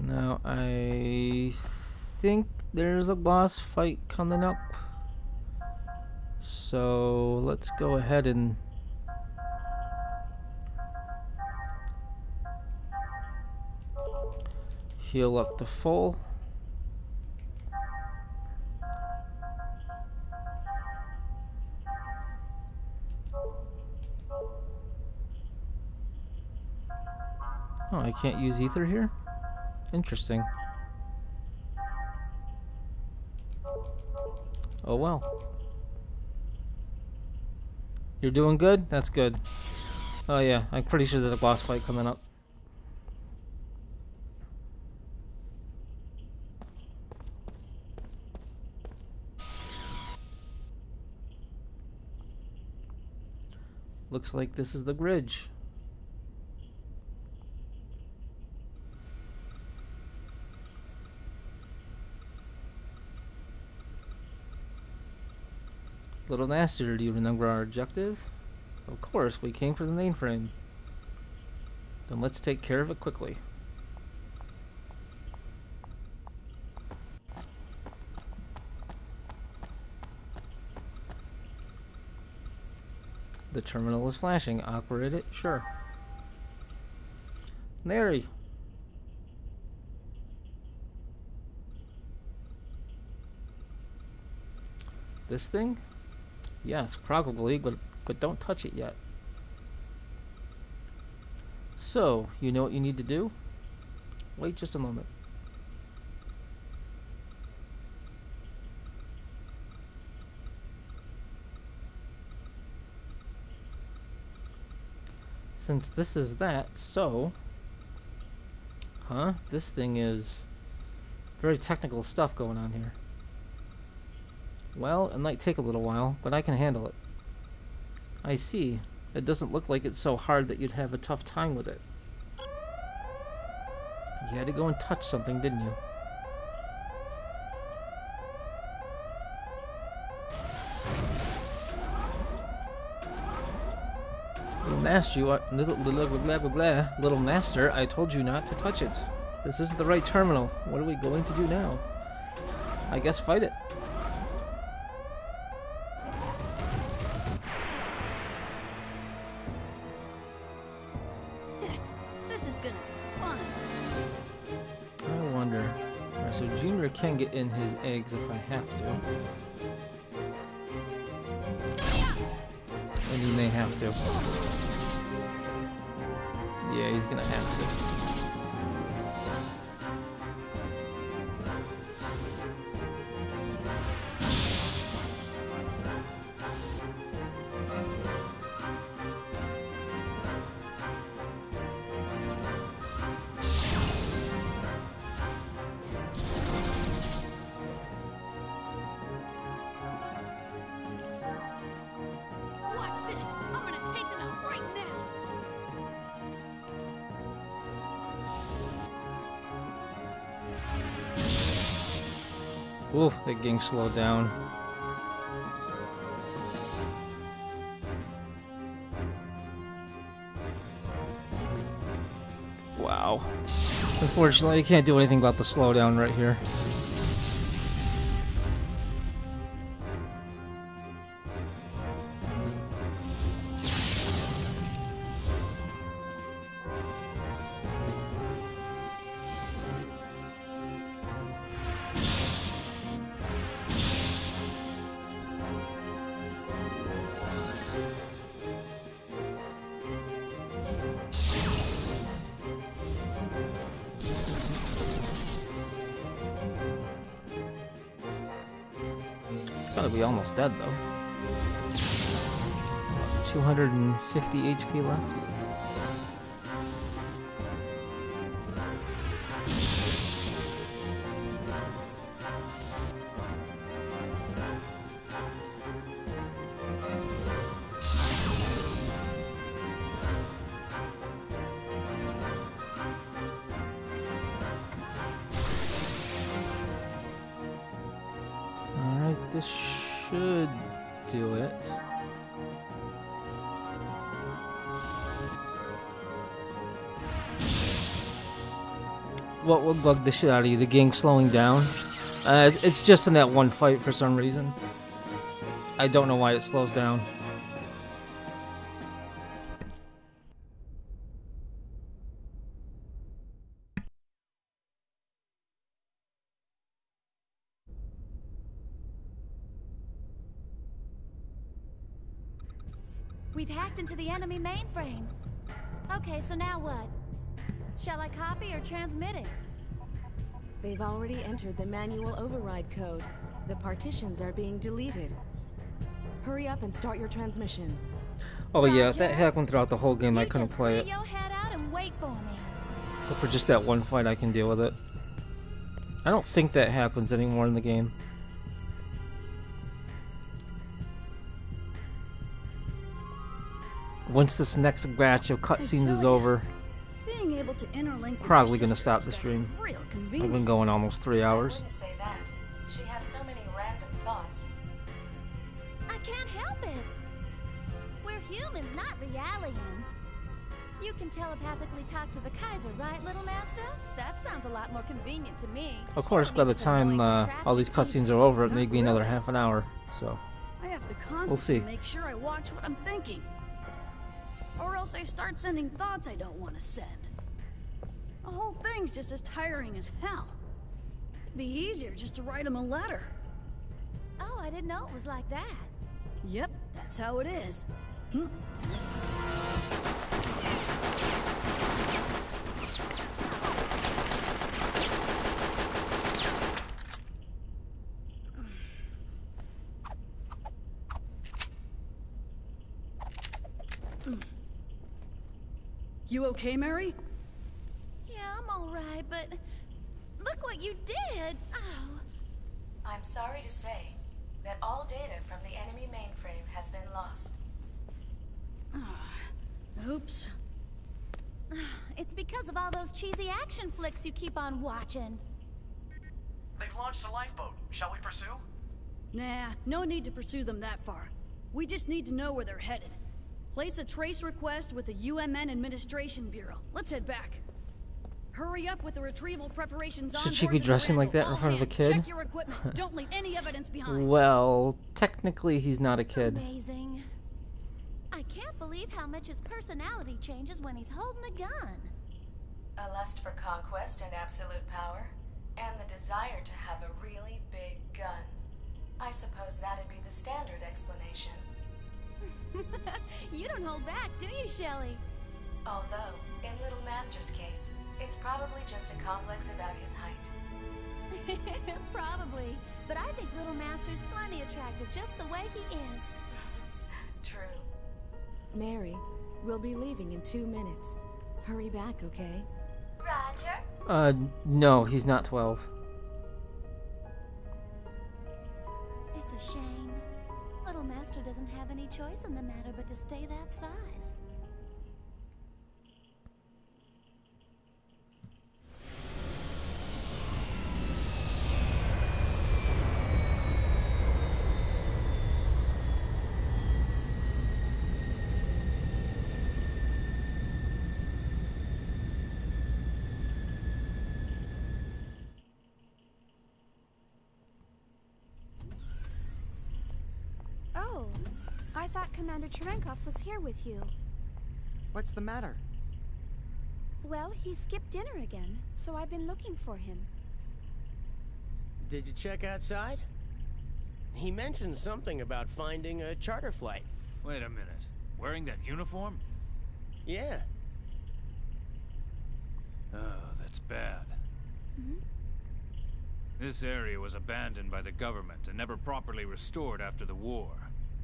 Now I think there's a boss fight coming up, so let's go ahead and heal up to full. Oh, I can't use ether here? Interesting. Oh well. You're doing good? That's good. Oh yeah, I'm pretty sure there's a boss fight coming up. Looks like this is the bridge. Little Master, do you remember our objective? Of course, we came for the mainframe. Then let's take care of it quickly. The terminal is flashing. Operate it? Sure. Mary! This thing? Yes, probably, but don't touch it yet. So, you know what you need to do? Wait just a moment. Since this is that, so... Huh? This thing is... very technical stuff going on here. Well, it might take a little while, but I can handle it. I see. It doesn't look like it's so hard that you'd have a tough time with it. You had to go and touch something, didn't you? Little master, I told you not to touch it. This isn't the right terminal. What are we going to do now? I guess fight it. This is gonna be fun. I wonder. Alright, so Junior can get in his eggs if I have to. And he may have to. Yeah, he's gonna have to. Ooh, that gang slowed down. Wow. Unfortunately, I can't do anything about the slowdown right here. Gotta be almost dead though. 250 HP left. This should do it. What will bug the shit out of you? The gang slowing down? It's just in that one fight for some reason. I don't know why it slows down. We've hacked into the enemy mainframe. Okay, so now what? Shall I copy or transmit it? They've already entered the manual override code. The partitions are being deleted. Hurry up and start your transmission. Oh yeah, if that happened throughout the whole game, I couldn't play it. Your head out and wait for me. But for just that one fight, I can deal with it. I don't think that happens anymore in the game. Once this next batch of cutscenes is over, being able to interlink probably gonna stop the stream. I've been going almost 3 hours. I wouldn't say that. She has so many random thoughts. I can't help it. We're humans, not realians. You can telepathically talk to the Kaiser, right, little master? That sounds a lot more convenient to me. Of course, by the time all these cutscenes are over, it may be another half an hour, so I have to constantly we'll see. make sure I watch what I'm thinking. Or else I start sending thoughts I don't want to send. The whole thing's just as tiring as hell. It'd be easier just to write him a letter. Oh, I didn't know it was like that. Yep, that's how it is. You okay, Mary? Yeah, I'm alright, but look what you did! Oh. I'm sorry to say that all data from the enemy mainframe has been lost. Oops. It's because of all those cheesy action flicks you keep on watching. They've launched a lifeboat. Shall we pursue? Nah, no need to pursue them that far. We just need to know where they're headed. Place a trace request with the UMN Administration Bureau. Let's head back. Hurry up with the retrieval preparations on. Should she be dressing like that in front of a kid? Check your equipment. Don't leave any evidence behind. Well, technically he's not a kid. Amazing. I can't believe how much his personality changes when he's holding a gun. A lust for conquest and absolute power, and the desire to have a really big gun. I suppose that'd be the standard explanation. You don't hold back, do you, Shelley? Although, in Little Master's case, it's probably just a complex about his height. Probably, but I think Little Master's plenty attractive just the way he is. True. Mary, we'll be leaving in 2 minutes. Hurry back, okay? Roger? No, he's not 12. It's a shame. Little Master doesn't have any choice in the matter but to stay that size. I thought Commander Cherenkov was here with you. What's the matter? Well, he skipped dinner again, so I've been looking for him. Did you check outside? He mentioned something about finding a charter flight. Wait a minute. Wearing that uniform? Yeah. Oh, that's bad. This area was abandoned by the government and never properly restored after the war.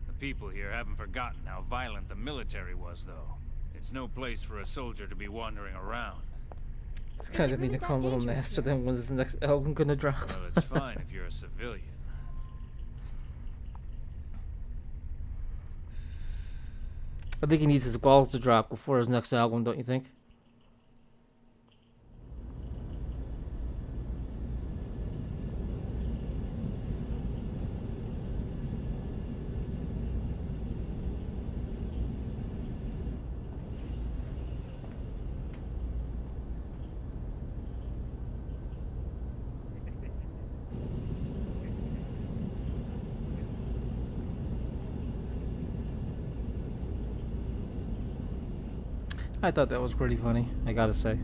The people here haven't forgotten how violent the military was, though. It's no place for a soldier to be wandering around. It's kind of need to call a little nasty. Then when's the next album gonna drop? Well, it's fine if you're a civilian. I think he needs his balls to drop before his next album, don't you think? I thought that was pretty funny, I gotta say.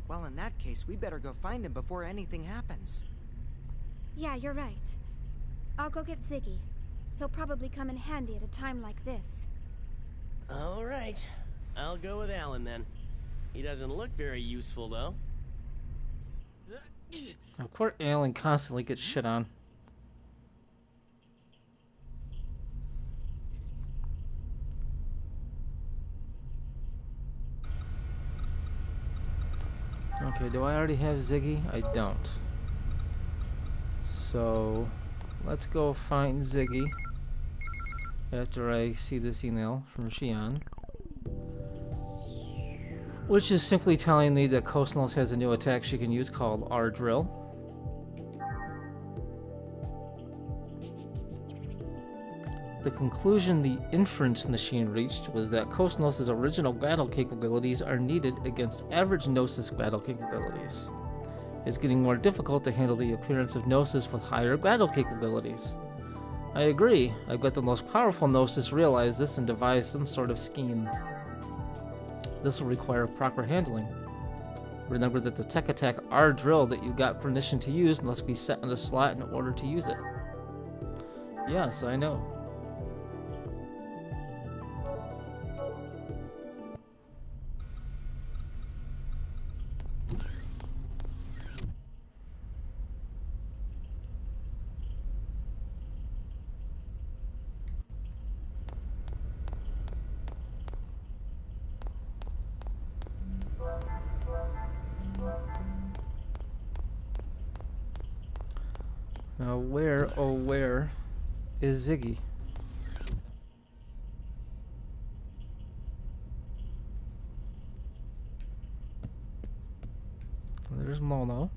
Well, in that case, we better go find him before anything happens. Yeah, you're right. I'll go get Ziggy. He'll probably come in handy at a time like this. All right. I'll go with Alan then. He doesn't look very useful, though. Of course, Alan constantly gets shit on. Okay, do I already have Ziggy? I don't. So, let's go find Ziggy after I see this email from Xian, which is simply telling me that Kosnos has a new attack she can use called R-Drill. The conclusion the inference machine reached was that Kosnos' original battle capabilities are needed against average Gnosis battle capabilities. It's getting more difficult to handle the appearance of Gnosis with higher battle capabilities. I agree. I bet the most powerful Gnosis realize this and devise some sort of scheme. This will require proper handling. Remember that the tech attack R-Drill that you got permission to use must be set in a slot in order to use it. Yes, I know. Now where, oh where, is Ziggy? There's Mono.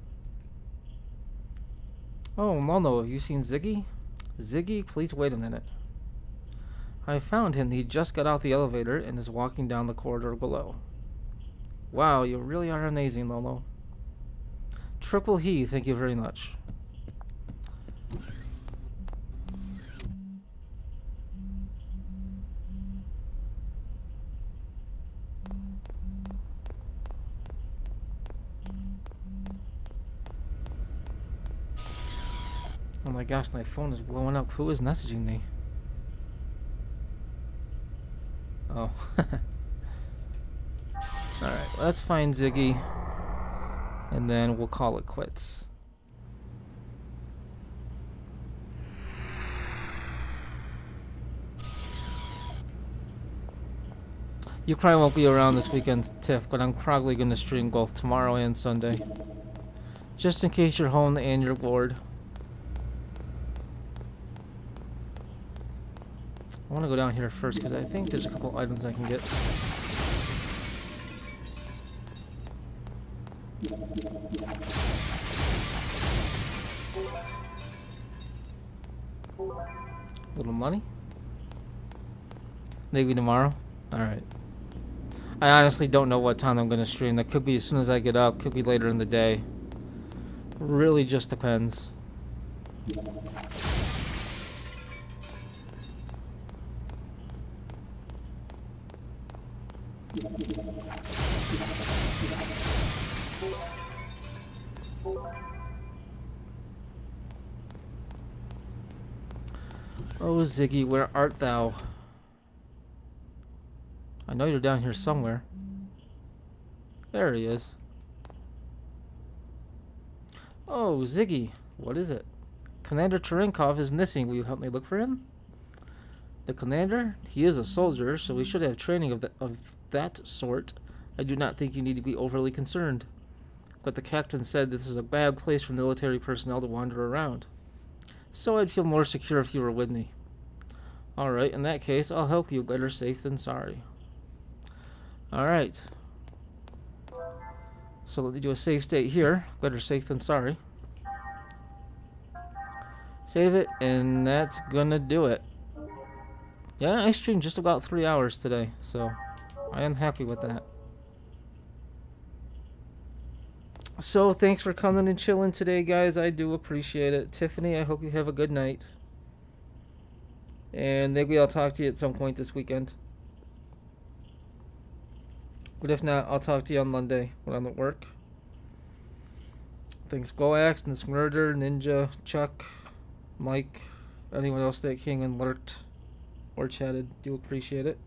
Oh, Mono, have you seen Ziggy? Ziggy, please wait a minute. I found him. He just got out the elevator and is walking down the corridor below. Wow, you really are amazing, Mono. Triple he, thank you very much. Oh my gosh, my phone is blowing up. Who is messaging me? Oh. Alright, let's find Ziggy. And then we'll call it quits. You probably won't be around this weekend, Tiff, but I'm probably going to stream both tomorrow and Sunday. Just in case you're home and you're bored. I want to go down here first because I think there's a couple items I can get. Little money? Maybe tomorrow? Alright. I honestly don't know what time I'm going to stream. That could be as soon as I get up, could be later in the day. Really just depends. Oh, Ziggy, where art thou? I know you're down here somewhere. There he is. Oh, Ziggy, what is it? Commander Cherenkov is missing. Will you help me look for him? The commander? He is a soldier, so we should have training of that sort. I do not think you need to be overly concerned. But the captain said this is a bad place for military personnel to wander around. So I'd feel more secure if you were with me. Alright, in that case, I'll help you. Better safe than sorry. Alright. So let me do a save state here. Better safe than sorry. Save it, and that's gonna do it. Yeah, I streamed just about 3 hours today, so I am happy with that. So, thanks for coming and chilling today, guys. I do appreciate it. Tiffany, I hope you have a good night. And maybe I'll talk to you at some point this weekend. But if not, I'll talk to you on Monday when I'm at work. Thanks, Goax, Miss Murder, Ninja, Chuck, Mike, anyone else that came and lurked or chatted. Do appreciate it.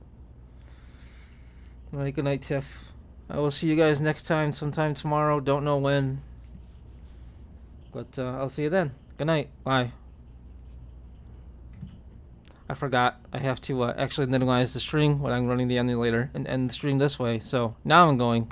Alright, good night, Tiff. I will see you guys next time, sometime tomorrow. Don't know when. But I'll see you then. Good night. Bye. I forgot. I have to actually minimize the stream when I'm running the emulator and end the stream this way. So now I'm going.